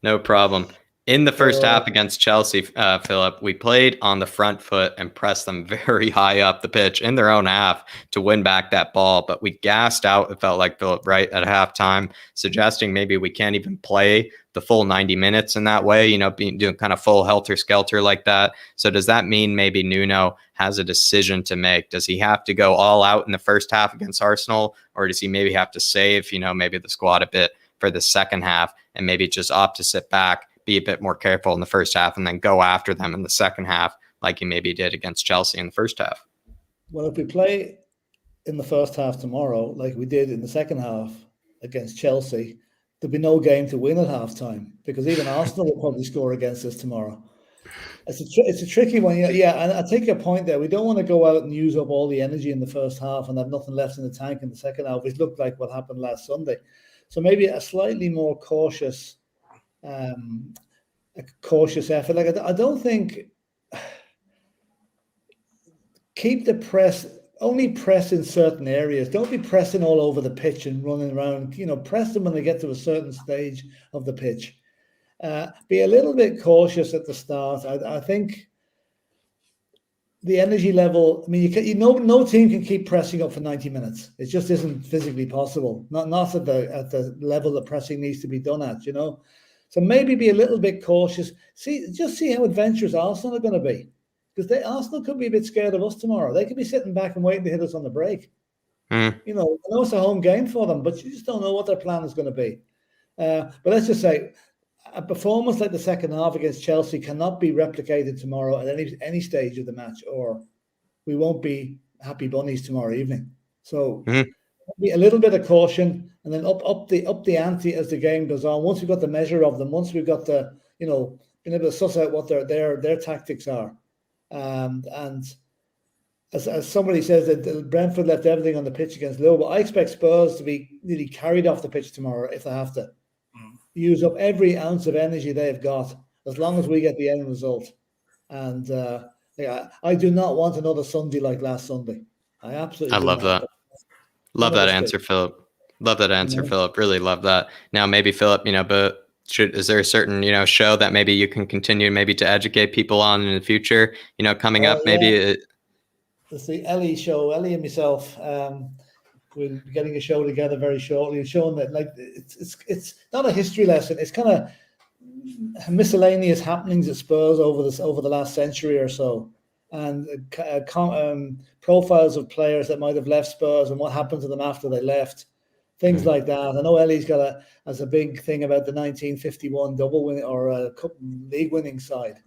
[SPEAKER 2] No problem. In the first half against Chelsea, Philip, we played on the front foot and pressed them very high up the pitch in their own half to win back that ball. But we gassed out, it felt like, Philip, right at halftime, suggesting maybe we can't even play the full 90 minutes in that way, doing kind of full helter-skelter like that. So does that mean maybe Nuno has a decision to make? Does he have to go all out in the first half against Arsenal, or does he maybe have to save, maybe the squad a bit for the second half and maybe just opt to sit back, be a bit more careful in the first half, and then go after them in the second half like he maybe did against Chelsea in the first half?
[SPEAKER 3] Well, if we play in the first half tomorrow, like we did in the second half against Chelsea, there'll be no game to win at halftime, because even Arsenal will probably score against us tomorrow. It's a tricky one. Yeah, and I take your point there. We don't want to go out and use up all the energy in the first half and have nothing left in the tank in the second half, which looked like what happened last Sunday. So maybe a slightly more cautious effort. Like I don't think keep the press, only press in certain areas. Don't be pressing all over the pitch and running around. Press them when they get to a certain stage of the pitch. Be a little bit cautious at the start. I think the energy level. I mean, no team can keep pressing up for 90 minutes. It just isn't physically possible. Not at the level that pressing needs to be done at. So maybe be a little bit cautious. See how adventurous Arsenal are going to be, because Arsenal could be a bit scared of us tomorrow. They could be sitting back and waiting to hit us on the break. I know it's a home game for them, but you just don't know what their plan is going to be. But let's just say, a performance like the second half against Chelsea cannot be replicated tomorrow at any stage of the match, or we won't be happy bunnies tomorrow evening. So be a little bit of caution, and then up the ante as the game goes on. Once we've got the measure of them, once we've got the being able to suss out what their tactics are, and as somebody says that Brentford left everything on the pitch against Liverpool, I expect Spurs to be nearly carried off the pitch tomorrow if they have to. Use up every ounce of energy they've got, as long as we get the end result. And I do not want another Sunday like last Sunday. I absolutely
[SPEAKER 2] love
[SPEAKER 3] not.
[SPEAKER 2] that. Love that answer, Philip. Love that answer, Philip. Really love that. Now, maybe Philip, but is there a certain show that maybe you can continue maybe to educate people on in the future? Coming up, maybe.
[SPEAKER 3] It's the Ellie show. Ellie and myself. We'll be getting a show together very shortly, showing that it's not a history lesson. It's kind of miscellaneous happenings at Spurs over the last century or so, and profiles of players that might have left Spurs and what happened to them after they left, things like that. I know Ellie's got a big thing about the 1951 double win or league winning side,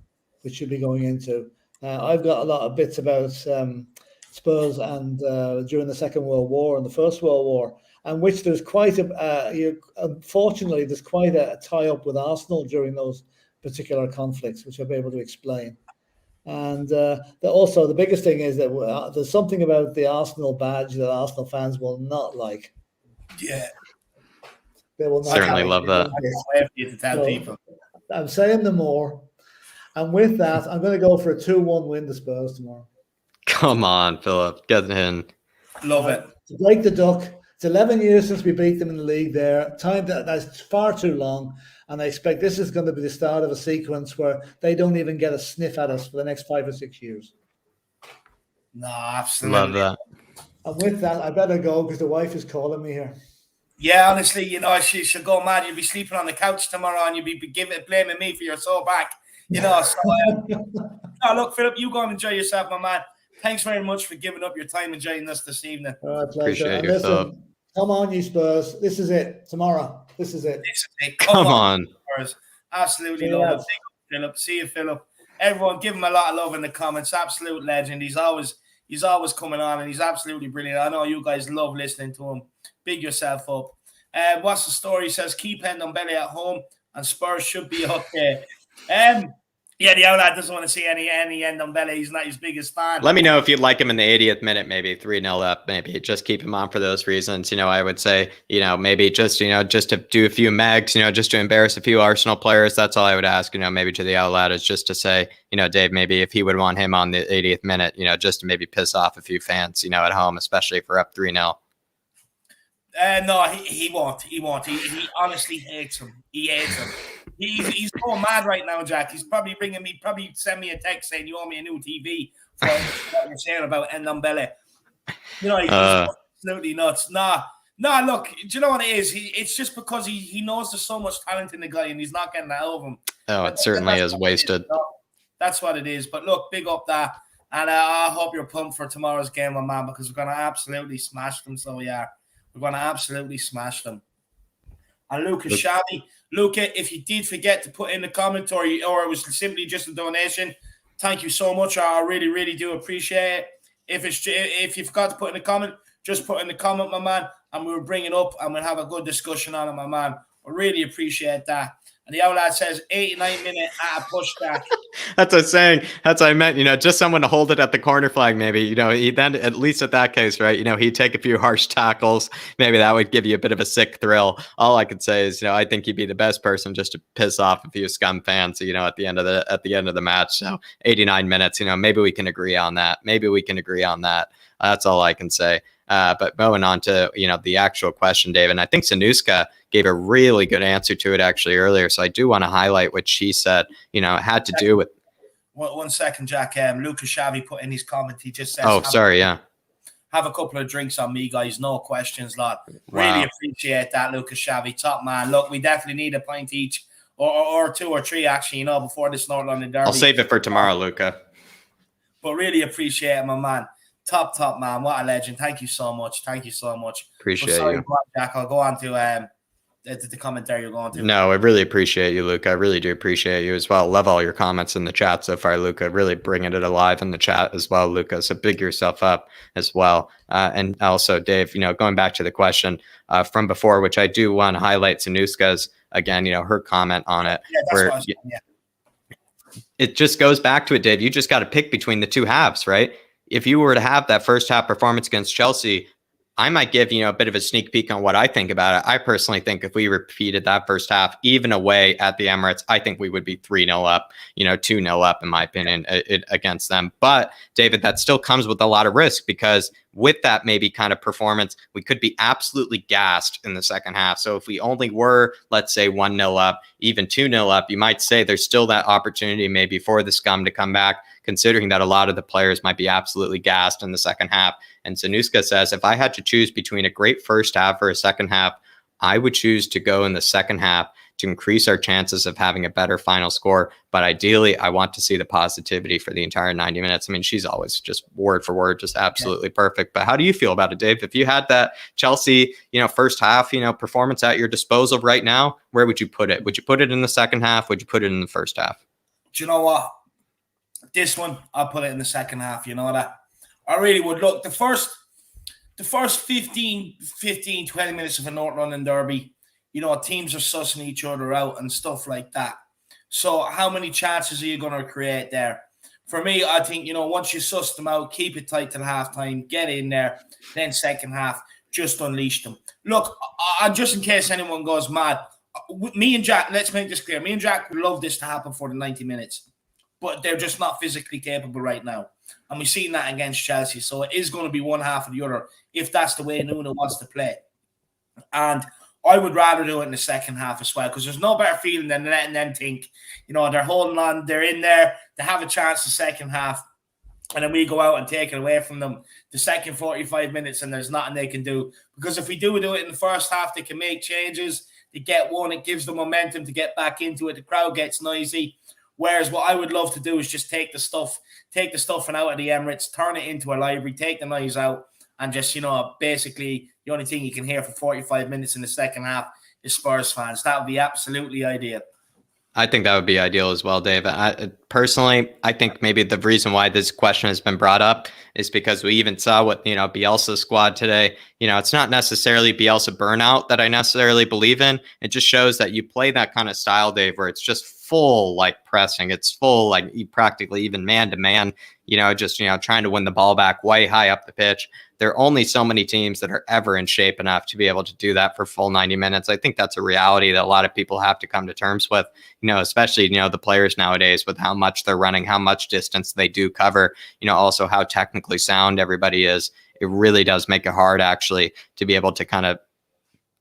[SPEAKER 3] which should be going into. I've got a lot of bits about Spurs and during the Second World War and the First World War, and which there's quite unfortunately there's quite a tie-up with Arsenal during those particular conflicts, which I'll be able to explain. And also the biggest thing is that there's something about the Arsenal badge that Arsenal fans will not like.
[SPEAKER 1] Yeah,
[SPEAKER 3] they will not
[SPEAKER 2] certainly love that.
[SPEAKER 3] So, I'm saying no more. And with that, I'm going to go for a 2-1 win to Spurs tomorrow.
[SPEAKER 2] Come on, Philip. Get in.
[SPEAKER 1] Love it.
[SPEAKER 3] To break the duck. It's 11 years since we beat them in the league there. Time that's far too long. And I expect this is going to be the start of a sequence where they don't even get a sniff at us for the next 5 or 6 years.
[SPEAKER 1] No, absolutely.
[SPEAKER 2] Love that.
[SPEAKER 3] And with that, I better go because the wife is calling me here.
[SPEAKER 1] Yeah, honestly, she should go mad. You'll be sleeping on the couch tomorrow and you'll be blaming me for your sore back. So, look, Philip, you go and enjoy yourself, my man. Thanks very much for giving up your time and joining us this evening.
[SPEAKER 2] Appreciate your thought.
[SPEAKER 3] Come on, you Spurs. This is it. Tomorrow. This is it.
[SPEAKER 2] Come on.
[SPEAKER 1] Spurs. Absolutely love it. Philip. See you, Philip. Everyone, give him a lot of love in the comments. Absolute legend. He's always coming on and he's absolutely brilliant. I know you guys love listening to him. Big yourself up. What's the story? He says, keep Ndombele at home and Spurs should be okay. Yeah, the outlet doesn't want to see any Ndombele. He's not his biggest fan.
[SPEAKER 2] Let me know if you'd like him in the 80th minute, maybe 3-0 up, maybe just keep him on for those reasons. I would say, maybe just to do a few megs, just to embarrass a few Arsenal players. That's all I would ask, maybe to the outlet is just to say, Dave, maybe if he would want him on the 80th minute, just to maybe piss off a few fans, at home, especially if we're up 3-0.
[SPEAKER 1] No, he won't. He won't. He honestly hates him. He hates him. He's going mad right now, Jack. He's probably send me a text saying you owe me a new TV for what you're saying about Ndombele. He's absolutely nuts. Nah, look, do you know what it is? It's just because he knows there's so much talent in the guy and he's not getting that out of him.
[SPEAKER 2] Oh, it certainly is wasted.
[SPEAKER 1] That's what it is. But look, big up that. And I hope you're pumped for tomorrow's game, my man, because we're going to absolutely smash them. So we are. We're going to absolutely smash them. And Lucas Shabby, Luca, if you did forget to put in the comment or it was simply just a donation, thank you so much. I really, really do appreciate it. If you forgot to put in the comment, just put in the comment, my man, and we'll bring it up and we'll have a good discussion on it, my man. I really appreciate that. And the outlet says 89 minute at a push back.
[SPEAKER 2] That's what I was saying. That's what I meant. Just someone to hold it at the corner flag. Maybe he then at least at that case, right? He'd take a few harsh tackles. Maybe that would give you a bit of a sick thrill. All I could say is, I think he'd be the best person just to piss off a few scum fans. At the end of the match. So 89 minutes. Maybe we can agree on that. That's all I can say. But going on to, the actual question, David, and I think Sanuska gave a really good answer to it actually earlier. So I do want to highlight what she said, it had to do with.
[SPEAKER 1] 1 second, Jack. Lucas Xavi put in his comment. He just says, have a couple of drinks on me, guys. No questions, lad. Really appreciate that, Lucas Xavi. Top man. Look, we definitely need a pint each or 2 or 3, actually, before this North London Derby.
[SPEAKER 2] I'll save it for tomorrow, Luca.
[SPEAKER 1] But really appreciate it, my man. Top man. What a legend. Thank you so much.
[SPEAKER 2] Appreciate you.
[SPEAKER 1] Jack, I'll go on to the commentary you're going to.
[SPEAKER 2] No, I really appreciate you, Luca. I really do appreciate you as well. Love all your comments in the chat so far, Luca. Really bringing it alive in the chat as well, Luca. So big yourself up as well. And also, Dave, going back to the question from before, which I do want to highlight Sanuska's, again, her comment on it.
[SPEAKER 1] Yeah, that's what I was saying, yeah.
[SPEAKER 2] It just goes back to it, Dave. You just got to pick between the two halves, right? If you were to have that first half performance against Chelsea, I might give, a bit of a sneak peek on what I think about it. I personally think if we repeated that first half, even away at the Emirates, I think we would be 3-0 up, 2-0 up, in my opinion, against them. But, David, that still comes with a lot of risk because with that maybe kind of performance, we could be absolutely gassed in the second half. So if we only were, let's say, 1-0 up, even 2-0 up, you might say there's still that opportunity maybe for the scum to come back, considering that a lot of the players might be absolutely gassed in the second half. And Sanuska says, if I had to choose between a great first half or a second half, I would choose to go in the second half to increase our chances of having a better final score. But ideally, I want to see the positivity for the entire 90 minutes. I mean, she's always just word for word, just absolutely perfect. But how do you feel about it, Dave? If you had that Chelsea, first half, performance at your disposal right now, where would you put it? Would you put it in the second half? Would you put it in the first half?
[SPEAKER 1] Do you know what? This one, I'll put it in the second half. You know that? I really would. Look, the first 15, 20 minutes of a North London Derby, teams are sussing each other out and stuff like that. So how many chances are you going to create there? For me, I think, once you suss them out, keep it tight till halftime, get in there, then second half, just unleash them. Look, just in case anyone goes mad, me and Jack, let's make this clear. Me and Jack would love this to happen for the 90 minutes, but they're just not physically capable right now. And we've seen that against Chelsea. So it is going to be one half or the other if that's the way Nuno wants to play. And I would rather do it in the second half as well because there's no better feeling than letting them think, they're holding on, they're in there, they have a chance the second half, and then we go out and take it away from them the second 45 minutes and there's nothing they can do. Because if we do it in the first half, they can make changes, they get one, it gives them momentum to get back into it, the crowd gets noisy. Whereas what I would love to do is just take the stuffing out of the Emirates, turn it into a library, take the noise out, and just, basically the only thing you can hear for 45 minutes in the second half is Spurs fans. That would be absolutely ideal.
[SPEAKER 2] I think that would be ideal as well, Dave. Personally, I think maybe the reason why this question has been brought up is because we even saw what, Bielsa's squad today. It's not necessarily Bielsa burnout that I necessarily believe in. It just shows that you play that kind of style, Dave, where it's just full like pressing. It's full like practically even man to man, trying to win the ball back way high up the pitch. There are only so many teams that are ever in shape enough to be able to do that for full 90 minutes. I think that's a reality that a lot of people have to come to terms with, especially, the players nowadays with how much they're running, how much distance they do cover, also how technically sound everybody is. It really does make it hard actually to be able to kind of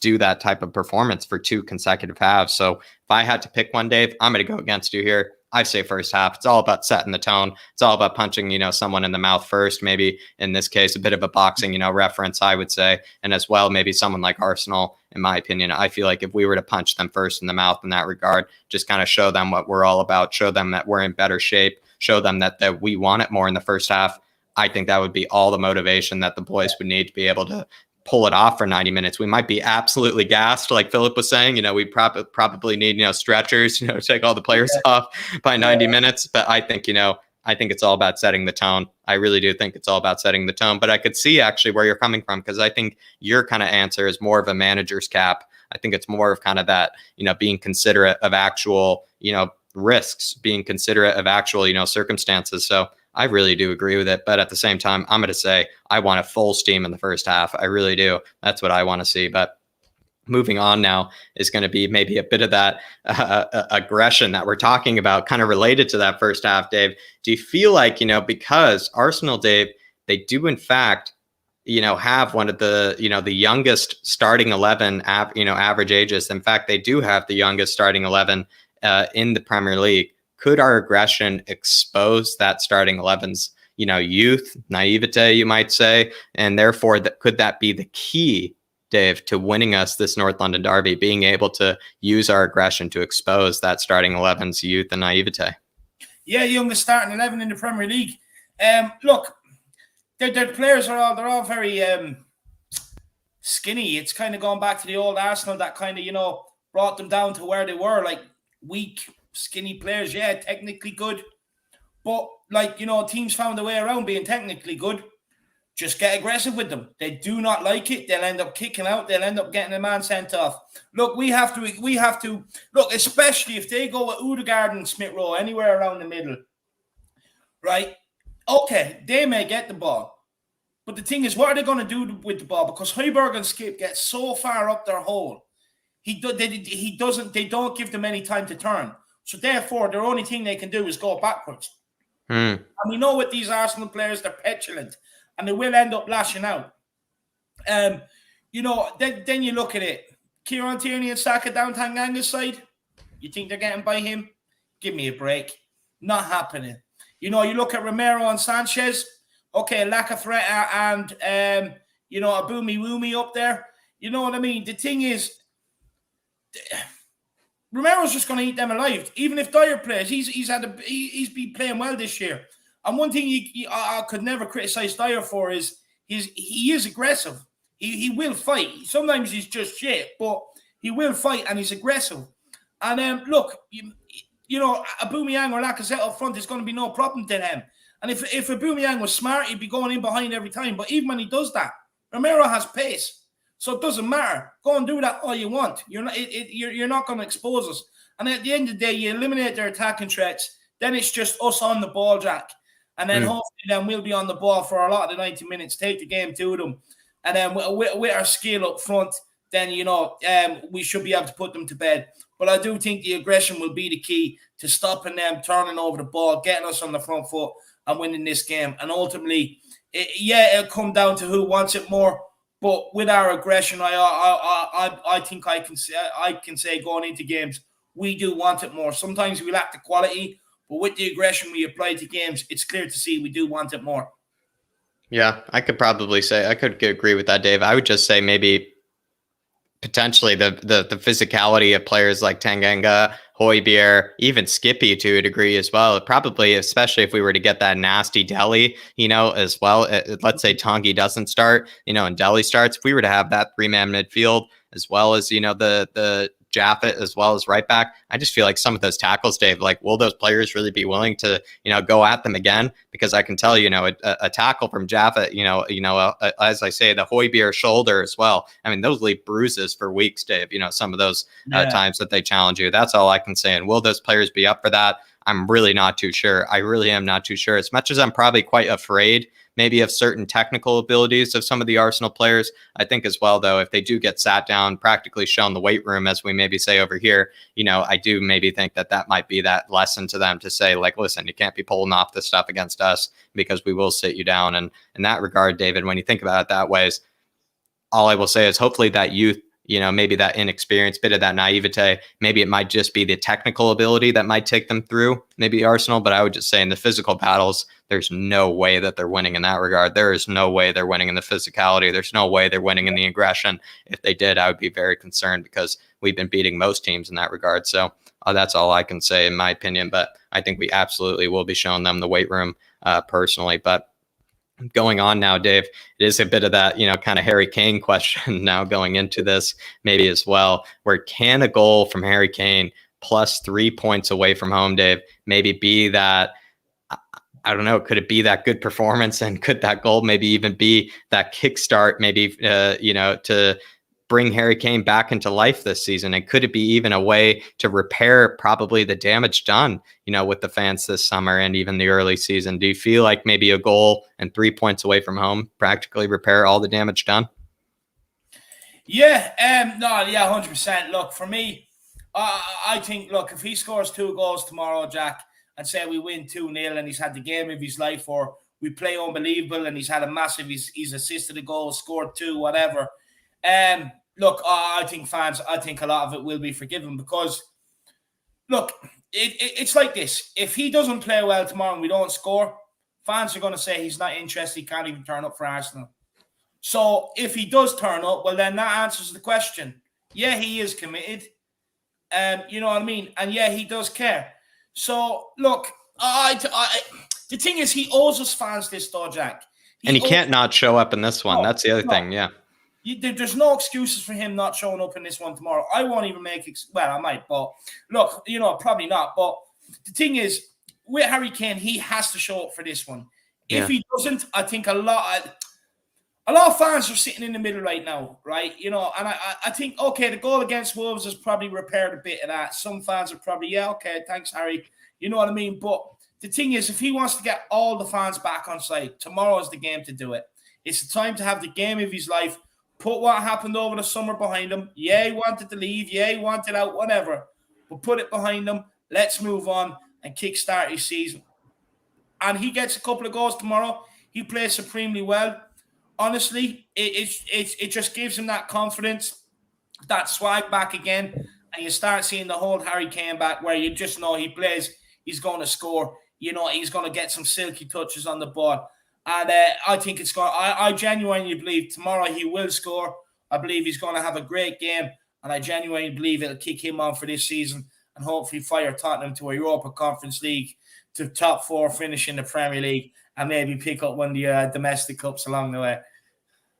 [SPEAKER 2] do that type of performance for 2 consecutive halves. So if I had to pick one, Dave, I'm going to go against you here. I say first half. It's all about setting the tone. It's all about punching, someone in the mouth first. Maybe in this case, a bit of a boxing, reference, I would say. And as well, maybe someone like Arsenal, in my opinion, I feel like if we were to punch them first in the mouth in that regard, just kind of show them what we're all about, show them that we're in better shape, show them that we want it more in the first half. I think that would be all the motivation that the boys would need to be able to pull it off for 90 minutes. We might be absolutely gassed, like Philip was saying. We probably need, stretchers, take all the players off by 90 minutes. But I think, it's all about setting the tone. I really do think it's all about setting the tone. But I could see actually where you're coming from, because I think your kind of answer is more of a manager's cap. I think it's more of kind of that, being considerate of actual, risks, being considerate of actual, circumstances. So I really do agree with it. But at the same time, I'm going to say I want a full steam in the first half. I really do. That's what I want to see. But moving on now is going to be maybe a bit of that aggression that we're talking about, kind of related to that first half, Dave. Do you feel like, because Arsenal, Dave, they do in fact, have one of the, the youngest starting 11, average ages. In fact, they do have the youngest starting 11 in the Premier League. Could our aggression expose that starting 11's, youth, naivete, you might say, and therefore could that be the key, Dave, to winning us this North London derby, being able to use our aggression to expose that starting 11's youth and naivete?
[SPEAKER 1] Yeah, youngest starting 11 in the Premier League. Look, their players they're all very skinny. It's kind of going back to the old Arsenal that kind of, brought them down to where they were, like weak, skinny players. Yeah, technically good. But teams found a way around being technically good. Just get aggressive with them. They do not like it. They'll end up kicking out. They'll end up getting a man sent off. Look, we have to look, especially if they go with Odegaard and Smith Rowe anywhere around the middle, right? Okay, they may get the ball. But the thing is, what are they going to do with the ball? Because Højbjerg and Skip get so far up their hole. They don't give them any time to turn. So therefore, their only thing they can do is go backwards. And we know with these Arsenal players, they're petulant. And they will end up lashing out. Then you look at it. Kieran Tiny and Saka down Tanganga's side. You think they're getting by him? Give me a break. Not happening. You look at Romero and Sanchez. Okay, Lacazette and Abumi Wumi up there. You know what I mean? The thing is, Romero's just going to eat them alive. Even if Dyer plays, he's been playing well this year. And one thing I could never criticize Dyer for is he is aggressive. He will fight. Sometimes he's just shit, but he will fight and he's aggressive. And look, Aubameyang or Lacazette up front is going to be no problem to them. And if Aubameyang was smart, he'd be going in behind every time. But even when he does that, Romero has pace, so it doesn't matter. Go and do that all you want. You're not going to expose us. And at the end of the day, you eliminate their attacking threats. Then it's just us on the ball, Jack. And then hopefully then we'll be on the ball for a lot of the 90 minutes, take the game to them. And then with our skill up front, then, we should be able to put them to bed. But I do think the aggression will be the key to stopping them, turning over the ball, getting us on the front foot and winning this game. And ultimately, it'll come down to who wants it more. But with our aggression, I think I can say going into games, we do want it more. Sometimes we lack the quality, but with the aggression we apply to games, it's clear to see we do want it more.
[SPEAKER 2] Yeah, I could agree with that, Dave. I would just say maybe potentially the physicality of players like Tanganga, Højbjerg, even Skippy to a degree as well. Probably, especially if we were to get that nasty Delhi, as well. Let's say Tanguy doesn't start, and Delhi starts. If we were to have that 3-man midfield as well as, the Jaffet as well as right back, I just feel like some of those tackles, Dave, like, will those players really be willing to, go at them again? Because I can tell you, a tackle from Jaffet, as I say, the Højbjerg shoulder as well. I mean, those leave bruises for weeks, Dave, some of those times that they challenge you. That's all I can say. And will those players be up for that? I'm really not too sure. I really am not too sure. As much as I'm probably quite afraid maybe of certain technical abilities of some of the Arsenal players, I think as well, though, if they do get sat down, practically shown the weight room, as we maybe say over here, I do maybe think that might be that lesson to them to say, like, listen, you can't be pulling off this stuff against us because we will sit you down. And in that regard, David, when you think about it that way, all I will say is hopefully that youth, maybe that inexperience, bit of that naivete, maybe it might just be the technical ability that might take them through maybe Arsenal. But I would just say in the physical battles, there's no way that they're winning in that regard. There is no way they're winning in the physicality. There's no way they're winning in the aggression. If they did, I would be very concerned because we've been beating most teams in that regard. So that's all I can say in my opinion. But I think we absolutely will be showing them the weight room personally. But going on now, Dave, it is a bit of that, kind of Harry Kane question now going into this maybe as well, where can a goal from Harry Kane plus 3 points away from home, Dave, maybe be that, I don't know, could it be that good performance, and could that goal maybe even be that kickstart maybe, to bring Harry Kane back into life this season? And could it be even a way to repair probably the damage done, with the fans this summer and even the early season? Do you feel like maybe a goal and 3 points away from home practically repair all the damage done?
[SPEAKER 1] Yeah, 100%. Look, for me, I think, look, if he scores 2 goals tomorrow, Jack, and say we win 2-0 and he's had the game of his life, or we play unbelievable and he's had a massive, he's assisted a goal, scored 2, whatever. Look, I think a lot of it will be forgiven because, look, it's like this. If he doesn't play well tomorrow and we don't score, fans are going to say he's not interested, he can't even turn up for Arsenal. So if he does turn up, well, then that answers the question. Yeah, he is committed. You know what I mean? And yeah, he does care. So, look, the thing is, he owes us fans this, though, Jack.
[SPEAKER 2] He can't not show up in this one. That's the other thing, yeah.
[SPEAKER 1] There's no excuses for him not showing up in this one tomorrow. I won't even make it. Well, I might, but look, probably not. But the thing is, with Harry Kane, he has to show up for this one. Yeah. If he doesn't, I think a lot of fans are sitting in the middle right now, right? And I think, okay, the goal against Wolves has probably repaired a bit of that. Some fans are probably, yeah, okay, thanks, Harry. You know what I mean? But the thing is, if he wants to get all the fans back on side, tomorrow is the game to do it. It's the time to have the game of his life. Put what happened over the summer behind him. Yeah, he wanted to leave. Yeah, he wanted out, whatever. But put it behind him. Let's move on and kickstart his season. And he gets a couple of goals tomorrow. He plays supremely well. Honestly, it just gives him that confidence, that swag back again. And you start seeing the whole Harry Kane back where you just know he plays, he's going to score. He's going to get some silky touches on the ball. And I think it's going. I genuinely believe tomorrow he will score. I believe he's going to have a great game, and I genuinely believe it'll kick him on for this season and hopefully fire Tottenham to a Europa Conference League, to top 4, finish in the Premier League, and maybe pick up one of the domestic cups along the way.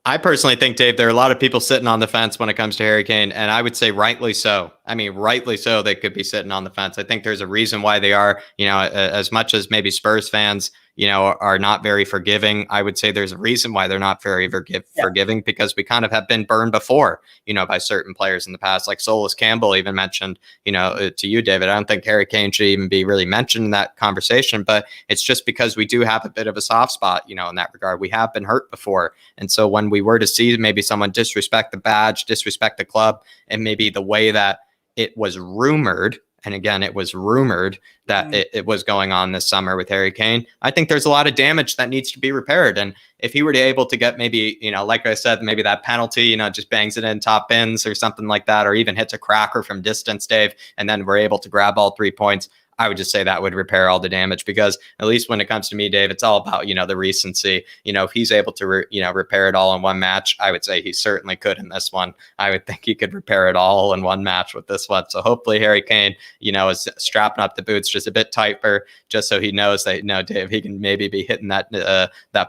[SPEAKER 2] I personally think, Dave, there are a lot of people sitting on the fence when it comes to Harry Kane, and I would say rightly so. I mean, rightly so, they could be sitting on the fence. I think there's a reason why they are, as much as maybe Spurs fans, are not very forgiving. I would say there's a reason why they're not very forgiving, because we kind of have been burned before, by certain players in the past. Like Solis Campbell even mentioned, to you, David. I don't think Harry Kane should even be really mentioned in that conversation, but it's just because we do have a bit of a soft spot, in that regard. We have been hurt before. And so when we were to see maybe someone disrespect the badge, disrespect the club, and maybe the way that it was rumored, and again, it was rumored that it was going on this summer with Harry Kane, I think there's a lot of damage that needs to be repaired. And if he were to able to get maybe, like I said, maybe that penalty, just bangs it in top bins or something like that, or even hits a cracker from distance, Dave, and then we're able to grab all 3 points, I would just say that would repair all the damage, because at least when it comes to me, Dave, it's all about, the recency. If he's able to, repair it all in one match, I would say he certainly could in this one. I would think he could repair it all in one match with this one. So hopefully Harry Kane, is strapping up the boots just a bit tighter, just so he knows that, Dave, he can maybe be hitting that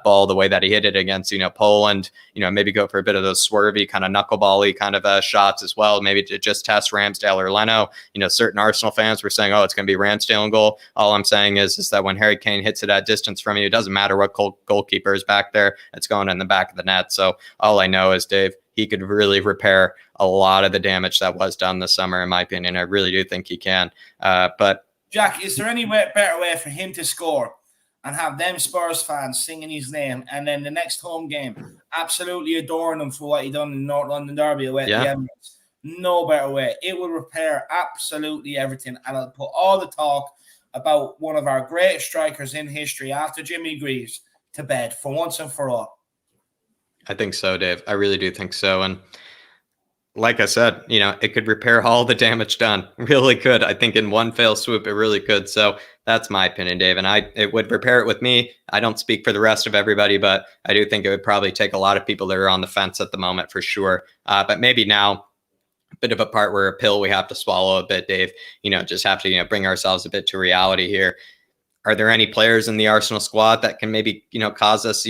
[SPEAKER 2] ball the way that he hit it against, Poland, maybe go for a bit of those swervy kind of knuckleball-y kind of shots as well, maybe to just test Ramsdale or Leno. Certain Arsenal fans were saying, oh, it's going to be Ramsdale and goal. All I'm saying is that when Harry Kane hits it at distance from you, it doesn't matter what goalkeeper is back there, it's going in the back of the net. So all I know is, Dave, he could really repair a lot of the damage that was done this summer, in my opinion. I really do think he can. But
[SPEAKER 1] Jack, is there any better way for him to score and have them Spurs fans singing his name, and then the next home game absolutely adoring him for what he done in North London Derby away at the Emirates? No better way. It will repair absolutely everything, and it'll put all the talk about one of our greatest strikers in history after Jimmy Greaves to bed for once and for all.
[SPEAKER 2] I think so, Dave. I really do think so. And like I said, it could repair all the damage done. Really could. I think in one fell swoop, it really could. So that's my opinion, Dave. And it would repair it with me. I don't speak for the rest of everybody, but I do think it would probably take a lot of people that are on the fence at the moment for sure. But maybe now, bit of a part where a pill we have to swallow a bit, Dave, just have to, bring ourselves a bit to reality here. Are there any players in the Arsenal squad that can maybe, cause us,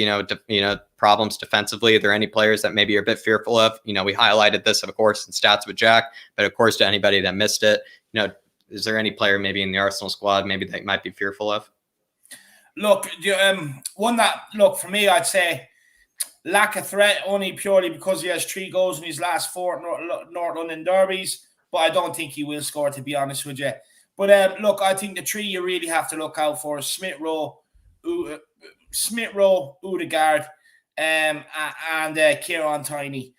[SPEAKER 2] problems defensively? Are there any players that maybe you're a bit fearful of? We highlighted this, of course, in Stats with Jack, but of course, to anybody that missed it, is there any player maybe in the Arsenal squad maybe that you might be fearful of?
[SPEAKER 1] Look, for me, I'd say, lack of threat only purely because he has 3 goals in his last 4 North London Derbies, but I don't think he will score, to be honest with you. But look, I think the 3 you really have to look out for is Smith Rowe, Odegaard, and Kieran Tiny.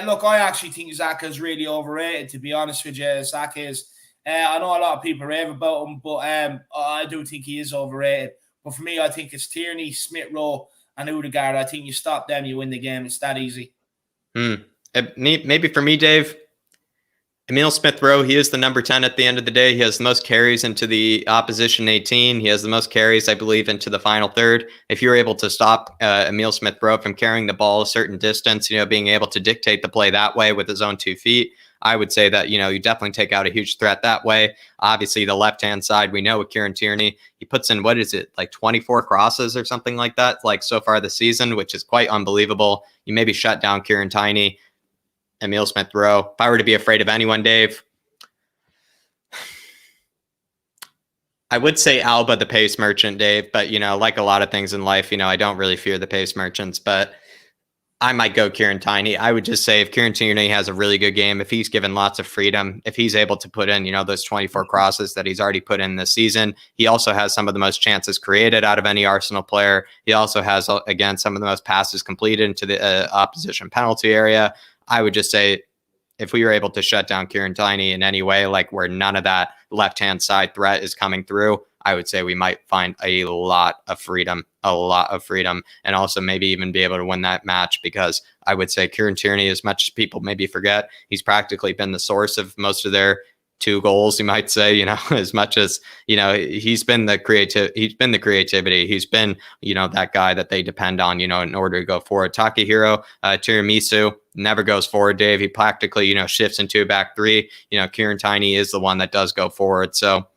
[SPEAKER 1] Look, I actually think Xhaka is really overrated, to be honest with you. Xhaka is. I know a lot of people rave about him, but I do think he is overrated. But for me, I think it's Tierney, Smith Rowe, and Odegaard. I think you stop them, you win the game. It's that easy.
[SPEAKER 2] Maybe for me, Dave, Emile Smith-Rowe, he is the number 10 at the end of the day. He has the most carries into the opposition 18. He has the most carries, I believe, into the final third. If you're able to stop Emile Smith-Rowe from carrying the ball a certain distance, being able to dictate the play that way with his own 2 feet, I would say that, you definitely take out a huge threat that way. Obviously, the left-hand side, we know with Kieran Tierney, he puts in, 24 crosses or something like that, so far this season, which is quite unbelievable. You maybe shut down Kieran Tiny, Emile Smith-Rowe. If I were to be afraid of anyone, Dave, I would say Alba, the pace merchant, Dave. But, like a lot of things in life, I don't really fear the pace merchants. But I might go Kieran Tiny. I would just say if Kieran Tierney has a really good game, if he's given lots of freedom, if he's able to put in, those 24 crosses that he's already put in this season, he also has some of the most chances created out of any Arsenal player. He also has, again, some of the most passes completed into the opposition penalty area. I would just say if we were able to shut down Kieran Tiny in any way, where none of that left-hand side threat is coming through, I would say we might find a lot of freedom, and also maybe even be able to win that match, because I would say Kieran Tierney, as much as people maybe forget, he's practically been the source of most of their 2 goals, you might say, as much as, he's been the creativity. He's been, that guy that they depend on, in order to go forward. Takahiro Tiramisu never goes forward, Dave. He practically, shifts into a back 3. Kieran Tiny is the one that does go forward. So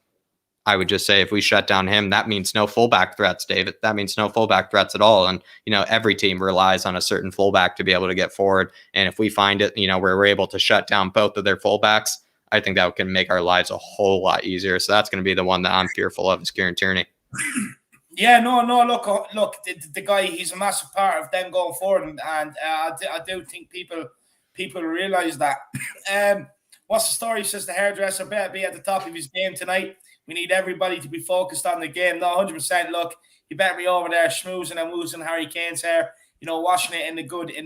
[SPEAKER 2] I would just say if we shut down him, that means no fullback threats, David. That means no fullback threats at all. And, every team relies on a certain fullback to be able to get forward. And if we find it, where we're able to shut down both of their fullbacks, I think that can make our lives a whole lot easier. So that's going to be the one that I'm fearful of, is Kieran Tierney.
[SPEAKER 1] Yeah, no, look, the guy, he's a massive part of them going forward, and I do think people realize that. What's the story? Says the hairdresser better be at the top of his game tonight. We need everybody to be focused on the game. No, 100%. Look, you better be over there schmoozing and woozing Harry Kane's hair, washing it in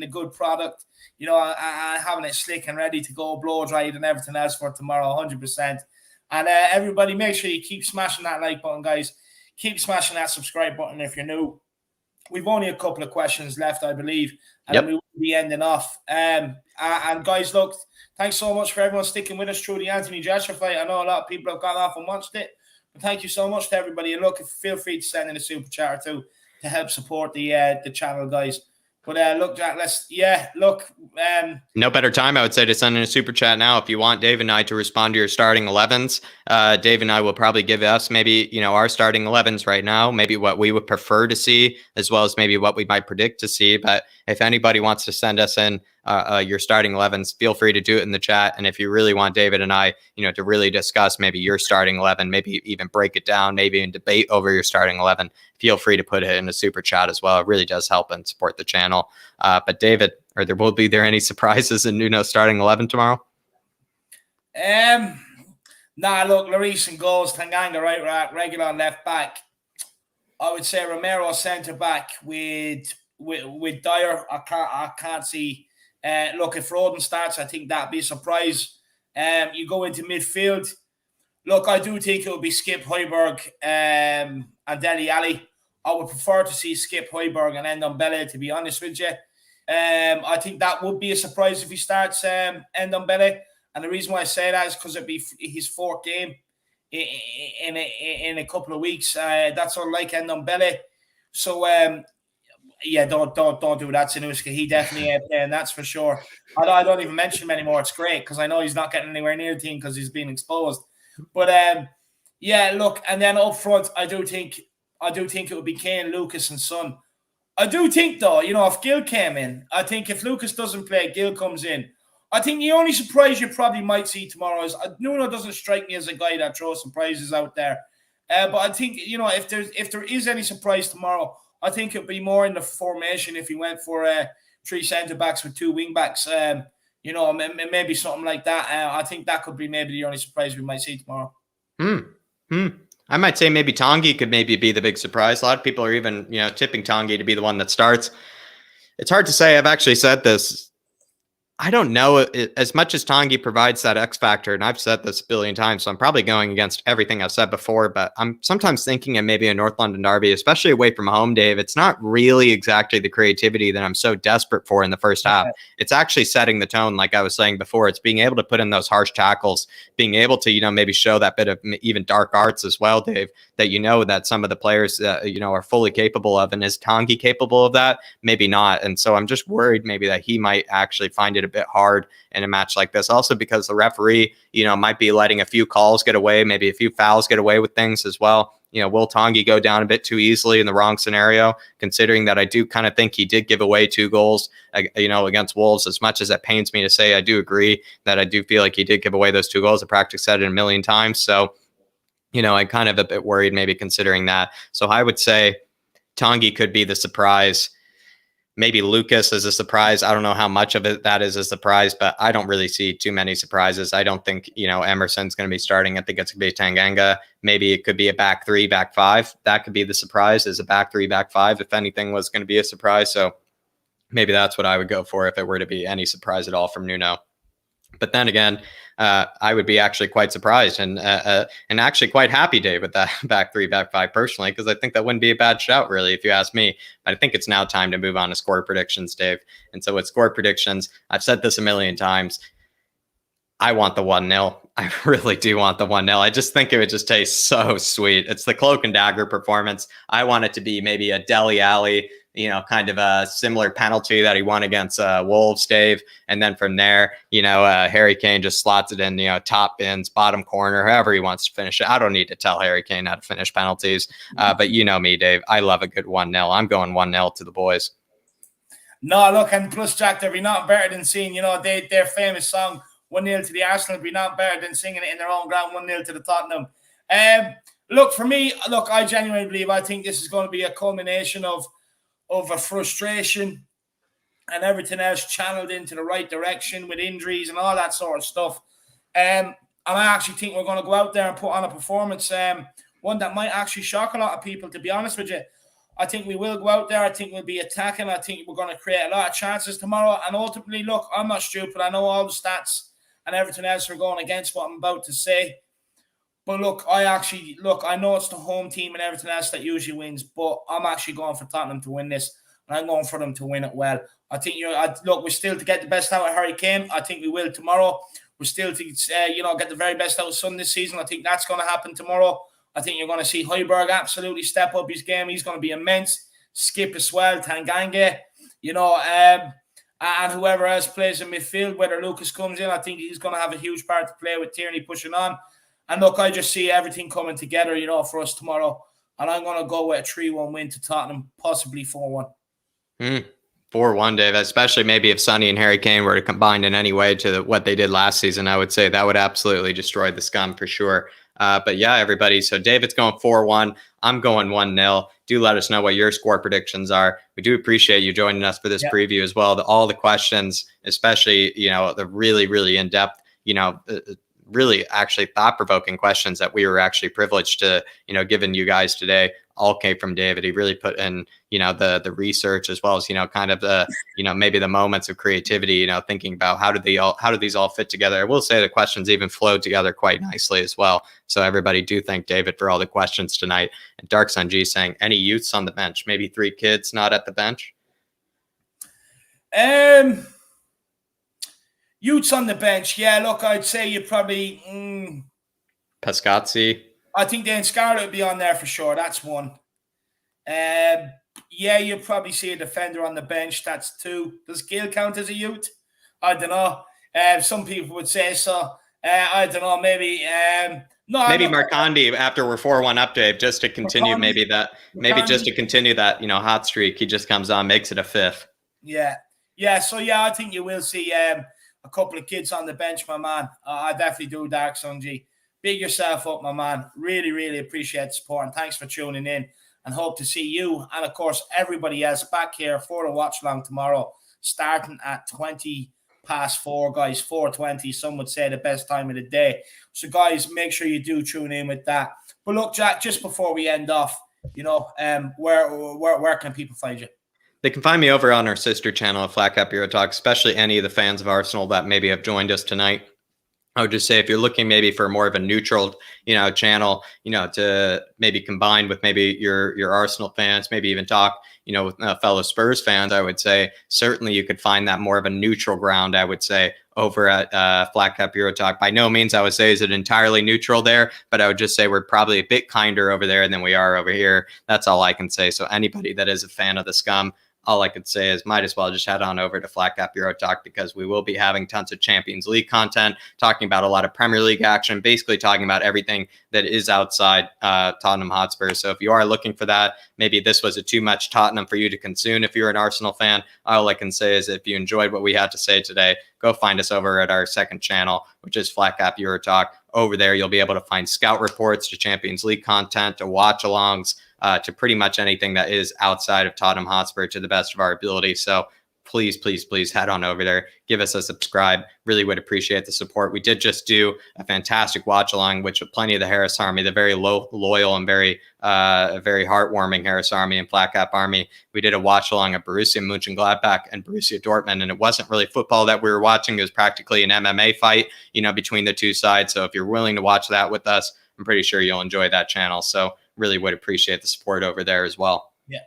[SPEAKER 1] the good product, having it slick and ready to go, blow dried and everything else for tomorrow, 100%. And everybody, make sure you keep smashing that like button, guys. Keep smashing that subscribe button if you're new. We've only a couple of questions left, I believe, and then we will be ending off. And guys, look, thanks so much for everyone sticking with us through the Anthony Joshua fight. I know a lot of people have gone off and watched it, but thank you so much to everybody. And look, feel free to send in a super chat or 2 to help support the channel, guys. But look, Jack,
[SPEAKER 2] no better time, I would say, to send in a super chat now. If you want Dave and I to respond to your starting 11s, Dave and I will probably give us maybe, our starting 11s right now, maybe what we would prefer to see, as well as maybe what we might predict to see. But if anybody wants to send us in your starting 11s, feel free to do it in the chat. And if you really want David and I, to really discuss maybe your starting 11, maybe even break it down, maybe even debate over your starting 11, feel free to put it in a super chat as well. It really does help and support the channel. But David, will be there any surprises in Nuno's starting 11 tomorrow?
[SPEAKER 1] Nah, look, Lloris in goals, Tanganga right back, regular left back. I would say Romero centre back with Dyer. I can't see. Look, if Roden starts, I think that'd be a surprise. You go into midfield. Look, I do think it will be Skip Højbjerg and Dele Alli. I would prefer to see Skip Højbjerg and Ndombele, to be honest with you. I think that would be a surprise if he starts Ndombele. And the reason why I say that is because it'd be his 4th game in a couple of weeks. That's unlike Ndombele. So, don't do that, Sinuska. He definitely ain't playing, that's for sure. I don't even mention him anymore. It's great because I know he's not getting anywhere near the team because he's being exposed. But look, and then up front, I do think it would be Kane, Lucas, and Son. I do think, though, if Gil came in, I think if Lucas doesn't play, Gil comes in. I think the only surprise you probably might see tomorrow is Nuno doesn't strike me as a guy that throws surprises out there. But I think, if there is any surprise tomorrow, I think it'd be more in the formation if he went for 3 centre-backs with 2 wing-backs. You know, maybe something like that. I think that could be maybe the only surprise we might see tomorrow.
[SPEAKER 2] I might say maybe Tanguy could maybe be the big surprise. A lot of people are even, you know, tipping Tanguy to be the one that starts. It's hard to say. I've actually said this. I don't know as much as Tanguy provides that X factor, and I've said this a billion times, so I'm probably going against everything I've said before, but I'm sometimes thinking of maybe a North London derby, especially away from home, Dave. It's not really exactly the creativity that I'm so desperate for in the first half. It's actually setting the tone, like I was saying before. It's being able to put in those harsh tackles, being able to, you know, maybe show that bit of even dark arts as well, Dave, that you know that some of the players, you know, are fully capable of. And is Tanguy capable of that? Maybe not. And so I'm just worried maybe that he might actually find it a bit hard in a match like this. Also because the referee, you know, might be letting a few calls get away, maybe a few fouls get away with things as well. You know, will Tanguy go down a bit too easily in the wrong scenario, considering that I do kind of think he did give away 2 goals, you know, against Wolves. As much as it pains me to say, I do agree that I do feel like he did give away those 2 goals. I practically said it a million times. So, you know, I'm kind of a bit worried maybe considering that. So I would say Tanguy could be the surprise. Maybe Lucas is a surprise. I don't know how much of it that is a surprise, but I don't really see too many surprises. I don't think, you know, Emerson's going to be starting. I think it's going to be Tanganga. Maybe it could be a back 3, back 5. That could be the surprise, is a back 3, back 5, if anything was going to be a surprise. So maybe that's what I would go for if it were to be any surprise at all from Nuno. But then again, I would be actually quite surprised and actually quite happy, Dave, with that back 3, back 5 personally, because I think that wouldn't be a bad shout, really, if you ask me. But I think it's now time to move on to score predictions, Dave. And so with score predictions, I've said this a million times. I want the 1-0. I really do want the 1-0. I just think it would just taste so sweet. It's the cloak and dagger performance. I want it to be maybe a Dele Alli, you know, kind of a similar penalty that he won against Wolves, Dave. And then from there, you know, Harry Kane just slots it in, you know, top bins, bottom corner, however he wants to finish it. I don't need to tell Harry Kane how to finish penalties. But you know me, Dave. I love a good 1-0. I'm going 1-0 to the boys.
[SPEAKER 1] No, look, and plus, Jack, there'd be nothing better than seeing, you know, their famous song, 1-0 to the Arsenal, would be nothing better than singing it in their own ground, 1-0 to the Tottenham. Look, for me, look, I genuinely believe, I think this is going to be a culmination of a frustration and everything else channeled into the right direction with injuries and all that sort of stuff. And I actually think we're going to go out there and put on a performance, one that might actually shock a lot of people, to be honest with you. I think we will go out there. I think we'll be attacking. I think we're going to create a lot of chances tomorrow. And ultimately, look, I'm not stupid. I know all the stats and everything else are going against what I'm about to say. But look, I know it's the home team and everything else that usually wins, but I'm actually going for Tottenham to win this, and I'm going for them to win it well. I think, look, we're still to get the best out of Harry Kane. I think we will tomorrow. We're still to, get the very best out of Son this season. I think that's going to happen tomorrow. I think you're going to see Højbjerg absolutely step up his game. He's going to be immense. Skip as well, Tanganga, and whoever else plays in midfield, whether Lucas comes in, I think he's going to have a huge part to play with Tierney pushing on. And look, I just see everything coming together, for us tomorrow. And I'm going to go with a 3-1 win to Tottenham, possibly 4-1.
[SPEAKER 2] 4-1, Dave, especially maybe if Sonny and Harry Kane were to combine in any way to what they did last season. I would say that would absolutely destroy the scum for sure. But yeah, everybody. So David's going 4-1. I'm going 1-0. Do let us know what your score predictions are. We do appreciate you joining us for this preview as well. All the questions, especially, the really, really in-depth, really actually thought-provoking questions that we were actually privileged to, giving you guys today, all came from David. He really put in, the research as well as, kind of the, maybe the moments of creativity, thinking about how do these all fit together. I will say the questions even flowed together quite nicely as well. So everybody do thank David for all the questions tonight. And Dark Sun G saying, any youths on the bench, maybe 3 kids not at the bench?
[SPEAKER 1] Youths on the bench. Yeah, look, I'd say you probably...
[SPEAKER 2] Pescazzi.
[SPEAKER 1] I think Dan Scarlett would be on there for sure. That's one. You'll probably see a defender on the bench. That's 2. Does Gill count as a youth? I don't know. Some people would say so. I don't know. Maybe...
[SPEAKER 2] maybe Marcondi after we're 4-1 up, Dave, just to continue just to continue that, hot streak. He just comes on, makes it a 5th.
[SPEAKER 1] Yeah. So, I think you will see a couple of kids on the bench, my man. I definitely do, Dark Sun G. Big yourself up, my man. Really, really appreciate the support, and thanks for tuning in, and hope to see you and, of course, everybody else back here for the watch along tomorrow. starting at 4:20, guys. 4:20, some would say the best time of the day. So, guys, make sure you do tune in with that. But look, Jack, just before we end off, where can people find you?
[SPEAKER 2] They can find me over on our sister channel, flatcapeurotalk, especially any of the fans of Arsenal that maybe have joined us tonight. I would just say if you're looking maybe for more of a neutral, channel, to maybe combine with maybe your Arsenal fans, maybe even talk, with fellow Spurs fans, I would say certainly you could find that more of a neutral ground, I would say, over at Flat Cap Euro Talk. By no means I would say is it entirely neutral there, but I would just say we're probably a bit kinder over there than we are over here. That's all I can say. So anybody that is a fan of the scum, all I could say is might as well just head on over to Flat Cap Euro Talk, because we will be having tons of Champions League content, talking about a lot of Premier League action, basically talking about everything that is outside Tottenham Hotspur. So if you are looking for that, maybe this was a too much Tottenham for you to consume if you're an Arsenal fan, all I can say is if you enjoyed what we had to say today, go find us over at our second channel, which is Flat Cap Euro Talk. Over there, you'll be able to find scout reports to Champions League content, to watch-alongs, to pretty much anything that is outside of Tottenham Hotspur to the best of our ability. So please, please, please head on over there. Give us a subscribe. Really would appreciate the support. We did just do a fantastic watch along, which with plenty of the Harris Army, the very loyal and very heartwarming Harris Army and Flat Cap Army. We did a watch along of Borussia Mönchengladbach and Borussia Dortmund, and it wasn't really football that we were watching. It was practically an MMA fight, between the two sides. So if you're willing to watch that with us, I'm pretty sure you'll enjoy that channel. So really would appreciate the support over there as well.
[SPEAKER 1] Yeah.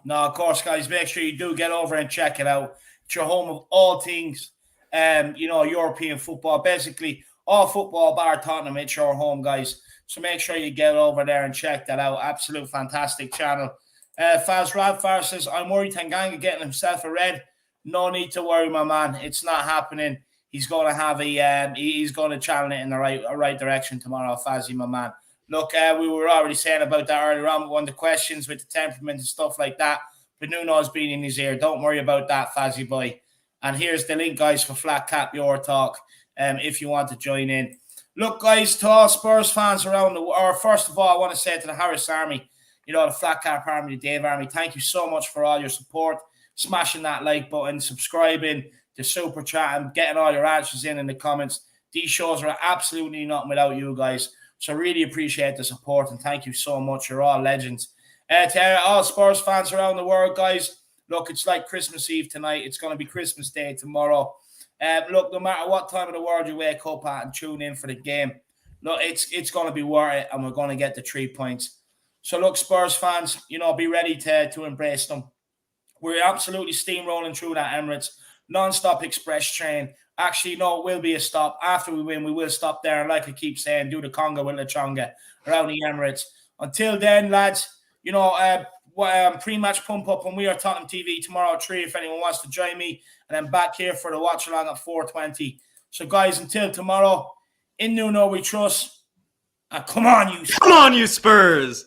[SPEAKER 1] No, of course, guys, make sure you do get over and check it out. It's your home of all things, European football. Basically, all football bar Tottenham, it's your home, guys. So make sure you get over there and check that out. Absolute fantastic channel. Faz Radfar says, I'm worried Tanganga getting himself a red. No need to worry, my man. It's not happening. He's going to have he's going to channel it in the right direction tomorrow, Fazzy, my man. Look, we were already saying about that earlier on with one of the questions with the temperament and stuff like that. But Nuno's been in his ear. Don't worry about that, Fazzy boy. And here's the link, guys, for Flat Cap Euro Talk, if you want to join in. Look, guys, to all Spurs fans around the world, first of all, I want to say to the Harris Army, the Flat Cap Army, the Dave Army, thank you so much for all your support, smashing that like button, subscribing, the super chat, and getting all your answers in the comments. These shows are absolutely nothing without you guys. So really appreciate the support, and thank you so much. You're all legends. To all Spurs fans around the world, guys, look, it's like Christmas Eve tonight. It's going to be Christmas Day tomorrow. Look, no matter what time of the world you wake up at and tune in for the game, look, it's going to be worth it, and we're going to get the 3 points. So look, Spurs fans, be ready to embrace them. We're absolutely steamrolling through that Emirates non-stop express train. Actually, no, it will be a stop. After we win, we will stop there. And like I keep saying, do the conga with Lachonga around the Emirates. Until then, lads, pre-match pump-up when we are Tottenham TV tomorrow at 3 if anyone wants to join me. And then back here for the watch-along at 4:20. So, guys, until tomorrow, in Nuno we trust. And come on, you Spurs!